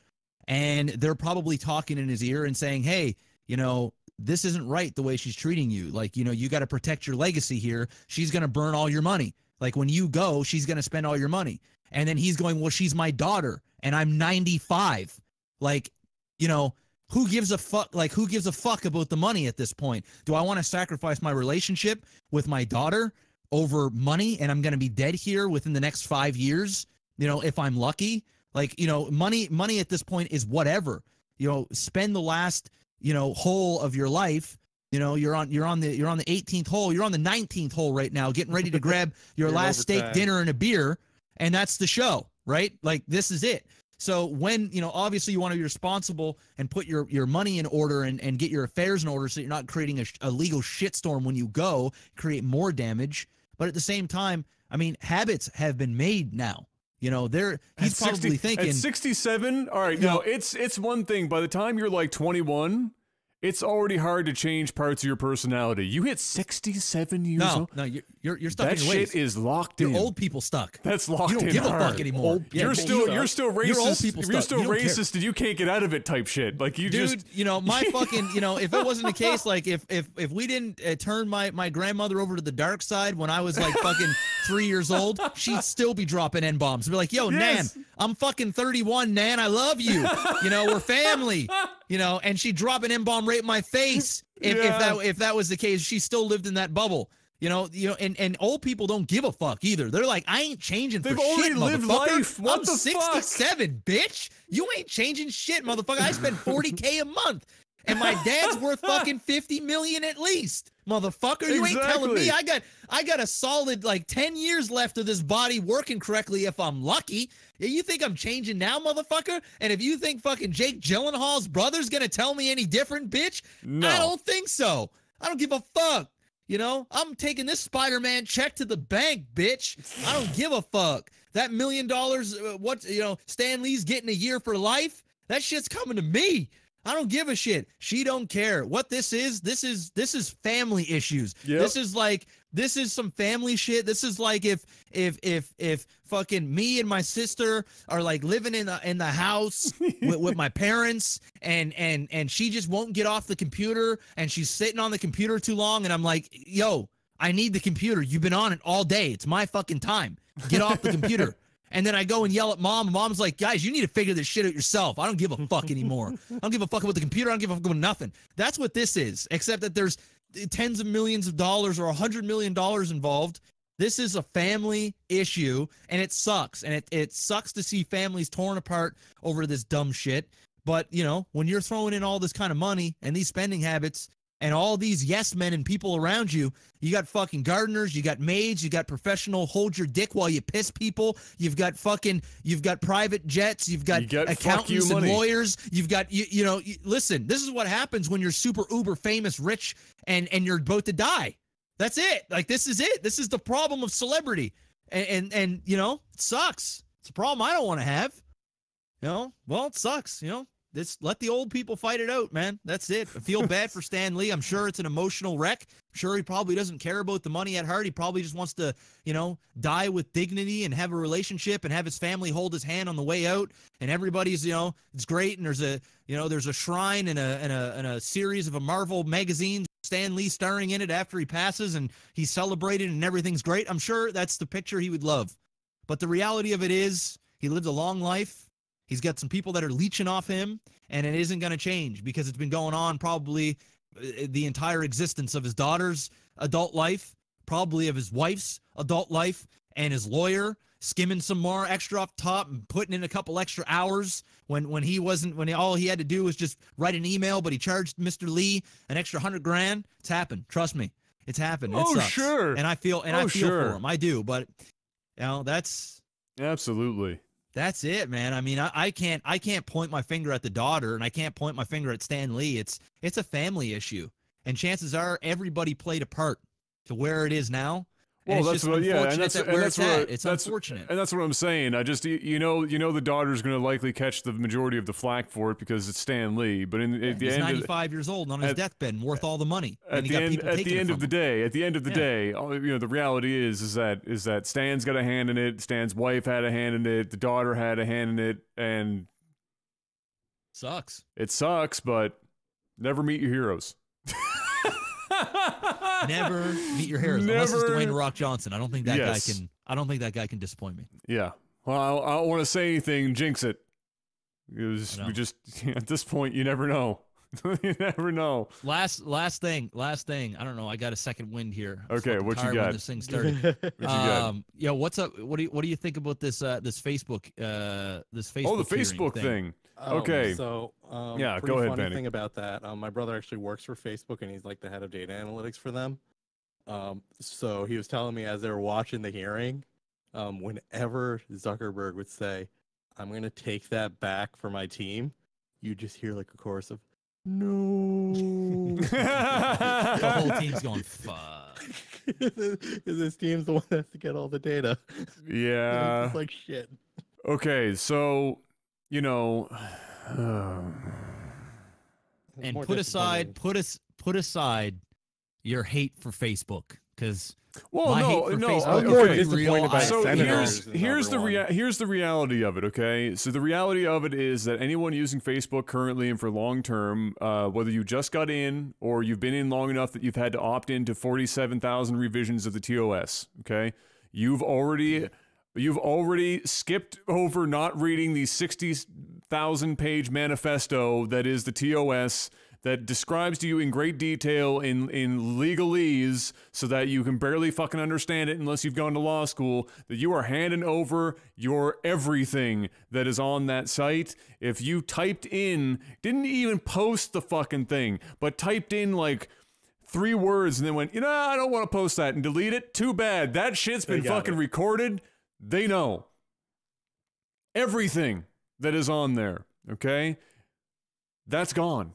and they're probably talking in his ear and saying, hey, you know, this isn't right the way she's treating you. Like, you know, you got to protect your legacy here. She's going to burn all your money. Like, when you go, she's going to spend all your money. And then he's going, well, she's my daughter and I'm 95. Like, you know, who gives a fuck? Like, who gives a fuck about the money at this point? Do I want to sacrifice my relationship with my daughter over money, and I'm going to be dead here within the next 5 years, you know, if I'm lucky? Like, you know, money at this point is whatever. You know, spend the last, you know, hole of your life. You know, you're on the 18th hole. You're on the 19th hole right now, getting ready to grab your last steak dinner and a beer, and that's the show, right? Like, this is it. So when, you know, obviously you want to be responsible and put your money in order and get your affairs in order so you're not creating a legal shitstorm when you go, create more damage. But at the same time, I mean, habits have been made now. You know, he's probably thinking at 67. All right, now it's one thing. By the time you're like 21, it's already hard to change parts of your personality. You hit 67 years old. No, you're stuck in your ways. That shit is locked in. You're old people stuck. That's locked in. You don't give hard. a fuck anymore. You're still racist. You're old people You're stuck. still You don't racist, care. and you can't get out of it. Type shit. Like you Dude, just. you know, my fucking, you know, if it wasn't the case, like if we didn't turn my grandmother over to the dark side when I was like fucking 3 years old, she'd still be dropping N-bombs. Be like, yo, Yes. Nan, I'm fucking 31, Nan, I love you. You know, we're family. You know, and she'd drop an N-bomb right in my face. If that was the case, she still lived in that bubble. You know, and old people don't give a fuck either. They're like, I ain't changing for shit, motherfucker. They've already lived life. What I'm the 67, bitch. You ain't changing shit, motherfucker. I spend $40K a month, and my dad's worth fucking $50 million at least, motherfucker. You ain't telling me I got a solid like 10 years left of this body working correctly if I'm lucky. You think I'm changing now, motherfucker? And if you think fucking Jake Gyllenhaal's brother's gonna tell me any different, bitch, No. I don't think so. I don't give a fuck. You know, I'm taking this Spider-Man check to the bank, bitch. I don't give a fuck. That $1 million, what, you know, Stan Lee's getting a year for life, that shit's coming to me. I don't give a shit. She don't care. What this is family issues. Yep. This is some family shit. This is like if fucking me and my sister are like living in the house with my parents and she just won't get off the computer and she's sitting on the computer too long and I'm like, yo, I need the computer. You've been on it all day. It's my fucking time. Get off the computer. And then I go and yell at mom. And mom's like, guys, you need to figure this shit out yourself. I don't give a fuck anymore. I don't give a fuck about the computer. I don't give a fuck about nothing. That's what this is, except that there's tens of millions of dollars or $100 million involved. This is a family issue, and it sucks. And it sucks to see families torn apart over this dumb shit. But, you know, when you're throwing in all this kind of money and these spending habits, and all these yes men and people around you, you got fucking gardeners, you got maids, you got professional hold your dick while you piss people, you've got private jets, you've got accountants and lawyers, you've got, listen, this is what happens when you're super uber famous, rich, and you're about to die. That's it. Like, this is it. This is the problem of celebrity. And you know, it sucks. It's a problem I don't want to have. You know, well, it sucks, you know. Let the old people fight it out, man. That's it. I feel bad for Stan Lee. I'm sure it's an emotional wreck. I'm sure he probably doesn't care about the money at heart. He probably just wants to, you know, die with dignity and have a relationship and have his family hold his hand on the way out. And everybody's, you know, it's great. And there's a shrine and a series of a Marvel magazine, Stan Lee starring in it after he passes, and he's celebrated and everything's great. I'm sure that's the picture he would love. But the reality of it is he lived a long life. He's got some people that are leeching off him, and it isn't going to change because it's been going on probably the entire existence of his daughter's adult life, probably of his wife's adult life, and his lawyer skimming some more extra off top and putting in a couple extra hours when all he had to do was just write an email, but he charged Mr. Lee an extra $100,000. It's happened. Trust me. It's happened. It sucks. Sure. And I feel for him. I do, but you know, that's absolutely. That's it, man. I mean, I can't point my finger at the daughter, and I can't point my finger at Stan Lee. It's a family issue, and chances are everybody played a part to where it is now. Well, that's what, yeah, and that's it's unfortunate, and that's what I'm saying. I just, you know, the daughter's going to likely catch the majority of the flack for it because it's Stan Lee. But at the he's end, 95 years old on his deathbed, and worth all the money. At the end of the day, you know, the reality is that Stan's got a hand in it. Stan's wife had a hand in it. The daughter had a hand in it, and sucks. It sucks, but never meet your heroes. Never meet your heroes unless it's Dwayne The Rock Johnson. I don't think that guy can. I don't think that guy can disappoint me. Yeah. Well, I don't want to say anything, jinx it. Because we just at this point, you never know. You never know. Last thing. I don't know. I got a second wind here. Okay, what you got? When this thing started. Yeah. What's up? What do you think about this Facebook? This Facebook. Oh, the Facebook thing. Okay. So, yeah, go ahead, funny Benny. thing about that. My brother actually works for Facebook, and he's like the head of data analytics for them. So he was telling me as they were watching the hearing, whenever Zuckerberg would say, "I'm going to take that back for my team," you just hear like a chorus of "No." The whole team's going, "Fuck." Because his team's the one that has to get all the data. Yeah. It's like shit. Okay, so you know, and put aside your hate for Facebook, because I'm more disappointed by so senators. here's the reality of it. Okay, so the reality of it is that anyone using Facebook currently and for long term, whether you just got in or you've been in long enough that you've had to opt into 47,000 revisions of the TOS. Okay, you've already skipped over not reading the 60,000 page manifesto that is the TOS, that describes to you in great detail in legalese so that you can barely fucking understand it unless you've gone to law school, that you are handing over your everything that is on that site. If you typed in, didn't even post the fucking thing, but typed in like 3 words and then went, I don't want to post that, and delete it, too bad. That shit's been fucking recorded. They know everything that is on there, okay? That's gone.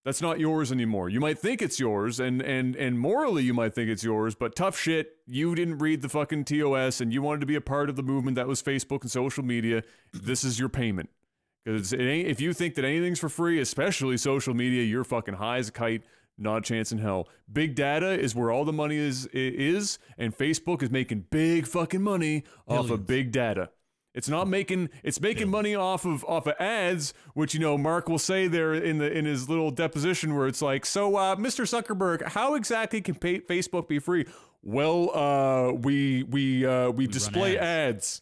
That's not yours anymore. You might think it's yours, and morally you might think it's yours, but tough shit, you didn't read the fucking TOS and you wanted to be a part of the movement that was Facebook and social media. This is your payment. Because if you think that anything's for free, especially social media, you're fucking high as a kite. Not a chance in hell. Big data is where all the money is, and Facebook is making big fucking money off of big data. It's not making money off of ads, which Mark will say there in his little deposition where it's like, so Mr. Zuckerberg, how exactly can Facebook be free? Well, we display ads.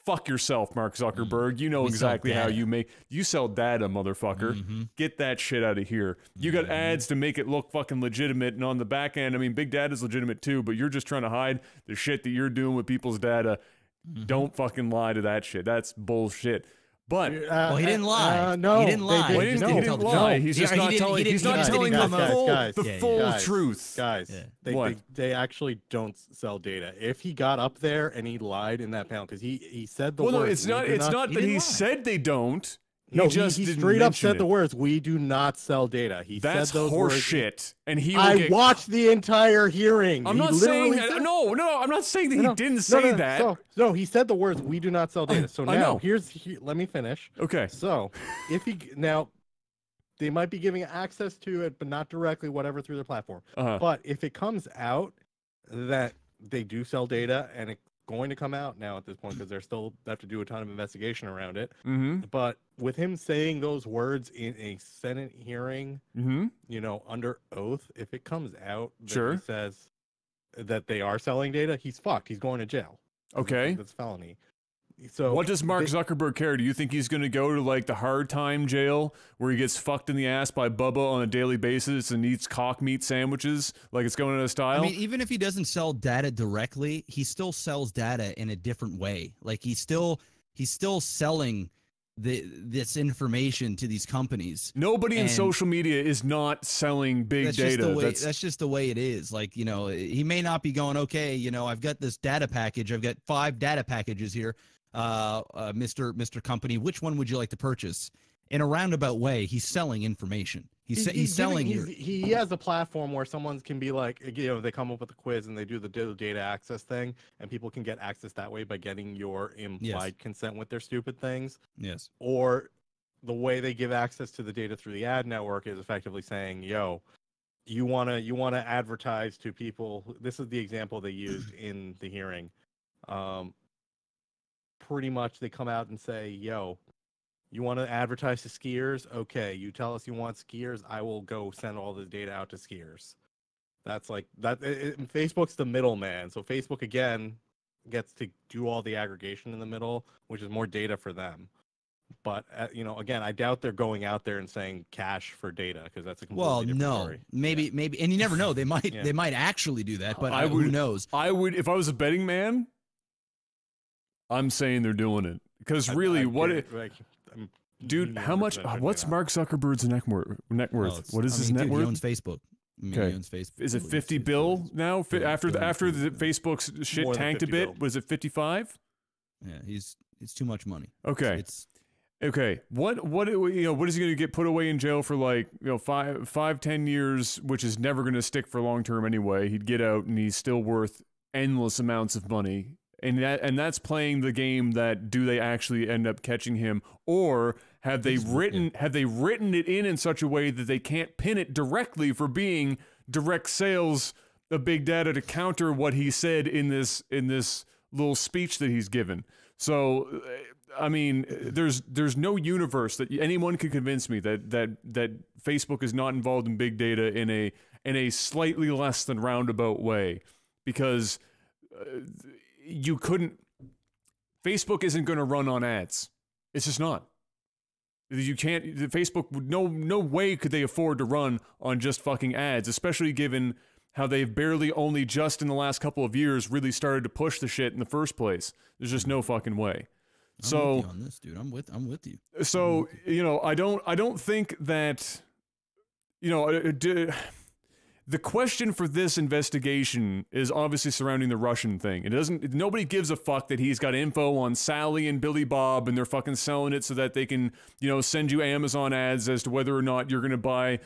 Fuck yourself, Mark Zuckerberg. You know exactly how you sell data, motherfucker. Get that shit out of here. You got ads to make it look fucking legitimate, and on the back end, I mean, big data is legitimate too, but you're just trying to hide the shit that you're doing with people's data. Don't fucking lie to that shit. That's bullshit. But well, he didn't lie. No, he didn't lie. He didn't lie. He's just not telling. He's not telling the full truth. Guys, they actually don't sell data. If he got up there and he lied in that panel, because he said the words. Well, no, it's not that he said they don't. He straight up said the words, "We do not sell data." That's said those horse words. shit. And I watched the entire hearing. I'm not saying that. No, I'm not saying that he didn't say that. No, he said the words, "We do not sell data." So now let me finish. Okay. So if they might be giving access to it, but not directly, whatever, through their platform. But if it comes out that they do sell data, and it's going to come out now at this point because they're still have to do a ton of investigation around it. But with him saying those words in a Senate hearing, under oath, if it comes out that he says that they are selling data, he's fucked. He's going to jail. Okay. That's felony. So what does Mark Zuckerberg care? Do you think he's going to go to like the hard time jail where he gets fucked in the ass by Bubba on a daily basis and eats cock meat sandwiches like it's going out of style? I mean, even if he doesn't sell data directly, he still sells data in a different way. Like he's still selling this information to these companies. Nobody in social media is not selling big data. That's just the way it is. Like, he may not be going, okay, I've got this data package. I've got 5 data packages here. Mr. Company, which one would you like to purchase? In a roundabout way, he's selling information. He's selling. He has a platform where someone can be like, they come up with a quiz and they do the data access thing, and people can get access that way by getting your implied consent with their stupid things. Yes. Or the way they give access to the data through the ad network is effectively saying, yo, you wanna advertise to people. This is the example they used in the hearing. Pretty much they come out and say, yo, you want to advertise to skiers? Okay, you tell us you want skiers, I will go send all this data out to skiers. That's like that. Facebook's the middleman, so Facebook again gets to do all the aggregation in the middle, which is more data for them. But again, I doubt they're going out there and saying cash for data, because that's a completely different story. Maybe, and you never know. They might, they might actually do that, but who knows? I would, if I was a betting man. I'm saying they're doing it because really, dude? How much? What's Mark Zuckerberg's net worth? What is his net worth? He owns Facebook. Okay. He owns Facebook. Is it 50 bill now? After the Facebook's shit tanked a bit, was it 55? Yeah, it's too much money. Okay. Okay. What is he going to get put away in jail for, like 5-10 years, which is never going to stick for long term anyway? He'd get out and he's still worth endless amounts of money. And that's playing the game that do they actually end up catching him, or have they written it in such a way that they can't pin it directly for being direct sales of big data to counter what he said in this little speech that he's given. So I mean, there's no universe that anyone could convince me that Facebook is not involved in big data in a slightly less than roundabout way, because you couldn't. Facebook isn't going to run on ads. It's just not. You can't. Facebook, no way could they afford to run on just fucking ads, especially given how they've barely only just in the last couple of years really started to push the shit in the first place. There's just no fucking way. I'm with you on this, dude. I'm with you. So I don't think that the question for this investigation is obviously surrounding the Russian thing. Nobody gives a fuck that he's got info on Sally and Billy Bob, and they're fucking selling it so that they can, send you Amazon ads as to whether or not you're going to buy,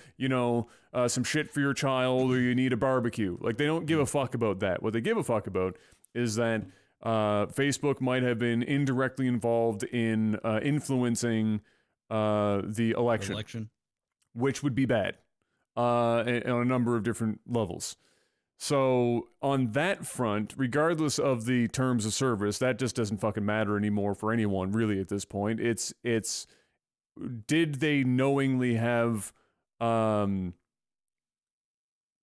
some shit for your child or you need a barbecue. Like, they don't give a fuck about that. What they give a fuck about is that Facebook might have been indirectly involved in influencing the election, which would be bad on a number of different levels. So on that front, regardless of the terms of service, that just doesn't fucking matter anymore for anyone really at this point. It's did they knowingly have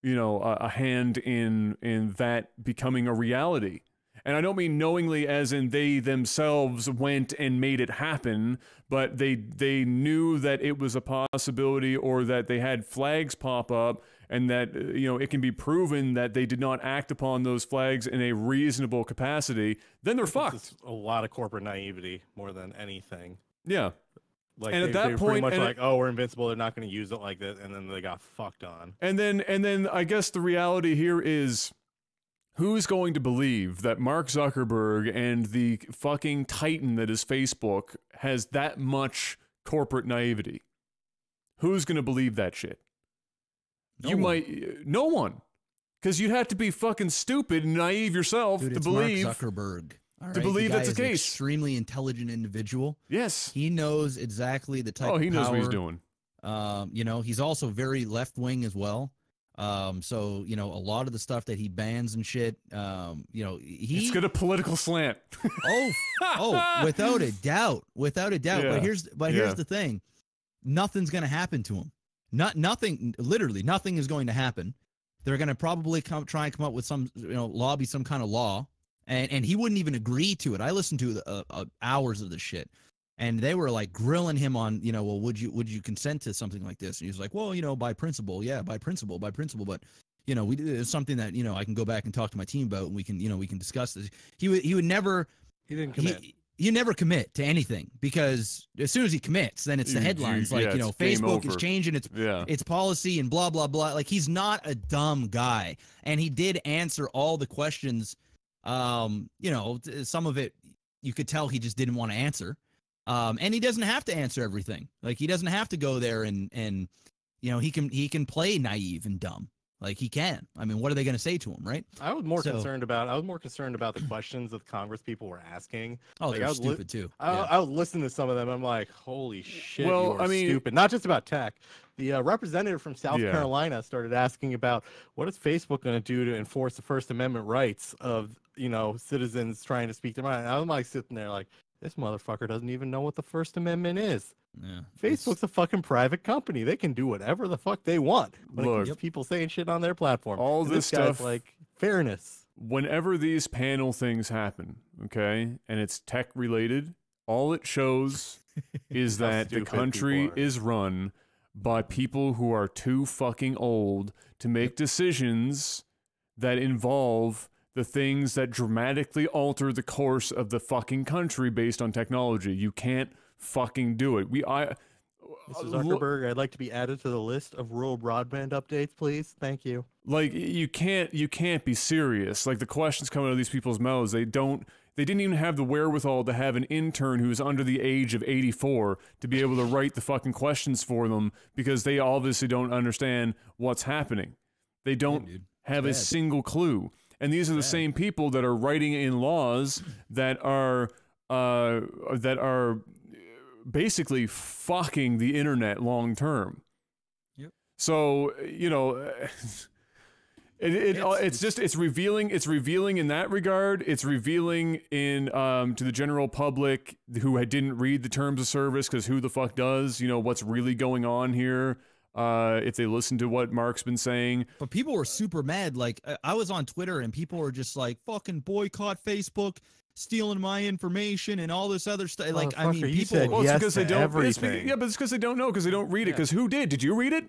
you know, a hand in that becoming a reality? And I don't mean knowingly as in they themselves went and made it happen, but they knew that it was a possibility, or that they had flags pop up, and that, you know, it can be proven that they did not act upon those flags in a reasonable capacity, then they're fucked. It's a lot of corporate naivety more than anything. Yeah. Like, and at that point, pretty much like, oh, we're invincible, they're not going to use it like this, and then they got fucked on. And then I guess the reality here is, who's going to believe that Mark Zuckerberg and the fucking titan that is Facebook has that much corporate naivety? Who's going to believe that shit? No one. Because you'd have to be fucking stupid and naive yourself to believe. Mark Zuckerberg. To believe that's the case. Extremely intelligent individual. Yes. He knows exactly the type of power. Oh, he knows what he's doing. You know, he's also very left wing as well. So, you know, a lot of the stuff that he bans and shit, you know, it's got a political slant. Without a doubt. Yeah. But here's the thing. Nothing's going to happen to him. Literally nothing is going to happen. They're going to probably try and come up with some, you know, lobby some kind of law. And he wouldn't even agree to it. I listened to hours of this shit, and they were like grilling him on, you know, well, would you consent to something like this? And he was like, well, you know, by principle, yeah, by principle, but, you know, it's something that, you know, I can go back and talk to my team about, and we can discuss this. He would never. He didn't commit. You never commit to anything, because as soon as he commits, then it's the headlines. Like, you know, Facebook is changing its policy and blah blah blah. Like, he's not a dumb guy, and he did answer all the questions. You know, some of it you could tell he just didn't want to answer. And he doesn't have to answer everything. Like, he doesn't have to go there and you know, he can play naive and dumb. Like, he can. I mean, what are they going to say to him, right? I was more concerned about the questions that Congress people were asking. Oh, like, they're stupid too. I would listen to some of them. I'm like, holy shit, stupid. Not just about tech. The representative from South Carolina started asking about, what is Facebook going to do to enforce the First Amendment rights of, you know, citizens trying to speak their mind. I'm like sitting there like, this motherfucker doesn't even know what the First Amendment is. Yeah, Facebook's a fucking private company. They can do whatever the fuck they want. When it comes to people saying shit on their platform. All this stuff, like, fairness. Whenever these panel things happen, okay, and it's tech related, all it shows is that the country is run by people who are too fucking old to make decisions that involve the things that dramatically alter the course of the fucking country based on technology. You can't fucking do it. Mr. Zuckerberg, I'd like to be added to the list of rural broadband updates, please. Thank you. Like, you can't be serious. Like, the questions coming out of these people's mouths, they didn't even have the wherewithal to have an intern who's under the age of 84 to be able to write the fucking questions for them, because they obviously don't understand what's happening. They don't have a single clue. And these are the same people that are writing in laws that are basically fucking the internet long term. Yep. So, you know, it's revealing. It's revealing in that regard. It's revealing in to the general public who didn't read the terms of service, because who the fuck does? You know what's really going on here. If they listen to what Mark's been saying. But people were super mad. Like, I was on Twitter and people were just like, fucking boycott Facebook, stealing my information and all this other stuff. Like, I mean, people. Well, it's because they don't. But it's because they don't know, because they don't read it. Because who did? Did you read it?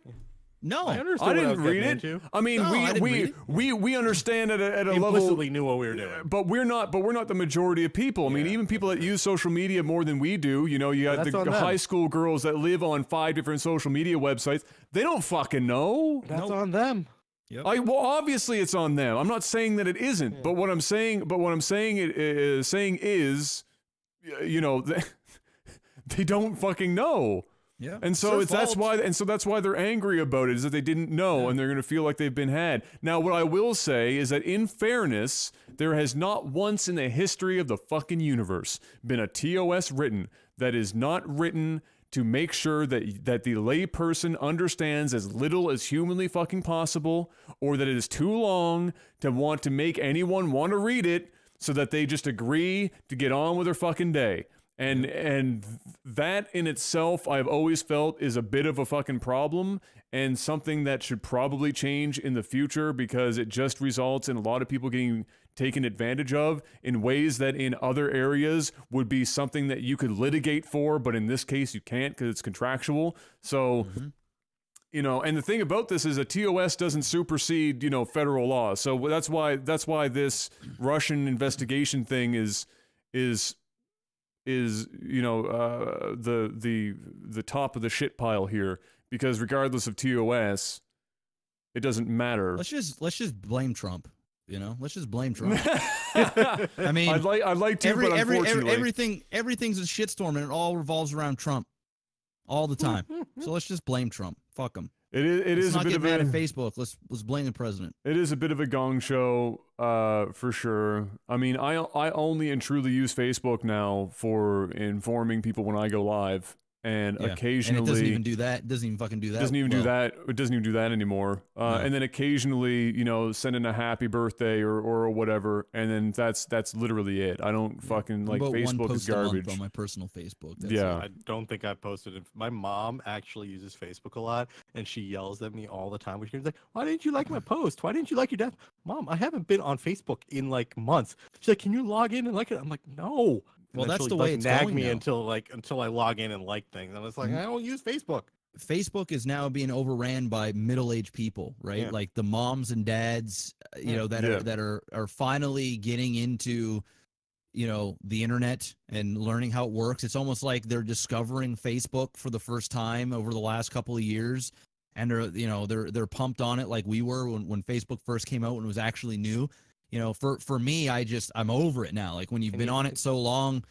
No, I didn't read it. I mean, we understand at a level. Implicitly knew what we were doing, but we're not the majority of people. I mean, even people that use social media more than we do. You know, you got the high school girls that live on 5 different social media websites. They don't fucking know. That's on them. Yep. Well, obviously it's on them. I'm not saying that it isn't, but what I'm saying is, you know, they don't fucking know. Yeah. And so that's why they're angry about it, is that they didn't know, and they're going to feel like they've been had. Now, what I will say is that, in fairness, there has not once in the history of the fucking universe been a TOS written that is not written to make sure that the layperson understands as little as humanly fucking possible, or that it is too long to want to make anyone want to read it, so that they just agree to get on with their fucking day. And that in itself, I've always felt is a bit of a fucking problem, and something that should probably change in the future, because it just results in a lot of people getting taken advantage of in ways that in other areas would be something that you could litigate for, but in this case you can't because it's contractual. So, you know, and the thing about this is a TOS doesn't supersede, you know, federal law. So that's why this Russian investigation thing is you know, the top of the shit pile here, because regardless of TOS, it doesn't matter. Let's just blame Trump. You know, let's just blame Trump. I mean, I'd like to, but unfortunately, everything's a shitstorm, and it all revolves around Trump all the time. So let's just blame Trump. Fuck him. It is a bit of mad at Facebook. Let's blame the president. It is a bit of a gong show, for sure. I mean, I only and truly use Facebook now for informing people when I go live, and occasionally and it doesn't even do that. It doesn't even fucking do that. It doesn't even do that. It doesn't even do that anymore. And then occasionally, you know, sending a happy birthday or whatever, and then that's literally it. I don't fucking like Facebook is garbage on my personal Facebook. That's I don't think I've posted it. My mom actually uses Facebook a lot, and she yells at me all the time. She's like, "Why didn't you like my post? Why didn't you like your dad?" Mom, I haven't been on Facebook in like months. She's like, "Can you log in and like it?" I'm like, "No." Well, that's the way it's nag going me now. until I log in and like things. And it's like, I don't use Facebook. Facebook is now being overran by middle-aged people, right? Yeah. Like the moms and dads, you know, that are finally getting into, you know, the internet and learning how it works. It's almost like they're discovering Facebook for the first time over the last couple of years, and they're pumped on it like we were when Facebook first came out, when it was actually new. You know, for me, I'm over it now. Like when you've been on it so long,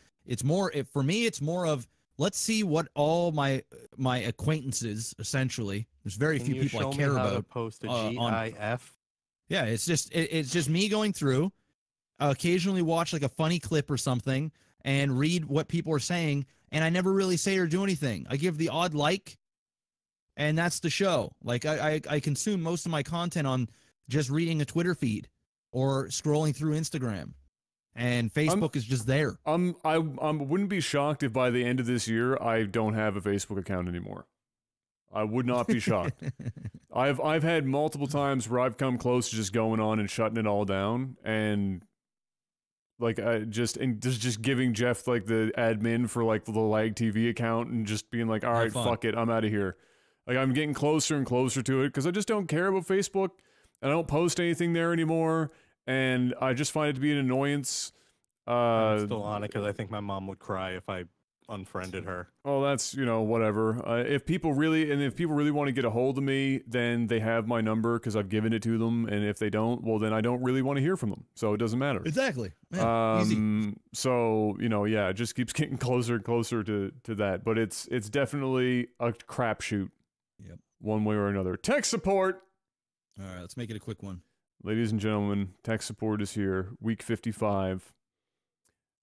for me it's more of, let's see what all my acquaintances, essentially, there's very few people I care about. Post a GIF. Yeah, it's just me going through, occasionally watch like a funny clip or something and read what people are saying, and I never really say or do anything. I give the odd like, and that's the show. Like I consume most of my content on just reading a Twitter feed or scrolling through Instagram, and Facebook is just there. I wouldn't be shocked if by the end of this year I don't have a Facebook account anymore. I would not be shocked. I've had multiple times where I've come close to just going on and shutting it all down, and like just giving Jeff like the admin for like the LAGTV account and just being like, all right, fuck it, I'm out of here. Like I'm getting closer and closer to it because I just don't care about Facebook, and I don't post anything there anymore. And I just find it to be an annoyance. I'm still on it because I think my mom would cry if I unfriended her. Oh, that's, you know, whatever. If people really want to get a hold of me, then they have my number because I've given it to them. And if they don't, well, then I don't really want to hear from them. So it doesn't matter. Exactly. Yeah, easy. So, you know, yeah, it just keeps getting closer and closer to that. But it's definitely a crapshoot. Yep. One way or another. Tech support. All right, let's make it a quick one. Ladies and gentlemen, tech support is here. Week 55.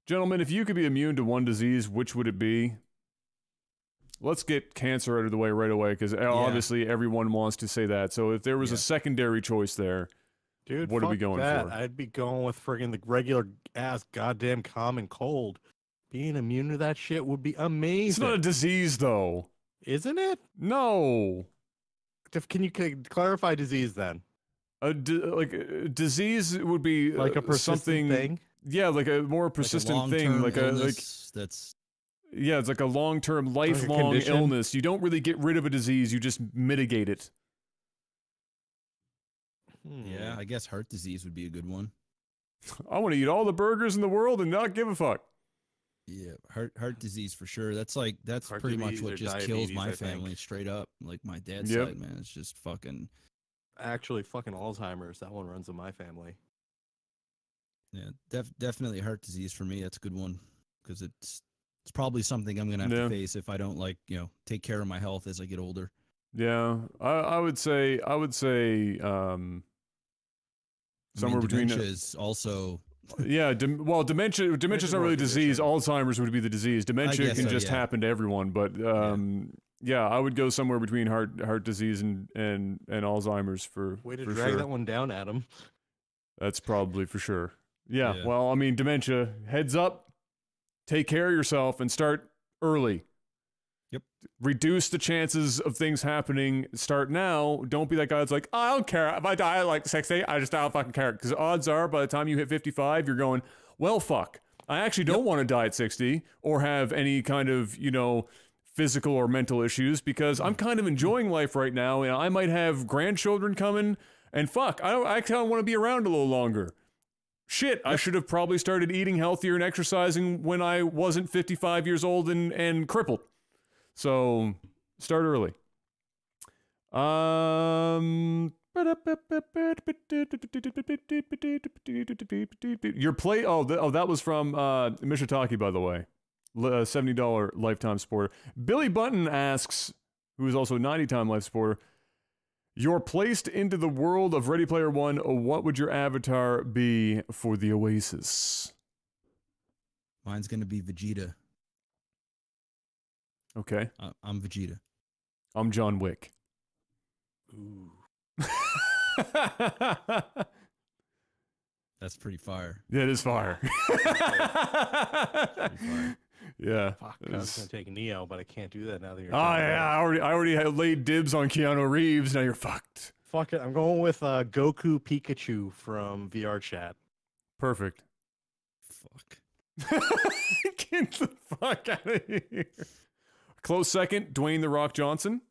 Gentlemen, if you could be immune to one disease, which would it be? Let's get cancer out of the way right away, because obviously everyone wants to say that. So if there was a secondary choice there, dude, what are we going for? I'd be going with friggin' the regular ass goddamn common cold. Being immune to that shit would be amazing. It's not a disease, though. Isn't it? No. Can you clarify disease then? Disease would be like a persistent thing. Yeah, like a more persistent thing, that's it's like a long-term, lifelong illness. You don't really get rid of a disease; you just mitigate it. Yeah, I guess heart disease would be a good one. I want to eat all the burgers in the world and not give a fuck. Yeah, heart disease for sure. That's pretty much what just kills my family straight up. Like my dad's side, man, it's just fucking. Actually, fucking Alzheimer's. That one runs in my family. Yeah, definitely heart disease for me. That's a good one because it's probably something I'm gonna have to face if I don't take care of my health as I get older. Yeah, I would say somewhere between dementia is also Yeah, well, dementia's not really a disease. Alzheimer's would be the disease. Dementia can just happen to everyone, but yeah, I would go somewhere between heart disease and Alzheimer's for Way to for drag sure. that one down, Adam. That's probably for sure. Yeah, Yeah. well, I mean, dementia, heads up, take care of yourself and start early. Yep. Reduce the chances of things happening. Start now. Don't be that guy that's like, I don't care. If I die at like 60, I don't fucking care. Because odds are, by the time you hit 55, you're going, well, fuck. I actually don't want to die at 60 or have any kind of, physical or mental issues because I'm kind of enjoying life right now. And I might have grandchildren coming and fuck, I kind of want to be around a little longer. Shit, I should have probably started eating healthier and exercising when I wasn't 55 years old and crippled. So, start early. Your play. That was from Mishitaki, by the way. $70 lifetime supporter. Billy Button asks, who is also a 90-time life supporter, you're placed into the world of Ready Player One. What would your avatar be for the Oasis? Mine's gonna be Vegeta. Okay. I'm Vegeta. I'm John Wick. Ooh. That's pretty fire. Yeah, it is fire. Yeah. Fuck, I was gonna take Neo, but I can't do that now that you're. Oh yeah, I already had laid dibs on Keanu Reeves. Now you're fucked. Fuck it, I'm going with Goku Pikachu from VR Chat. Perfect. Fuck. Get the fuck out of here. Close second, Dwayne The Rock Johnson.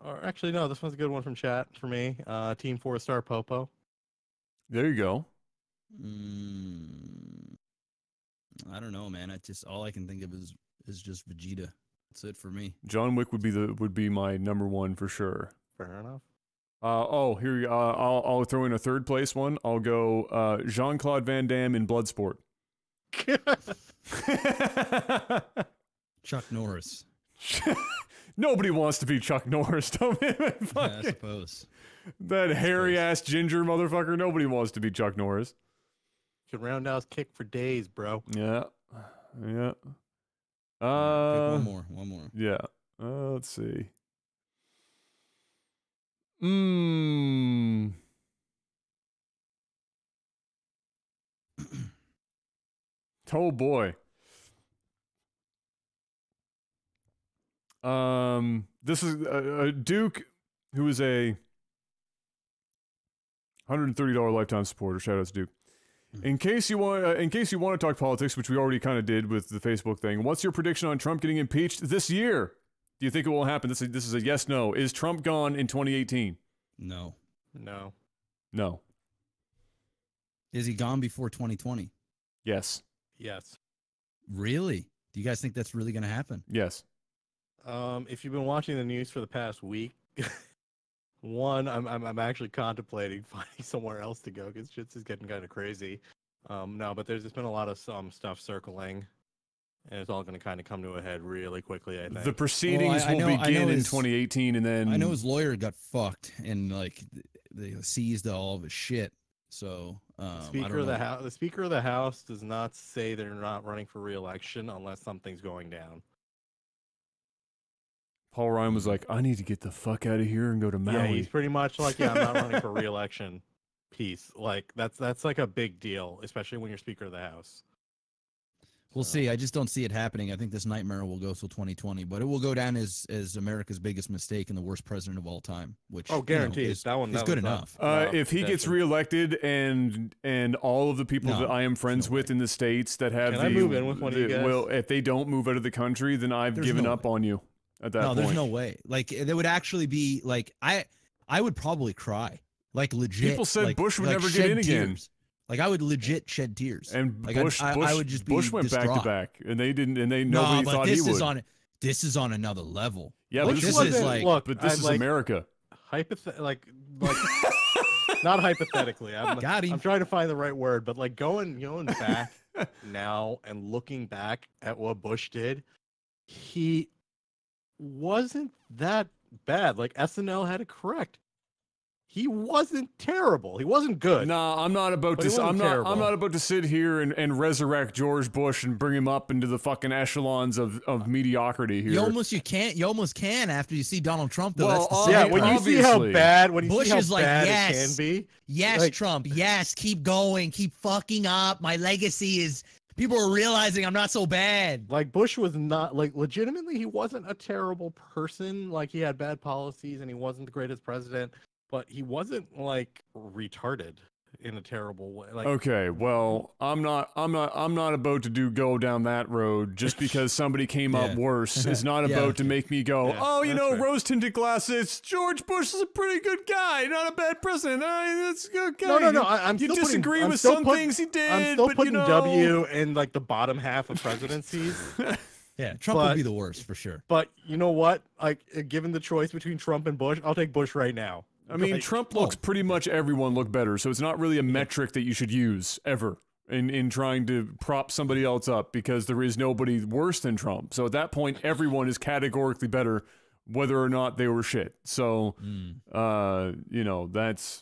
Or actually, no, this one's a good one from chat for me. Team 4-star Popo. There you go. I don't know, man. All I can think of is just Vegeta. That's it for me. John Wick would be my number one for sure. Fair enough. Here you I'll throw in a third place one. I'll go Jean-Claude Van Damme in Bloodsport. Chuck Norris. Nobody wants to be Chuck Norris. Don't Yeah, I suppose. That hairy ass ginger motherfucker. Nobody wants to be Chuck Norris. Could roundhouse kick for days, bro. Yeah. Pick one more. Yeah. Let's see. Oh boy. This is Duke, who is a $130 lifetime supporter. Shout out to Duke. In case you want to talk politics, which we already kind of did with the Facebook thing, what's your prediction on Trump getting impeached this year? Do you think it will happen? This is a yes, no. Is Trump gone in 2018? No. No. Is he gone before 2020? Yes. Yes. Really? Do you guys think that's really going to happen? Yes. If you've been watching the news for the past week, one, I'm actually contemplating finding somewhere else to go because shit's is getting kind of crazy. No, but there's just been a lot of stuff circling, and it's all going to kind of come to a head really quickly. I think the proceedings will begin in 2018, and then I know his lawyer got fucked and like they seized all of his shit. So the Speaker of the House does not say they're not running for re-election unless something's going down. Paul Ryan was like, I need to get the fuck out of here and go to Maui. Yeah, he's pretty much like, I'm not running for re-election. Peace. Like that's like a big deal, especially when you're Speaker of the House. We'll see. I just don't see it happening. I think this nightmare will go till 2020, but it will go down as America's biggest mistake and the worst president of all time. Which guaranteed. Is that good enough. If he gets reelected and all of the people that I am friends with in the States that have I move in with one of you guys? Well, if they don't move out of the country, then I've given up on you at that point. No, there's no way. Like there would actually be like I would probably cry. Like legit. People said like, Bush would like never get in again. Tears. Like I would legit shed tears. And like, Bush I would just be Bush went distraught. back to back, and they didn't, and nobody thought he would. This is on another level. Yeah, but but this is like, look, but this is like, America. Like not hypothetically. I'm trying to find the right word, but like going back now and looking back at what Bush did, he wasn't that bad. Like SNL had it correct. he wasn't terrible. He wasn't good. Nah, I'm not about But he to. wasn't I'm terrible. not about to sit here and resurrect George Bush and bring him up into the fucking echelons of mediocrity here. You almost can after you see Donald Trump though. Well, That's the Yeah, sad when part. you see how Obviously. bad, when you Bush see how is like, bad yes, it can be. Yes, like- Trump. Yes, keep going. Keep fucking up. My legacy is people are realizing I'm not so bad. Like Bush was not like legitimately he wasn't a terrible person. Like he had bad policies and he wasn't the greatest president, but he wasn't like retarded in a terrible way. Like Okay, well, I'm not about to go down that road just because somebody came up Yeah. worse. It's not Yeah, about to okay. make me go, Yeah, oh, you that's know, fair. rose-tinted glasses. George Bush is a pretty good guy, not a bad president. That's okay. no. I'm You still disagree putting, I'm with still some put- things he did, I'm still but putting you know, W in like the bottom half of presidencies. Yeah, Trump would But- be the worst for sure. But you know what? Like given the choice between Trump and Bush, I'll take Bush right now. I mean, Like, Trump looks pretty much everyone look better, so it's not really a metric that you should use ever in trying to prop somebody else up because there is nobody worse than Trump. So at that point, everyone is categorically better, whether or not they were shit. So, you know, that's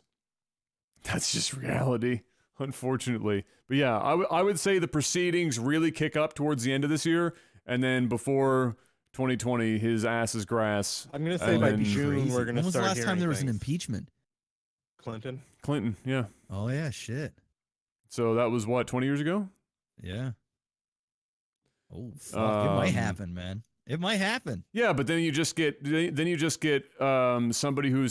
just reality, unfortunately. But yeah, I would say the proceedings really kick up towards the end of this year, and then before 2020, his ass is grass. I'm gonna say And by then June Crazy. we're gonna When was the start last time there was an hearing impeachment? Clinton. Clinton, yeah. Oh yeah, shit. So that was what, 20 years ago? Yeah. Oh fuck! It might Um, happen, man. It might happen. Yeah, but then you just get somebody who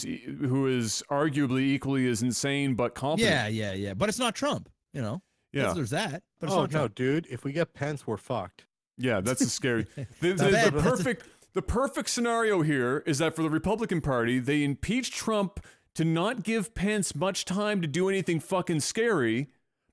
is arguably equally as insane but competent. Yeah. But it's not Trump. You know. Yeah, There's that. But it's Oh not no, Trump. dude! If we get Pence, we're fucked. yeah, that's a scary. The, Not bad, the but that's a- perfect scenario here is that for the Republican Party, they impeach Trump to not give Pence much time to do anything fucking scary,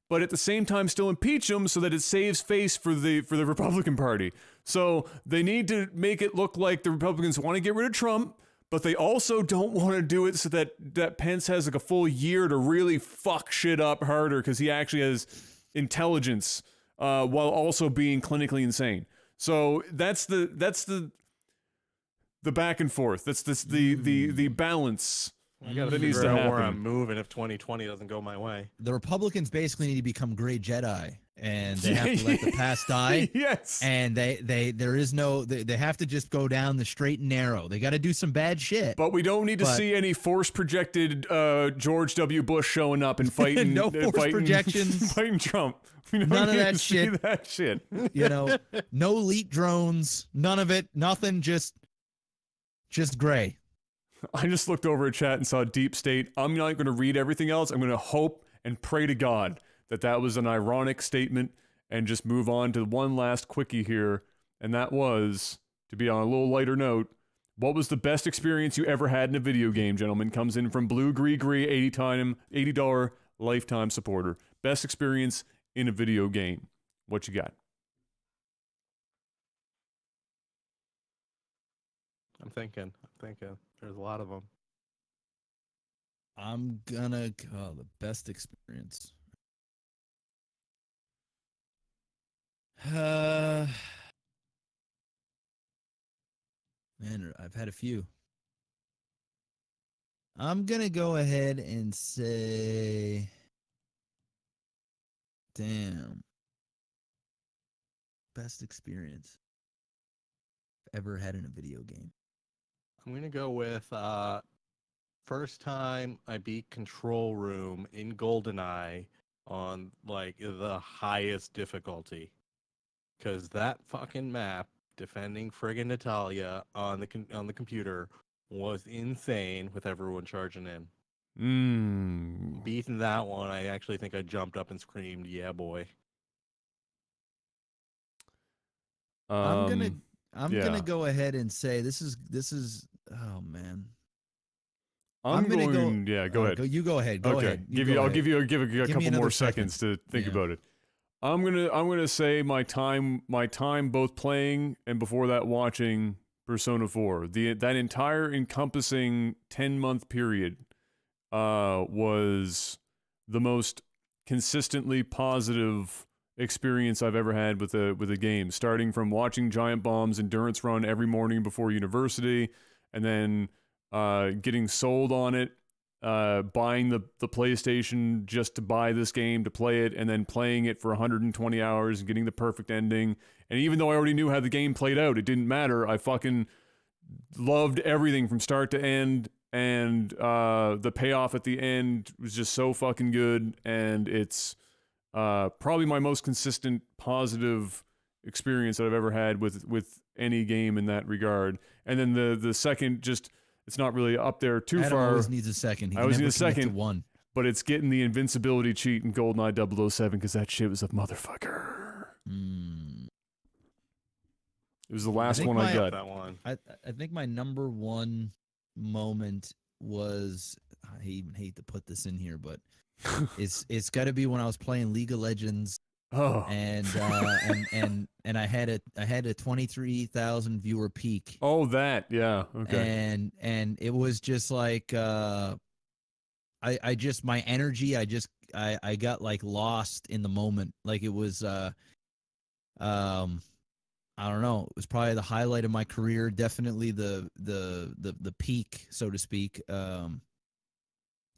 but at the same time still impeach him so that it saves face for the Republican Party. So they need to make it look like the Republicans want to get rid of Trump, but they also don't want to do it so that Pence has like a full year to really fuck shit up harder because he actually has intelligence while also being clinically insane. So that's the back and forth. That's the balance. I gotta That needs figure to out where happen. I'm moving if 2020 doesn't go my way. The Republicans basically need to become gray Jedi, and they have to let the past die. Yes. And there is no they have to just go down the straight and narrow. They got to do some bad shit. But we don't need to But- see any force projected George W. Bush showing up and fighting. No force fighting, projections. fighting Trump. We don't None of need that to see shit. that shit. You know, no elite drones, none of it, nothing. Just gray. I just looked over at chat and saw Deep State. I'm not going to read everything else. I'm going to hope and pray to God that was an ironic statement and just move on to one last quickie here. And that was, to be on a little lighter note, what was the best experience you ever had in a video game, gentlemen? Comes in from Blue Gree Gree, $80 lifetime supporter. Best experience in a video game. What you got? I'm thinking. There's a lot of them. I'm gonna the best experience. Man, I've had a few. I'm gonna go ahead and say, damn, best experience I've ever had in a video game. I'm gonna go with first time I beat Control Room in GoldenEye on like the highest difficulty, because that fucking map defending friggin' Natalia on the computer was insane with everyone charging in. Beating that one, I actually think I jumped up and screamed, "Yeah, boy!" I'm yeah. gonna go ahead and say this is oh man. I'm gonna going. go- Yeah, go ahead. You go ahead. Go Okay, ahead. I'll ahead. give you a Give me couple another more second. seconds to think Yeah. about it. I'm gonna say my time both playing and before that watching Persona 4. That entire encompassing 10-month period was the most consistently positive experience I've ever had with a game. Starting from watching Giant Bomb's endurance run every morning before university, and then getting sold on it buying the PlayStation just to buy this game, to play it, and then playing it for 120 hours and getting the perfect ending. And even though I already knew how the game played out, it didn't matter. I fucking loved everything from start to end, and the payoff at the end was just so fucking good, and it's probably my most consistent positive experience that I've ever had with any game in that regard. And then the second, just it's not really up there too Adam far. always needs a second. He I always can need a never commit to second. one. But it's getting the invincibility cheat in GoldenEye 007 because that shit was a motherfucker. It was the last one I got. That one. I think my number one moment was, I even hate to put this in here, but it's got to be when I was playing League of Legends. Oh. And I had a 23,000 viewer peak. Oh, that, yeah, okay. And it was just like I just, my energy, I got like lost in the moment. Like it was I don't know, it was probably the highlight of my career, definitely the peak, so to speak.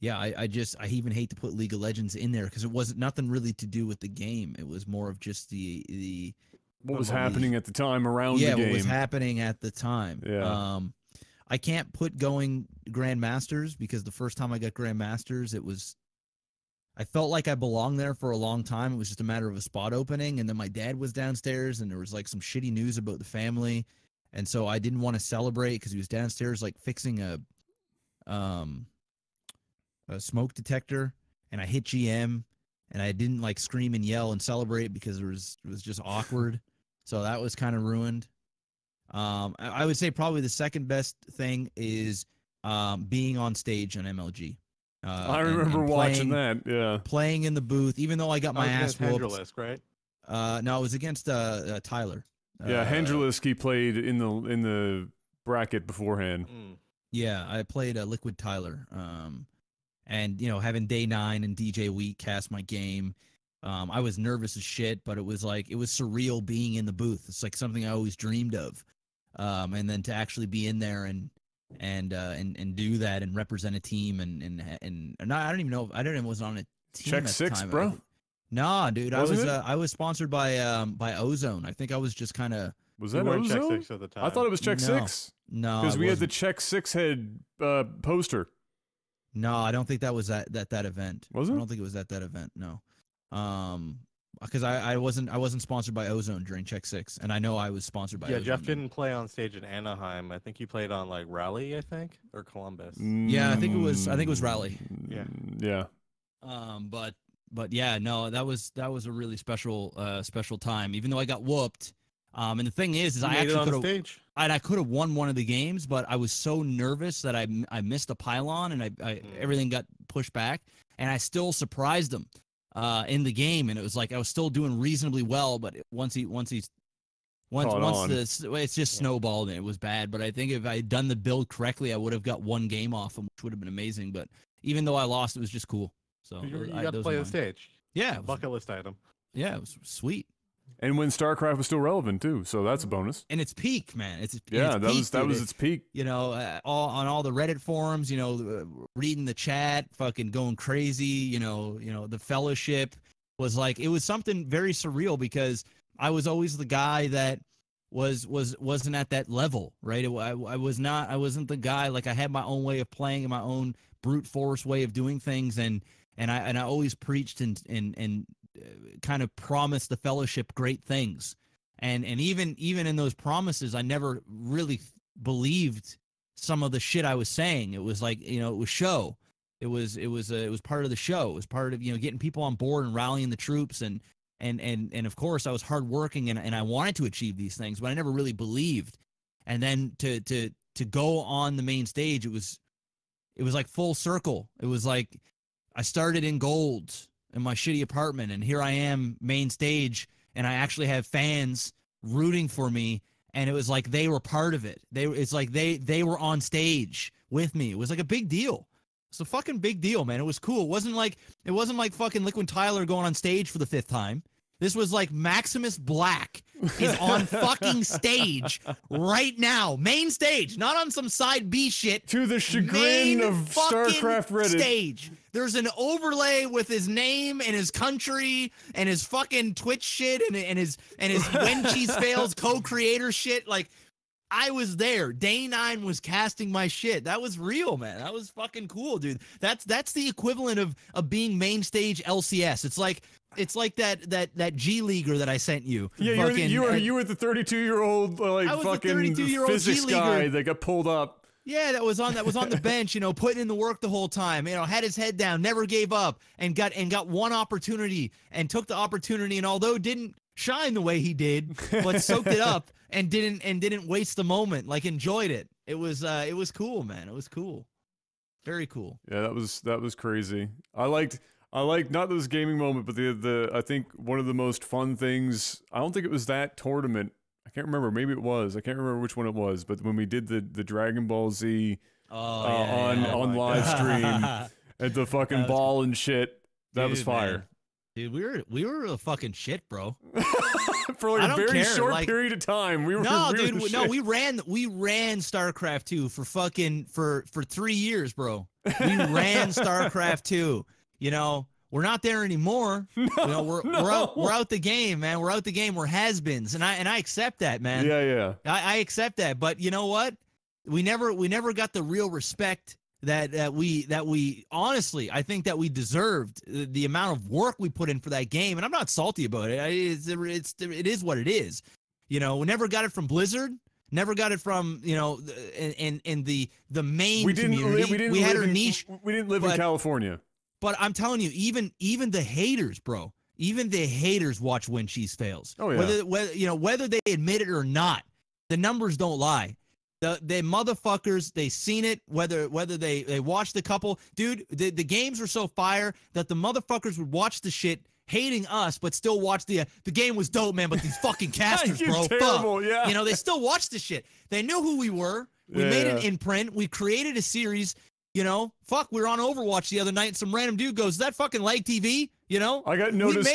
Yeah, I even hate to put League of Legends in there because it wasn't nothing really to do with the game. It was more of just the what was happening at the time around the game. Yeah, what was happening at the time. Yeah. I can't put going Grandmasters because the first time I got Grandmasters, I felt like I belonged there for a long time. It was just a matter of a spot opening, and then my dad was downstairs, and there was like some shitty news about the family, and so I didn't want to celebrate because he was downstairs like fixing a smoke detector, and I hit GM, and I didn't like scream and yell and celebrate because it was just awkward. So that was kind of ruined. I would say probably the second best thing is being on stage on MLG. I remember watching that. Yeah, playing in the booth, even though I got my ass whooped. Hendrilisk, right? No, it was against Tyler. Yeah, Hendrilisk, he played in the bracket beforehand. Yeah, I played Liquid Tyler. And having Day 9 and DJ Wheat cast my game, I was nervous as shit, but it was surreal being in the booth. It's like something I always dreamed of. And then to actually be in there and do that and represent a team and I don't even know, I wasn't on a team Check at the 6, time. bro. Nah, dude, Wasn't it? I was sponsored by Ozone. I think I was just kind of. Was that Check Ozone? 6 at the time. I thought it was Check 6. No, because it we had the wasn't. Check 6 head poster. No, I don't think that was that event. Was it? I don't think it was that event. No, because I wasn't sponsored by Ozone during Check 6, and I know I was sponsored by. Yeah, Ozone Jeff then. didn't play on stage in Anaheim. I think he played on like Raleigh, I think, or Columbus. Yeah, I think it was Raleigh. Yeah. Yeah. But yeah, no, that was a really special time. Even though I got whooped. And the thing is I actually could have won one of the games, but I was so nervous that I missed a pylon and I everything got pushed back, and I still surprised them in the game, and it was like I was still doing reasonably well, but once it's just snowballed and it was bad. But I think if I had done the build correctly, I would have got one game off him, which would have been amazing. But even though I lost, it was just cool. So you got to play the stage. Yeah, bucket list item. Yeah, it was sweet. And when Starcraft was still relevant too, so that's a bonus. And its peak, man. That was its peak. On all the Reddit forums, reading the chat, fucking going crazy. The fellowship was like, it was something very surreal because I was always the guy that wasn't at that level, right? I wasn't the guy. Like I had my own way of playing and my own brute force way of doing things, and I always preached and kind of promised the fellowship great things, and even in those promises, I never really believed some of the shit I was saying. It was like it was show. It was part of the show. It was part of getting people on board and rallying the troops, and of course I was hardworking and I wanted to achieve these things, but I never really believed. And then to go on the main stage, it was like full circle. It was like I started in gold in my shitty apartment, and here I am main stage, and I actually have fans rooting for me, and it was like they were part of it. It's like they were on stage with me. It was like a big deal. It's a fucking big deal, man. It was cool. It wasn't like fucking Liquid Tyler going on stage for the 5th time. This was like MaximusBlack is on fucking stage right now. Main stage, not on some side B shit. To the chagrin of Starcraft Reddit. Stage. There's an overlay with his name and his country and his fucking Twitch shit and his When Cheese Fails co-creator shit. Like, I was there. Day9 was casting my shit. That was real, man. That was fucking cool, dude. That's the equivalent of being main stage LCS. It's like that G Leaguer that I sent you. Yeah, you were the 32-year-old like fucking physics guy that got pulled up. Yeah, that was on the bench, you know, putting in the work the whole time. You know, had his head down, never gave up, and got one opportunity and took the opportunity. And although didn't shine the way he did, but soaked it up and didn't waste the moment. Like, enjoyed it. It was cool, man. It was cool, very cool. Yeah, that was crazy. I liked not this gaming moment, but the I think one of the most fun things. I don't think it was that tournament. I can't remember. Maybe it was. I can't remember which one it was. But when we did the Dragon Ball Z on live stream at the fucking ball and shit, that was fire. Man. Dude, we were a fucking shit, bro. For like a very short period of time, we were shit. No, we ran StarCraft 2 for 3 years, bro. We ran StarCraft 2. You know, we're not there anymore. We're out the game, man. We're out the game. We're has-beens, and I accept that, man. Yeah. I accept that. But you know what? We never got the real respect that we honestly, I think that we deserved the amount of work we put in for that game. And I'm not salty about it. It is what it is. You know, we never got it from Blizzard. Never got it from, you know, in the main community. We had our niche. We didn't live in California. But I'm telling you, even the haters, bro, even the haters watch When Cheese Fails. Oh yeah. Whether they admit it or not, the numbers don't lie. The motherfuckers, they seen it, whether they watched a couple. Dude, the games were so fire that the motherfuckers would watch the shit hating us, but still watch the game was dope, man, but these fucking casters, bro. Terrible, fuck. yeah. You know, they still watched the shit. They knew who we were. We made an imprint. We created a series. You know, fuck, we were on Overwatch the other night and some random dude goes, is that fucking LAGTV? You know? I got noticed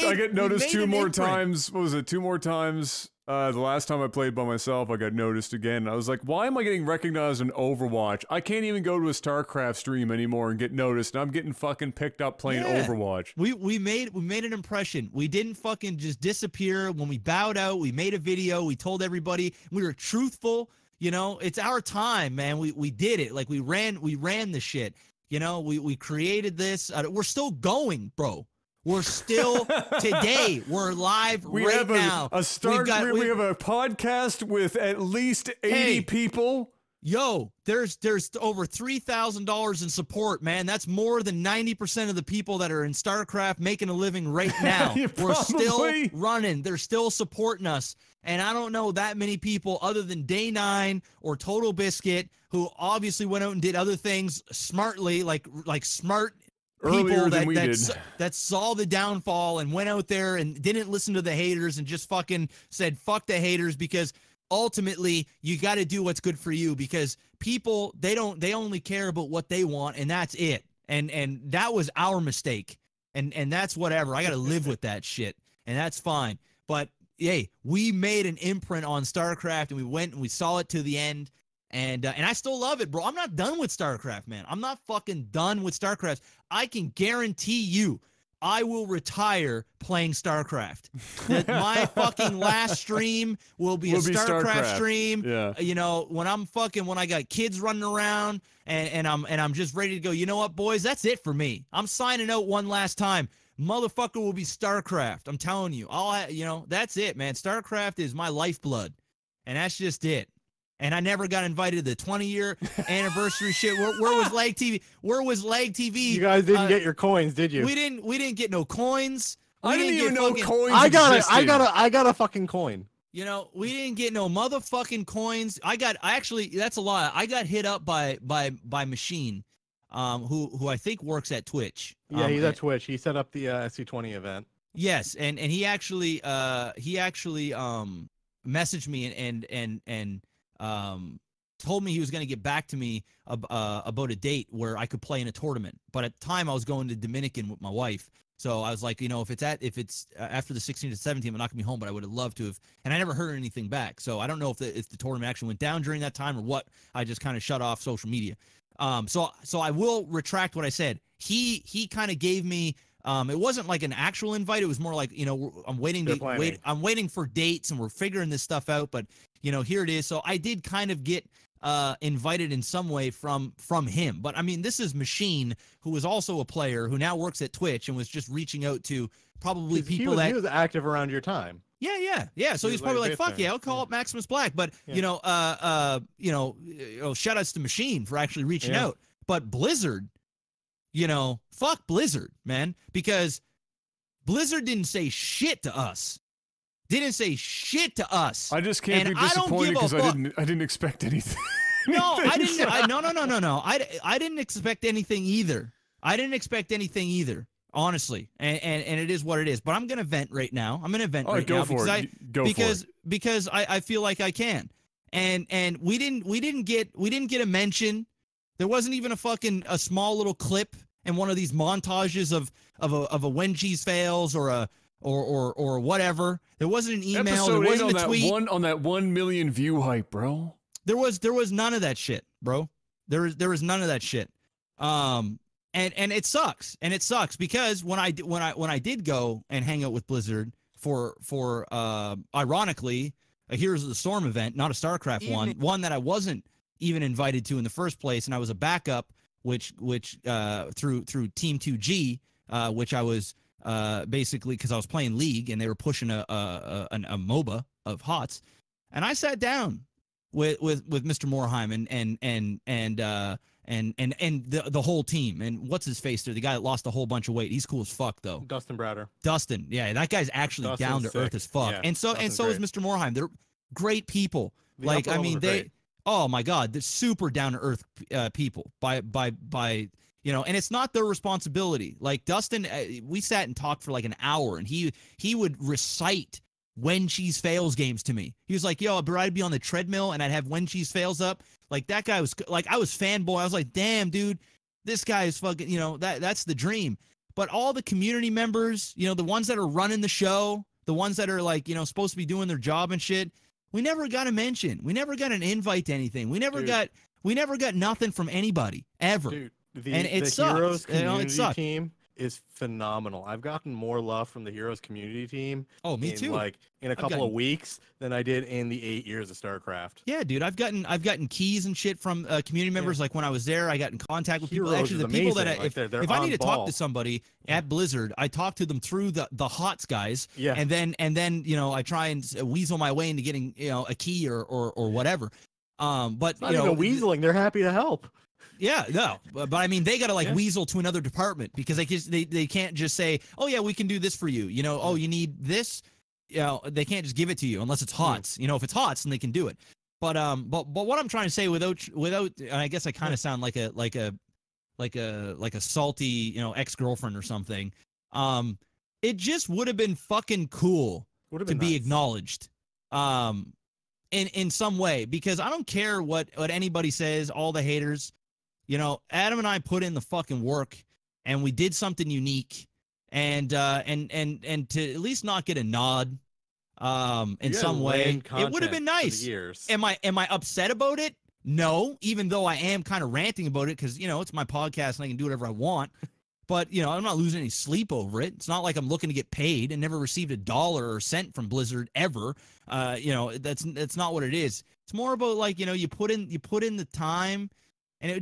2 more times. What was it? 2 more times. The last time I played by myself, I got noticed again. I was like, why am I getting recognized in Overwatch? I can't even go to a StarCraft stream anymore and get noticed, and I'm getting fucking picked up playing Overwatch. We made an impression. We didn't fucking just disappear. When we bowed out, we made a video. We told everybody. We were truthful. You know, it's our time, man. We did it. Like, we ran the shit. You know, we created this. We're still going, bro. We're still today. We're live right now. We have a podcast with at least 80 people. Yo, there's over $3,000 in support, man. That's more than 90% of the people that are in StarCraft making a living right now. We're still running. They're still supporting us. And I don't know that many people other than Day9 or Total Biscuit, who obviously went out and did other things smartly, like smart people that saw the downfall and went out there and didn't listen to the haters and just fucking said, fuck the haters, because ultimately you got to do what's good for you, because people, they only care about what they want, and that's it. And that was our mistake. And that's whatever. I got to live with that shit, and that's fine. But hey, we made an imprint on StarCraft, and we went and we saw it to the end. And I still love it, bro. I'm not done with StarCraft, man. I'm not fucking done with StarCraft. I can guarantee you I will retire playing StarCraft. My fucking last stream will be a StarCraft stream. Yeah. You know, when I got kids running around and I'm just ready to go, you know what, boys? That's it for me. I'm signing out one last time. Motherfucker will be StarCraft. I'm telling you. That's it, man. StarCraft is my lifeblood. And that's just it. And I never got invited to the 20-year anniversary shit. Where was LAGTV? Where was LAGTV? You guys didn't get your coins, did you? We didn't get no coins. I didn't even know coins I existed. got a fucking coin. You know, we didn't get no motherfucking coins. That's a lie. I got hit up by Machine, who I think works at Twitch. Yeah, he's at Twitch. He set up the SC20 event. Yes, and he actually messaged me and told me he was going to get back to me about a date where I could play in a tournament. But at the time, I was going to Dominican with my wife, So I was like, if it's after the 16th to 17th, I'm not gonna be home, but I would have loved to have. And I never heard anything back. So I don't know if the tournament actually went down during that time or what. I just kind of shut off social media. So I will retract what I said. He kind of gave me. It wasn't like an actual invite. It was more like, I'm waiting for dates and we're figuring this stuff out. But here it is. So I did kind of get invited in some way from him. But I mean, this is Machine, who was also a player who now works at Twitch and was just reaching out to probably people he was active around your time. Yeah. So he's probably like, fuck yeah, I'll call up MaximusBlack. But shout outs to Machine for actually reaching out. But Blizzard, fuck Blizzard, man, because Blizzard didn't say shit to us. I just can't be disappointed because I didn't expect anything. No, I didn't. No. I didn't expect anything either. Honestly, and it is what it is. But I'm gonna vent right now. Because I feel like I can. And we didn't get a mention. There wasn't even a small little clip in one of these montages of a when cheese fails or whatever. There wasn't an email. There wasn't a tweet on that 1 million view hype, bro. There was none of that shit, bro. There was none of that shit. And it sucks. And it sucks because when I did go and hang out with Blizzard for ironically a Heroes of the Storm event, not a Starcraft one that I wasn't even invited to in the first place, and I was a backup, which through Team 2G, which I was basically because I was playing League and they were pushing a MOBA of HOTS, and I sat down with Mr. Morheim and the whole team, and what's his face there, the guy that lost a whole bunch of weight. He's cool as fuck though. Dustin Browder. Dustin, yeah, that guy's actually down to earth as fuck. Yeah, and so is Mr. Morheim. They're great people. Oh my God, they're super down to earth people by and it's not their responsibility. Like Dustin, we sat and talked for like an hour, and he would recite When Cheese Fails games to me. He was like, yo, I'd be on the treadmill and I'd have When Cheese Fails up. Like that guy was like, I was fanboy. I was like, damn, dude, this guy is fucking, that's the dream. But all the community members, the ones that are running the show, the ones that are like, supposed to be doing their job and shit, we never got a mention. We never got an invite to anything. We never got nothing from anybody ever. Dude, and it the sucks. Heroes community team is phenomenal. I've gotten more love from the Heroes community team. Oh, me too. In a couple of weeks than I did in the 8 years of StarCraft. Yeah, dude, I've gotten keys and shit from community members. Like when I was there, I got in contact with Heroes people. Actually, the people that if I need to talk to ball. somebody at Blizzard, I talk to them through the HOTS guys. Yeah. And then I try and weasel my way into getting a key or whatever. But not even weaseling. They're happy to help. Yeah, no, but I mean, they got to weasel to another department because they can't just say, oh yeah, we can do this for you. Oh, you need this. They can't just give it to you unless it's HOTS. If it's HOTS, then they can do it. But what I'm trying to say without, and I guess I kind of sound like a salty ex-girlfriend or something. It just would have been fucking cool to be acknowledged. In some way, because I don't care what anybody says, all the haters. Adam and I put in the fucking work, and we did something unique, and to at least not get a nod, in some way, it would have been nice. Am I upset about it? No, even though I am kind of ranting about it because it's my podcast and I can do whatever I want. But I'm not losing any sleep over it. It's not like I'm looking to get paid and never received $1 or cent from Blizzard ever. That's not what it is. It's more about like you put in the time. And it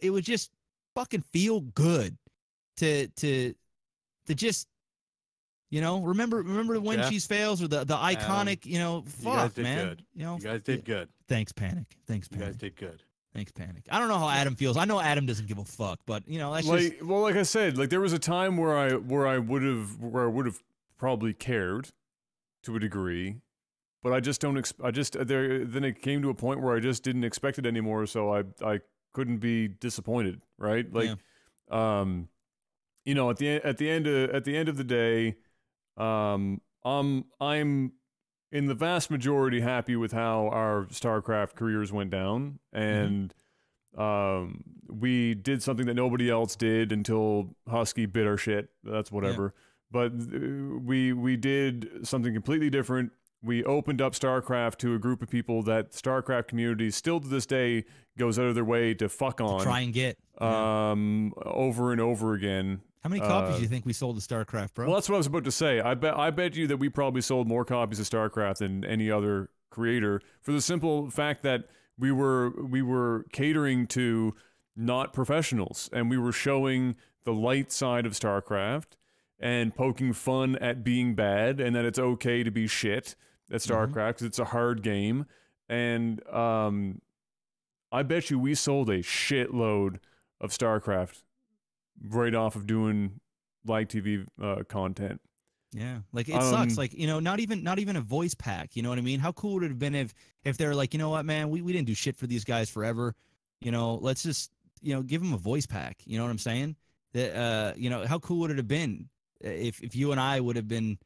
would just fucking feel good to just remember when Cheese Fails or the iconic fuck man. Good. You guys did good. Thanks, Panic. You guys did good. Thanks, Panic. I don't know how Adam feels. I know Adam doesn't give a fuck, but that's just like I said, like there was a time where I would have probably cared to a degree. But I just don't. Then it came to a point where I just didn't expect it anymore. So I couldn't be disappointed, right? Like, at the end of the day, I'm in the vast majority happy with how our StarCraft careers went down, and we did something that nobody else did until Husky bit our shit. That's whatever. But we did something completely different. We opened up StarCraft to a group of people that StarCraft community still to this day goes out of their way to fuck on. To try and get. Over and over again. How many copies do you think we sold to StarCraft, bro? Well, that's what I was about to say. I bet you that we probably sold more copies of StarCraft than any other creator, for the simple fact that we were catering to not professionals, and we were showing the light side of StarCraft and poking fun at being bad and that it's okay to be shit at StarCraft because it's a hard game. And I bet you we sold a shitload of StarCraft right off of doing LAGTV content. Yeah, like it sucks. Like, you know, not even a voice pack. You know what I mean? How cool would it have been if they're like, you know what, man, we didn't do shit for these guys forever. You know, let's just, you know, give them a voice pack. You know what I'm saying? That you know, how cool would it have been if you and I would have been.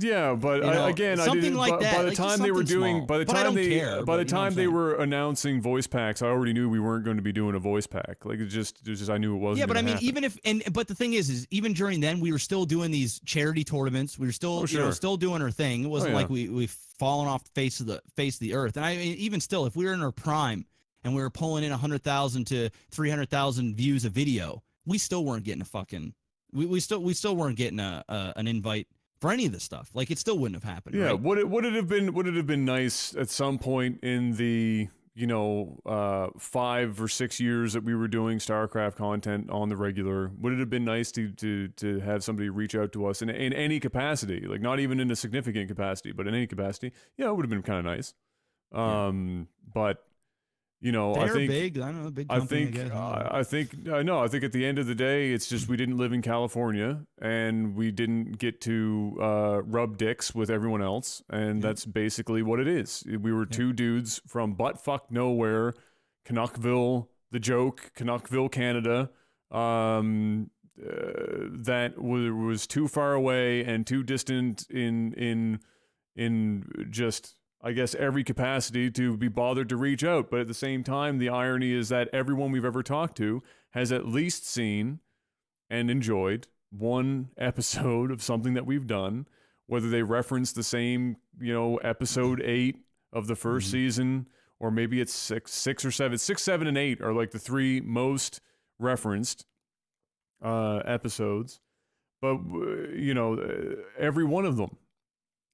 Yeah, but you know, again, something I didn't. like that. By the like time they were doing, by the time they were announcing voice packs, I already knew we weren't going to be doing a voice pack. Like it's just I knew it wasn't. Yeah, but I mean, happen. even if but the thing is even during then we were still doing these charity tournaments. We were still you know still doing our thing. It wasn't like we've fallen off the face of the earth. And I mean, even still, if we were in our prime and we were pulling in 100,000 to 300,000 views a video, we still weren't getting a fucking we still weren't getting an invite for any of this stuff. Like it still wouldn't have happened. Yeah, right? would it have been nice at some point in the 5 or 6 years that we were doing StarCraft content on the regular? Would it have been nice to have somebody reach out to us in any capacity, like not even in a significant capacity, but in any capacity? Yeah, it would have been kind of nice. But you know, they're I think big. I don't know, big company, I think at the end of the day, it's just we didn't live in California and we didn't get to rub dicks with everyone else, and that's basically what it is. We were two dudes from buttfuck nowhere, Canuckville, the joke, Canuckville, Canada, that was too far away and too distant in just, I guess, every capacity to be bothered to reach out. But at the same time, the irony is that everyone we've ever talked to has at least seen and enjoyed one episode of something that we've done, whether they reference the same, episode 8 of the first season, or maybe it's 6 or 7. 6, 7, and 8 are like the 3 most referenced episodes. But, every one of them,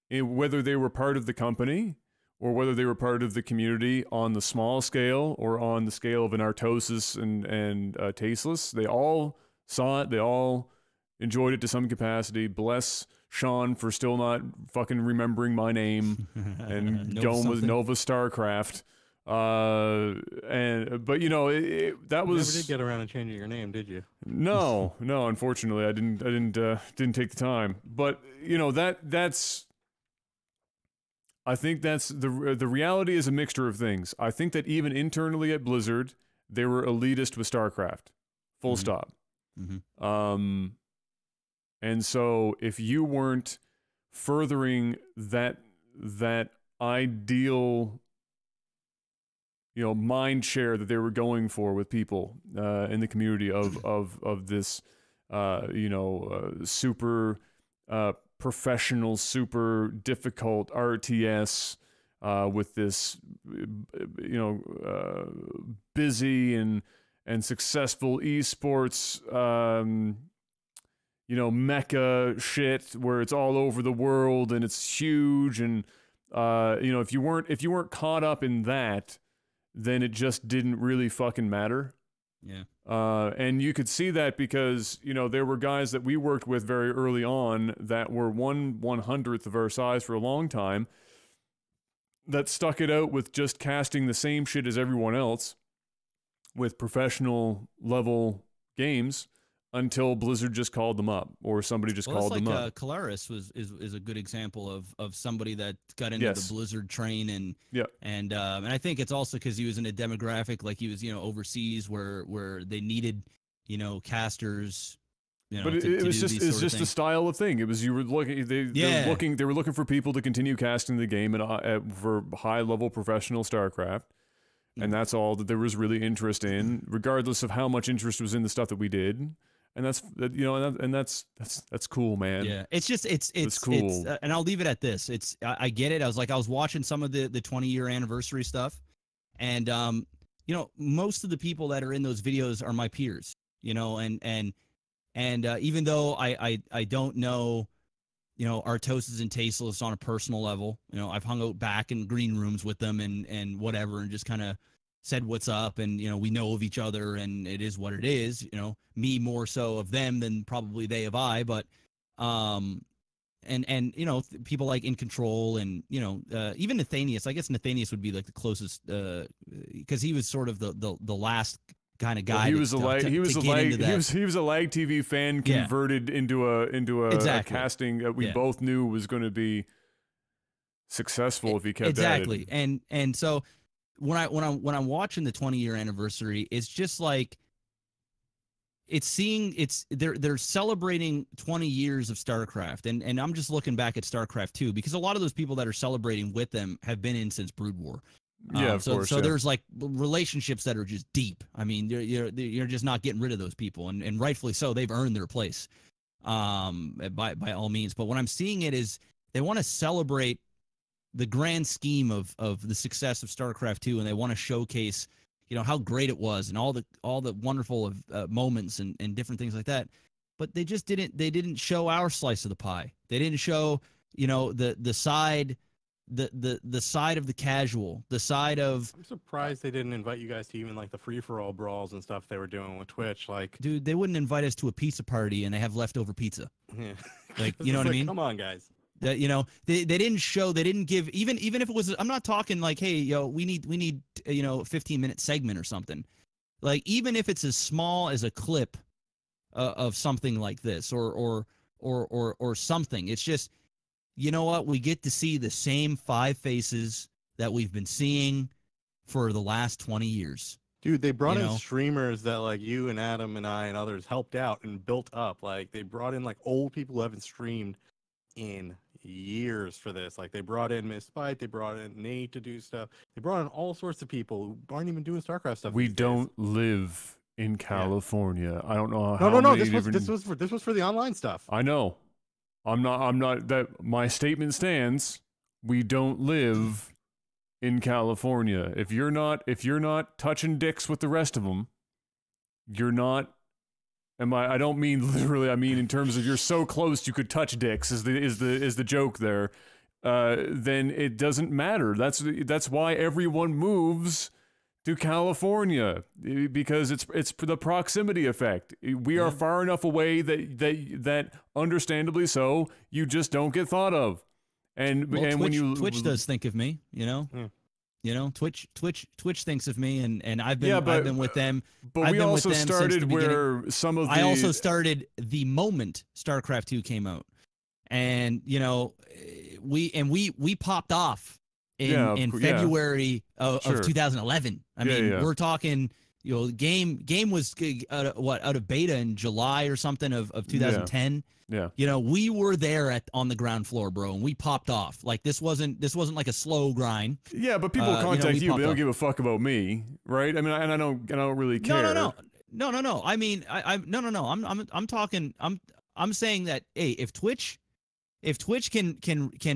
whether they were part of the company or whether they were part of the community on the small scale or on the scale of an Artosis and Tasteless, they all saw it. They all enjoyed it to some capacity. Bless Sean for still not fucking remembering my name and going with Nova Starcraft. But that was. You never did get around to changing your name, did you? No, unfortunately, I didn't take the time. But that's. I think that's the reality is a mixture of things. I think that even internally at Blizzard, they were elitist with StarCraft, full stop. And so if you weren't furthering that ideal, mind share that they were going for with people in the community of this, super. Professional, super difficult RTS with this, busy and successful esports, mecca shit where it's all over the world and it's huge, and if you weren't caught up in that, then it just didn't really fucking matter. Yeah. And you could see that because, there were guys that we worked with very early on that were 1/100th of our size for a long time that stuck it out with just casting the same shit as everyone else with professional level games until Blizzard just called them up or somebody just called them up. Calaris is a good example of somebody that got into the Blizzard train, and I think it's also because he was in a demographic, like he was overseas where they needed casters. But it was just a style of thing. It was they were looking for people to continue casting the game for high level professional StarCraft. and that's all that there was really interest in, regardless of how much interest was in the stuff that we did. And that's that's cool, man. Yeah, it's just it's cool. and I'll leave it at this. I get it. I was watching some of the 20-year anniversary stuff, and most of the people that are in those videos are my peers. And even though I don't know, Artosis and Tasteless on a personal level, I've hung out back in green rooms with them and whatever, and just kind of said what's up, and we know of each other, and it is what it is. Me more so of them than probably they of I, but people like In Control, and even Nathanius. I guess Nathanius would be like the closest, because he was sort of the last kind of guy. Well, he was a LAGTV fan converted into a casting that we both knew was going to be successul if he kept exactly at it. And so when I'm watching the 20-year anniversary, it's just like they're celebrating 20 years of Starcraft, and I'm just looking back at Starcraft 2, because a lot of those people that are celebrating with them have been in since Brood War. Yeah, of course. So there's like relationships that are just deep. I mean, you're just not getting rid of those people, and rightfully so. They've earned their place, by all means. But what I'm seeing it is they want to celebrate the grand scheme of the success of StarCraft 2, and they want to showcase, how great it was, and all the wonderful moments and different things like that. But they just didn't show our slice of the pie. They didn't show, the side. The side of the casual, the side of. I'm surprised they didn't invite you guys to even like the free-for-all brawls and stuff they were doing with Twitch. Like, dude, they wouldn't invite us to a pizza party and they have leftover pizza. Yeah. Like, you know what I mean? Come on, guys. That they didn't show, they didn't give, even if it was, I'm not talking like, hey, we need a 15-minute segment or something. Like, even if it's as small as a clip of something like this or something, it's just. You know what? We get to see the same 5 faces that we've been seeing for the last 20 years. Dude, they brought in streamers that like you and Adam and I and others helped out and built up. Like, they brought in like old people who haven't streamed in years for this. Like, they brought in Miss Spite, they brought in Nate to do stuff. They brought in all sorts of people who aren't even doing StarCraft stuff. We don't live in California. Yeah. I don't know how. No. This was for the online stuff. I know. I'm not that my statement stands. We don't live in California. If you're not touching dicks with the rest of them, you're not. I don't mean literally. I mean in terms of you're so close you could touch dicks is the joke there. Then it doesn't matter. That's why everyone moves to California, because it's the proximity effect. We are far enough away that understandably so, you just don't get thought of. And Twitch does think of me, Twitch thinks of me, and I've been with them. But we also started where some of the. I also started the moment StarCraft 2 came out, and we popped off. In February of 2011. I mean, we're talking, game was out of beta in July or something of 2010. Yeah. We were there on the ground floor, bro, and we popped off. Like, this wasn't like a slow grind. Yeah, but people contact you, but they don't give a fuck about me, right? I mean, and I don't really care. No. I mean, I'm talking. I'm saying that, hey, if Twitch can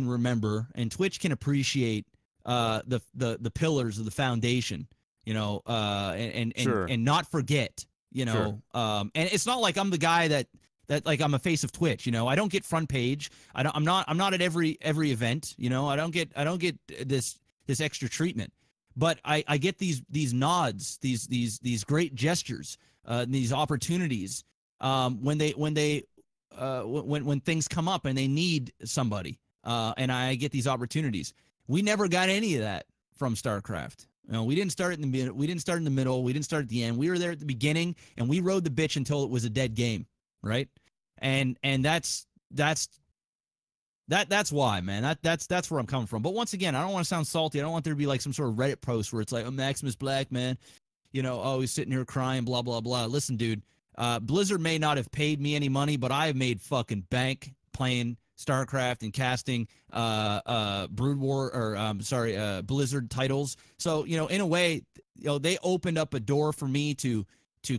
remember, and Twitch can appreciate the pillars of the foundation, and not forget, and it's not like I'm the guy that like I'm a face of Twitch, I don't get front page. I'm not at every event, I don't get this extra treatment, but I get these nods, these great gestures, these opportunities, when things come up and they need somebody, and I get these opportunities. We never got any of that from StarCraft. We didn't start in the middle. We didn't start in the middle. We didn't start at the end. We were there at the beginning, and we rode the bitch until it was a dead game, right? And that's why, man. That's where I'm coming from. But once again, I don't want to sound salty. I don't want there to be like some sort of Reddit post where it's like, "Oh, MaximusBlack, man, he's sitting here crying, blah blah blah." Listen, dude. Blizzard may not have paid me any money, but I have made fucking bank playing Starcraft and casting Brood War or Blizzard titles. So, you know, in a way, you know, they opened up a door for me to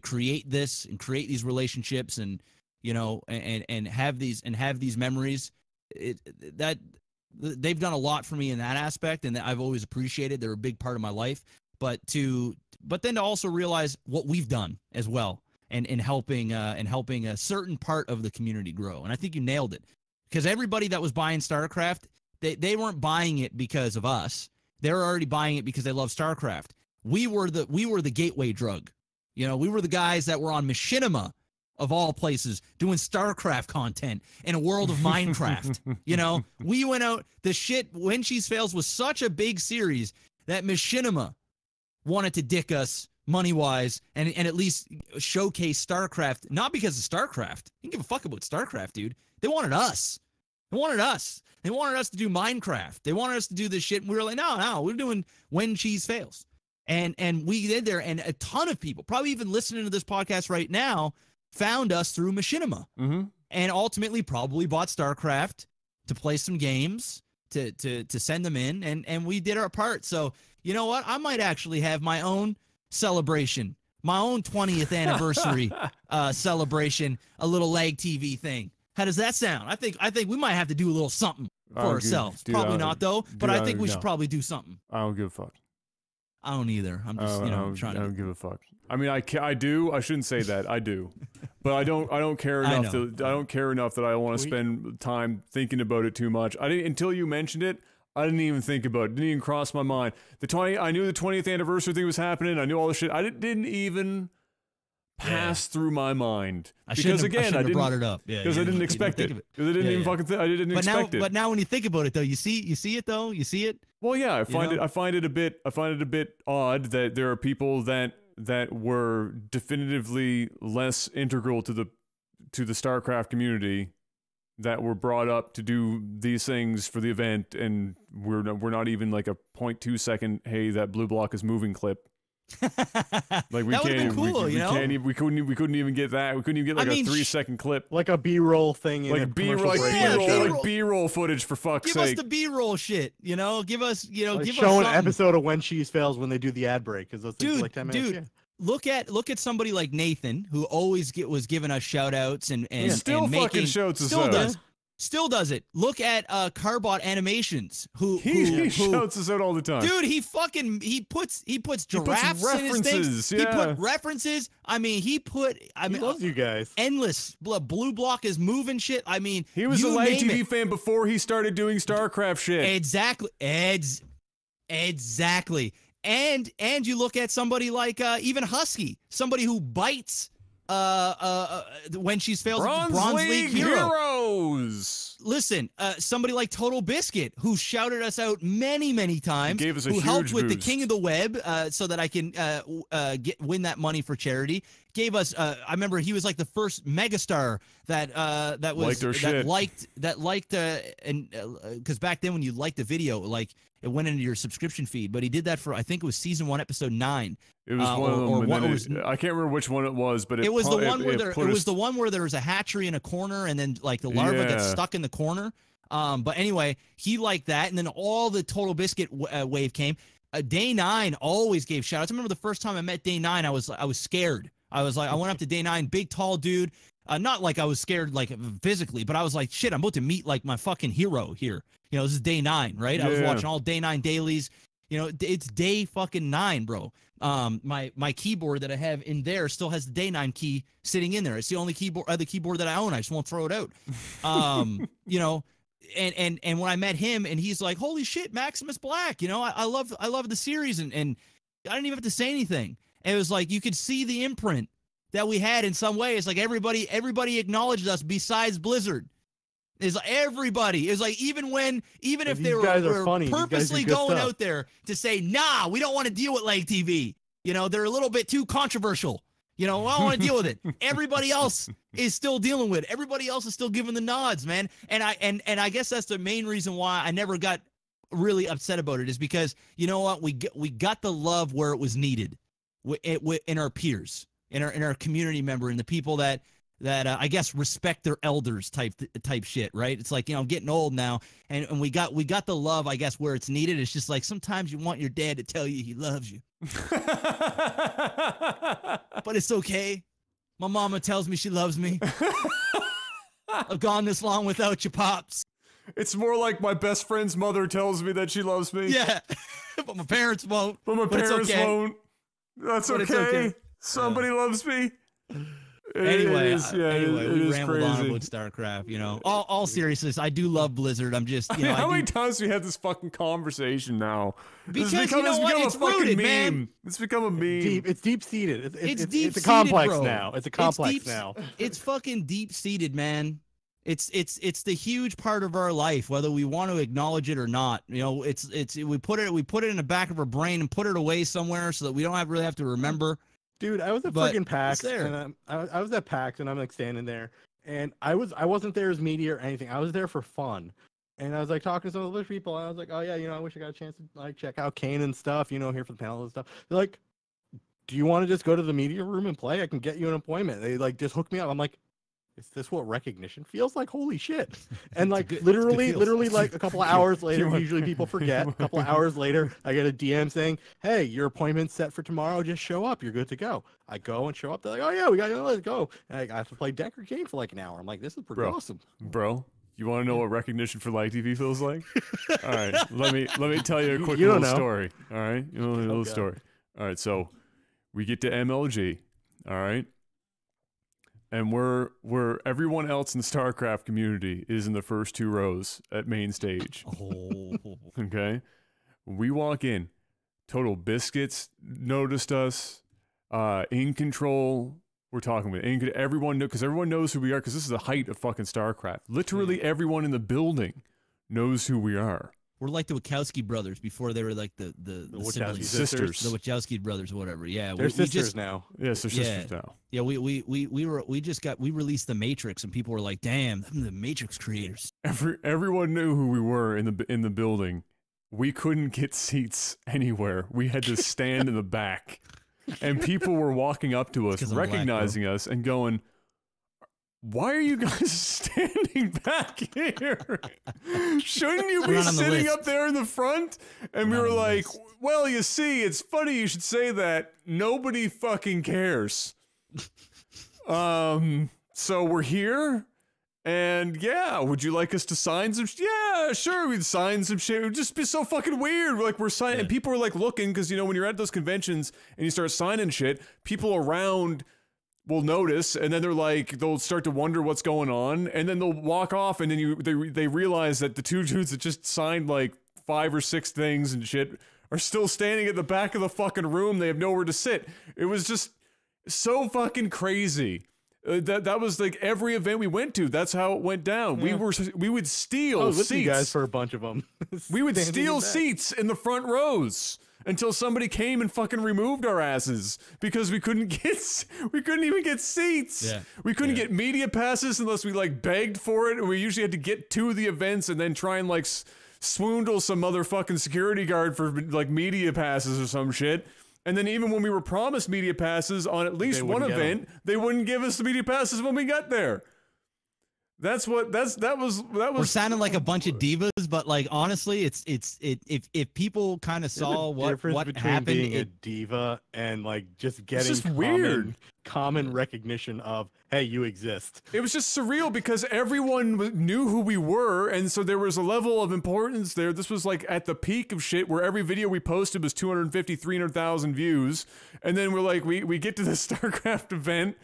create this and create these relationships and, you know, and have these memories. That they've done a lot for me in that aspect, and I've always appreciated. They're a big part of my life. But then to also realize what we've done as well, and in helping a certain part of the community grow. And I think you nailed it, because everybody that was buying StarCraft, they weren't buying it because of us. They were already buying it because they love StarCraft. We were the gateway drug. You know, we were the guys that were on Machinima, of all places, doing StarCraft content in a world of Minecraft. You know, we went out. The shit When Cheese Fails was such a big series that Machinima wanted to dick us money-wise and at least showcase StarCraft, not because of StarCraft. You didn't give a fuck about StarCraft, dude. They wanted us. They wanted us. They wanted us to do Minecraft. They wanted us to do this shit, and we were like, no, we're doing When Cheese Fails. And we did there, and a ton of people, probably even listening to this podcast right now, found us through Machinima. Mm-hmm. And ultimately probably bought StarCraft to play some games, to send them in, and we did our part. So, you know what? I might actually have my own celebration, my own 20th anniversary celebration, a little LAGTV thing. How does that sound? I think we might have to do a little something for ourselves. Dude, probably not though, but I think we should probably do something. I don't give a fuck. I don't either. I'm just, trying to. I don't give a fuck. I mean, I do. I shouldn't say that. I do, but I don't care enough. I don't care enough that I want to spend time thinking about it too much. I didn't until you mentioned it. I didn't even think about it. Didn't even cross my mind. I knew the 20th anniversary thing was happening. I knew all the shit. I didn't even pass through my mind. Because again, I didn't brought it up. Yeah, because I didn't expect it. Because I didn't even fucking. I didn't expect it. But now when you think about it, though, you see it though. You see it. Well, yeah, I find it a bit odd that there are people that were definitively less integral to the StarCraft community that were brought up to do these things for the event, and we're not even like a 0.2 second, hey, that blue block is moving clip. Like we can't, cool, we couldn't even get that. We couldn't even get like a 3-second clip, like a B-roll thing, like B-roll footage, for fuck's sake. Give us the B-roll shit, Give us, show an episode of When Cheese Fails when they do the ad break, because those things are like 10 minutes. Dude, look at somebody like Nathan, who always was giving us shout outs and still and fucking shouts us out. Still does it. Look at Carbot Animations, who shouts us out all the time. Dude, he puts giraffes in his things. Yeah. He put references. I mean, he loves you guys. Endless. Blue block is moving shit. I mean, he was a LAGTV fan before he started doing StarCraft shit. Exactly. Exactly. And you look at somebody like even Husky, somebody who bites When Cheese Fails, Bronze League Heroes. Listen, somebody like Total Biscuit, who shouted us out many times, gave us a who huge helped with boost. the King of the Web, so that I can win that money for charity. Gave us, I remember he was like the first megastar that liked and because back then when you liked the video, like it went into your subscription feed. But he did that for, I think it was season 1, episode 9. It was one of them. I can't remember which one it was, but it was the one where it was the one where there was a hatchery in a corner, and then like the larva gets stuck in the corner. But anyway, he liked that, and then all the Total Biscuit wave came. Day 9 always gave shout outs. I remember the first time I met Day 9, I was scared. I was like, I went up to Day 9, big tall dude. Not like I was scared like physically, but I was like, shit, I'm about to meet like my fucking hero here. This is Day 9, right? Yeah. I was watching all Day 9 dailies. It's Day fucking 9, bro. My keyboard that I have in there still has the Day 9 key sitting in there. It's the only other keyboard that I own. I just won't throw it out. And when I met him, and he's like, holy shit, MaximusBlack. I love the series, and I didn't even have to say anything. And it was like you could see the imprint that we had in some way. It's like everybody acknowledged us besides Blizzard. It's like everybody. It was like even if they were purposely going out there to say, nah, we don't want to deal with LAGTV. They're a little bit too controversial. I don't want to deal with it. Everybody else is still dealing with it. Everybody else is still giving the nods, man. And I guess that's the main reason why I never got really upset about it, is because you know what, we got the love where it was needed, in our peers, in our community member, and the people that that I guess respect their elders type shit, right? It's like, I'm getting old now, and we got the love, I guess, where it's needed. It's just like sometimes you want your dad to tell you he loves you, but it's okay. My mama tells me she loves me. I've gone this long without you, pops. It's more like my best friend's mother tells me that she loves me. Yeah, but my parents won't. But my parents okay. won't. That's okay. It's okay. Somebody loves me. Anyway, we is rambled crazy. on about StarCraft. All seriousness, I do love Blizzard. I'm just, how many times have we had this fucking conversation now? Because it's become it's a fucking rooted, meme. man. It's become a meme. It's deep seated. It's a complex bro. now. It's a complex now. It's fucking deep seated, man. It's the huge part of our life, whether we want to acknowledge it or not. We put it in the back of our brain and put it away somewhere so that we don't really have to remember. Dude, I was at friggin' PAX, and I was at PAX, and I'm like standing there, and I wasn't there as media or anything. I was there for fun, and I was like talking to some of the people, and I was like, oh yeah, I wish I got a chance to like check out Kane and stuff, here for the panel and stuff. They're like, do you want to just go to the media room and play? I can get you an appointment. They like just hooked me up. I'm like, is this what recognition feels like? Holy shit. And like literally like a couple of hours later, usually people forget. A couple of hours later, I get a DM saying, hey, your appointment's set for tomorrow. Just show up. You're good to go. I go and show up. They're like, oh yeah, we got you. Let's go. And I have to play Decker Game for like an hour. I'm like, this is pretty awesome. Bro, you want to know what recognition for LAGTV feels like? All right, let me tell you a quick little story. All right, a little story. All right, so we get to MLG. All right. And we're everyone else in the StarCraft community is in the first 2 rows at main stage. Oh. Okay? We walk in. Total Biscuits noticed us. In Control, we're talking with everyone because everyone knows who we are because this is the height of fucking StarCraft. Literally everyone in the building knows who we are. We're like the Wachowski brothers before they were like the Wachowski sisters. The Wachowski brothers or whatever. Yeah, they're sisters now. Yes, they're sisters now. Yeah, we released the Matrix and people were like, "Damn, I'm the Matrix creators." Everyone knew who we were in the building. We couldn't get seats anywhere. We had to stand in the back, and people were walking up to us, recognizing us, and going, why are you guys standing back here? Shouldn't you be sitting up there in the front? And we were like, well, you see, it's funny you should say that. Nobody fucking cares. So we're here. And yeah, would you like us to sign some? Yeah, sure, we'd sign some shit. It would just be so fucking weird. We're signing, and people are like looking because when you're at those conventions and you start signing shit, people around will notice, and then they'll start to wonder what's going on, and then they'll walk off, and then they realize that the 2 dudes that just signed like 5 or 6 things and shit are still standing at the back of the fucking room. They have nowhere to sit. It was just so fucking crazy. That was like every event we went to. That's how it went down. Yeah. We would steal seats. You guys for a bunch of them. We would steal seats in the front rows until somebody came and fucking removed our asses because we couldn't even get seats. Yeah. We couldn't get media passes unless we like begged for it. And we usually had to get to the events and then try and like swoondle some motherfucking security guard for like media passes or some shit. And then even when we were promised media passes on at least one event, they wouldn't give us the media passes when we got there. That was. We're sounding like a bunch of divas, but like honestly, if people kind of saw what happened, being a diva and like just getting just weird common recognition of, hey, you exist. It was just surreal because everyone knew who we were, and so there was a level of importance there. This was like at the peak of shit where every video we posted was 250, 300,000 views, and then we're like, we get to the StarCraft event,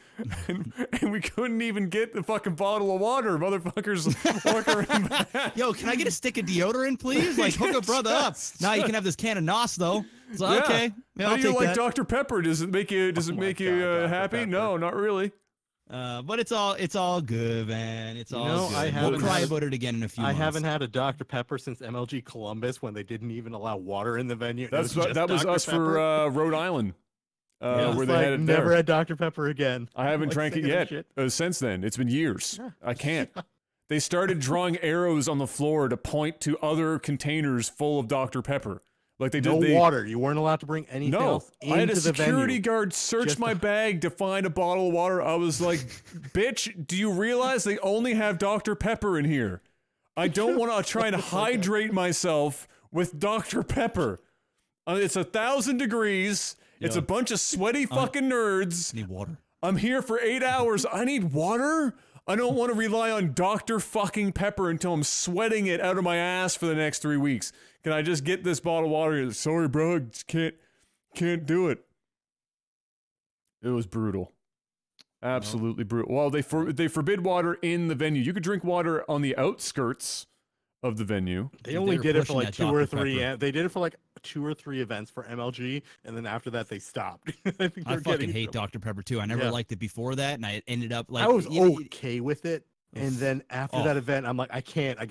and we couldn't even get the fucking bottle of water. Motherfuckers walk around back. Yo, can I get a stick of deodorant, please? Like, hook a brother up. Now you can have this can of NOS, though. So, okay. Yeah, How do you like Dr. Pepper? Does it make you happy? Pepper. No, not really. But it's all good, man. It's all good. We'll cry about it again in a few months. I haven't had a Dr. Pepper since MLG Columbus when they didn't even allow water in the venue. That was us for Rhode Island. Where they had it never had Dr. Pepper again. I haven't drank it yet. Since then, it's been years. Yeah. I can't. They started drawing arrows on the floor to point to other containers full of Dr. Pepper. Like they No did. water. You weren't allowed to bring anything No, else into I had a the security venue. guard search Just my bag to find a bottle of water. I was like, "Bitch, do you realize they only have Dr. Pepper in here? I don't want to try and hydrate myself with Dr. Pepper. It's 1,000 degrees. It's a bunch of sweaty fucking nerds. Need water. I'm here for 8 hours. I need water. I don't want to rely on Dr. fucking Pepper until I'm sweating it out of my ass for the next 3 weeks. Can I just get this bottle of water? Sorry, bro, I just can't do it. It was brutal. Absolutely brutal. Well, they forbid water in the venue. You could drink water on the outskirts of the venue. They only did it for like pushing that 2 or Dr. 3. Pepper. They did it for like 2 or 3 events for MLG, and then after that they stopped. I think I they're fucking getting hate trouble. Dr. Pepper too. I never Yeah. liked it before that, and I ended up like I was you know, okay with it, and then after that event, I'm like, I can't. I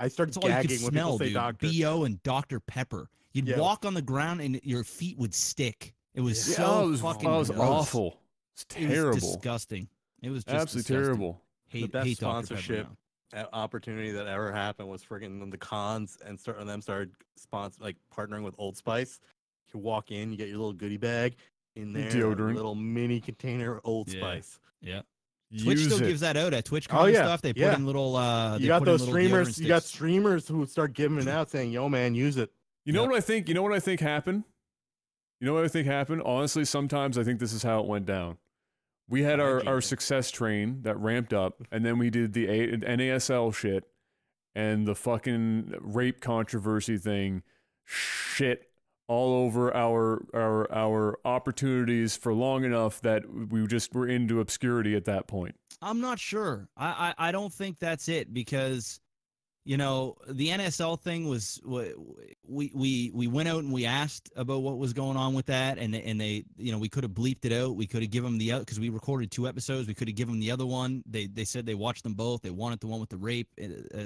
started It's all you could gagging when smell, people say dude. doctor. BO and Dr. Pepper. You'd Yeah. walk on the ground and your feet would stick. It was Yeah. so it was fucking gross. gross. Awful. It's It was terrible. disgusting. It was just Absolutely disgusting. terrible. Hate, The best hate Dr. Pepper sponsorship now. opportunity that ever happened was friggin' the cons, and them started partnering with Old Spice. You walk in, you get your little goodie bag in there, Deodorant. a little mini container of Old Yeah. Spice. Yeah. Twitch Use still it. gives that out at TwitchCon Oh, and yeah. stuff. They put Yeah. in little You got those streamers. deodorant You got sticks. streamers who start giving it out, saying, "Yo, man, use it." You know Yep. what I think? You know what I think happened? You know what I think happened? Honestly, sometimes I think this is how it went down. We had our Hygiene. success train that ramped up, and then we did the NASL shit and the fucking rape controversy thing shit all over our opportunities for long enough that we just were into obscurity at that point. I'm not sure. I don't think that's it because, you know, the NSL thing was we went out and we asked about what was going on with that, and they you know, we could have bleeped it out. We could have given them the because we recorded 2 episodes. We could have given them the other one. They said they watched them both. They wanted the one with the rape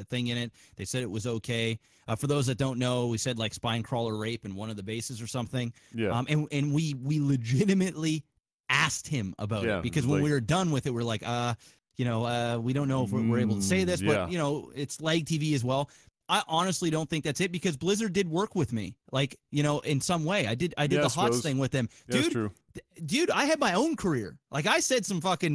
thing in it. They said it was okay. For those that don't know, we said like spine crawler rape in one of the bases or something. Yeah. And we legitimately asked him about Yeah, it because like- when we were done with it, we're like, you know, we don't know if we're able to say this, yeah. but you know, it's LAGTV as well. I honestly don't think that's it because Blizzard did work with me, like, you know, in some way. I did Yeah, the I HOTS suppose. thing with them, Yeah, that's dude. true. Dude, I had my own career. Like I said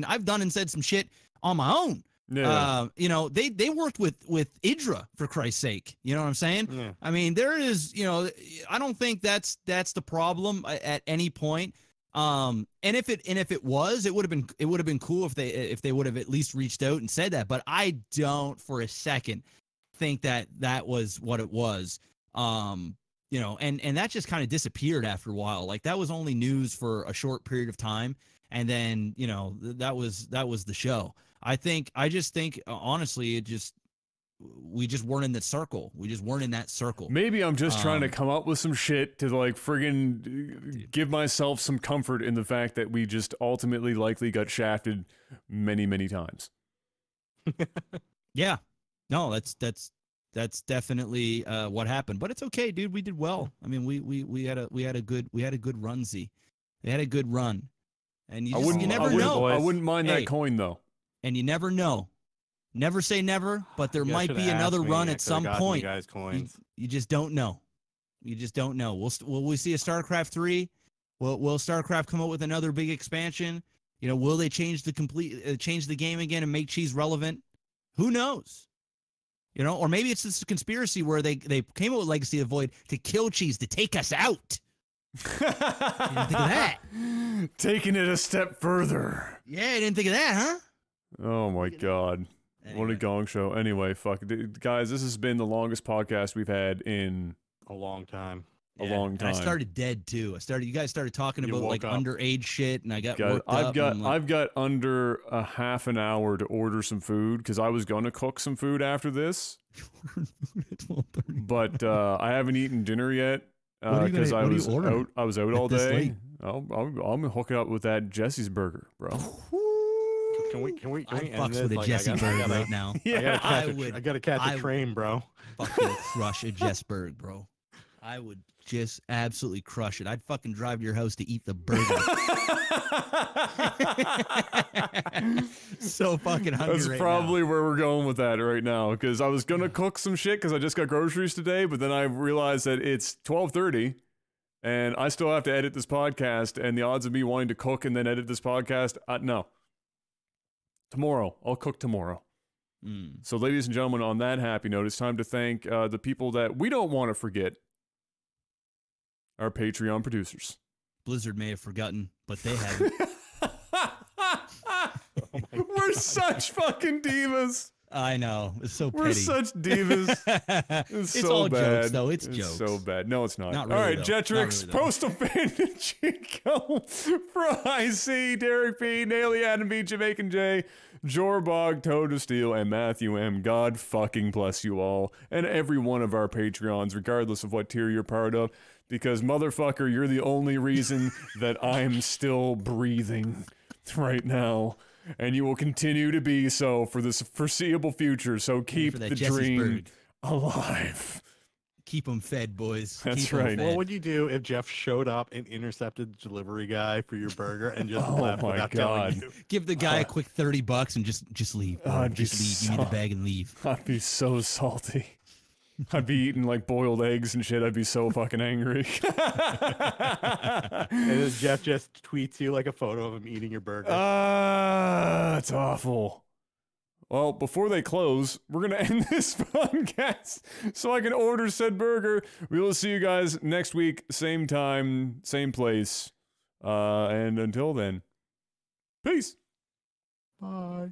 I've done and said some shit on my own. Yeah. You know, they worked with Idra for Christ's sake. You know what I'm saying? Yeah. I mean, there is, you know, I don't think that's the problem at any point. And if it was, it would have been cool if they would have at least reached out and said that. But I don't for a second think that was what it was. You know, and that just kind of disappeared after a while. Like that was only news for a short period of time, and then you know that was the show. I just think honestly, we just weren't in that circle. We just weren't in that circle. Maybe I'm just trying to come up with some shit to like friggin' give myself some comfort in the fact that we just ultimately likely got shafted many, many times. Yeah, no, that's definitely what happened. But it's okay, dude. We did well. I mean, we had a good runzy. We had a good run, and you never know. I wouldn't mind Hey. that coin though. And you never know. Never say never, but there You guys might shoulda be another asked me. run I at coulda some gotten you point. guys coins. You just don't know. You just don't know. Will we see a StarCraft 3? Will StarCraft come up with another big expansion? You know, will they change the game again and make cheese relevant? Who knows? You know, or maybe it's just a conspiracy where they came up with Legacy of Void to kill cheese, to take us out. You didn't think of that? Taking it a step further. Yeah, you didn't think of that, huh? Oh my god. What a Anyway. gong show. Anyway, fuck. Guys, this has been the longest podcast we've had in A long time. a long And I time. started dead too. You guys started talking You about like woke up. underage shit, and I got Guys, worked up. and I'm like, I've got under a half an hour to order some food because I was gonna cook some food after this, at 12:30. but I haven't eaten dinner yet What are you because gonna- I what are you was ordering out. I was out at all this day. late? I'm gonna hook it up with that Jesse's burger, bro. Can we I end fucks this? with a Like, Jesse I gotta- Bird right now. I gotta catch a train, bro. Fucking crush a Jess Bird, bro. I would just absolutely crush it. I'd fucking drive to your house to eat the burger. So fucking hungry. That's right probably where we're going with that right now. Because I was gonna cook some shit because I just got groceries today, but then I realized that it's 12:30, and I still have to edit this podcast. And the odds of me wanting to cook and then edit this podcast, no. Tomorrow, I'll cook tomorrow. So, ladies and gentlemen, on that happy note, it's time to thank the people that we don't want to forget. Our Patreon producers. Blizzard may have forgotten, but they haven't. We're such fucking divas. I know. It's so petty. We're such divas. It's so all bad. jokes, though. It's jokes. So bad. No, it's not. Not really, all right, though. Jetrix, Not really, Postal Panda, Chico, Fry C, Derek P, Naily Adam B, Jamaican J, Jorbog, Toad of Steel, and Matthew M. God fucking bless you all, and every one of our Patreons, regardless of what tier you're part of, because motherfucker, you're the only reason that I'm still breathing right now. And you will continue to be so for this foreseeable future. So keep the dream alive. Keep them fed, boys. That's Keep 'em right. fed. What would you do if Jeff showed up and intercepted the delivery guy for your burger and just left my without God. telling you? Give the guy a quick $30 and just leave. Bro. I'd be Just leave. Give me the bag and leave. I'd be so salty. I'd be eating like boiled eggs and shit. I'd be so fucking angry. And then Jeff just tweets you like a photo of him eating your burger. It's awful. Well, before they close, we're going to end this podcast so I can order said burger. We will see you guys next week, same time, same place. And until then, peace. Bye.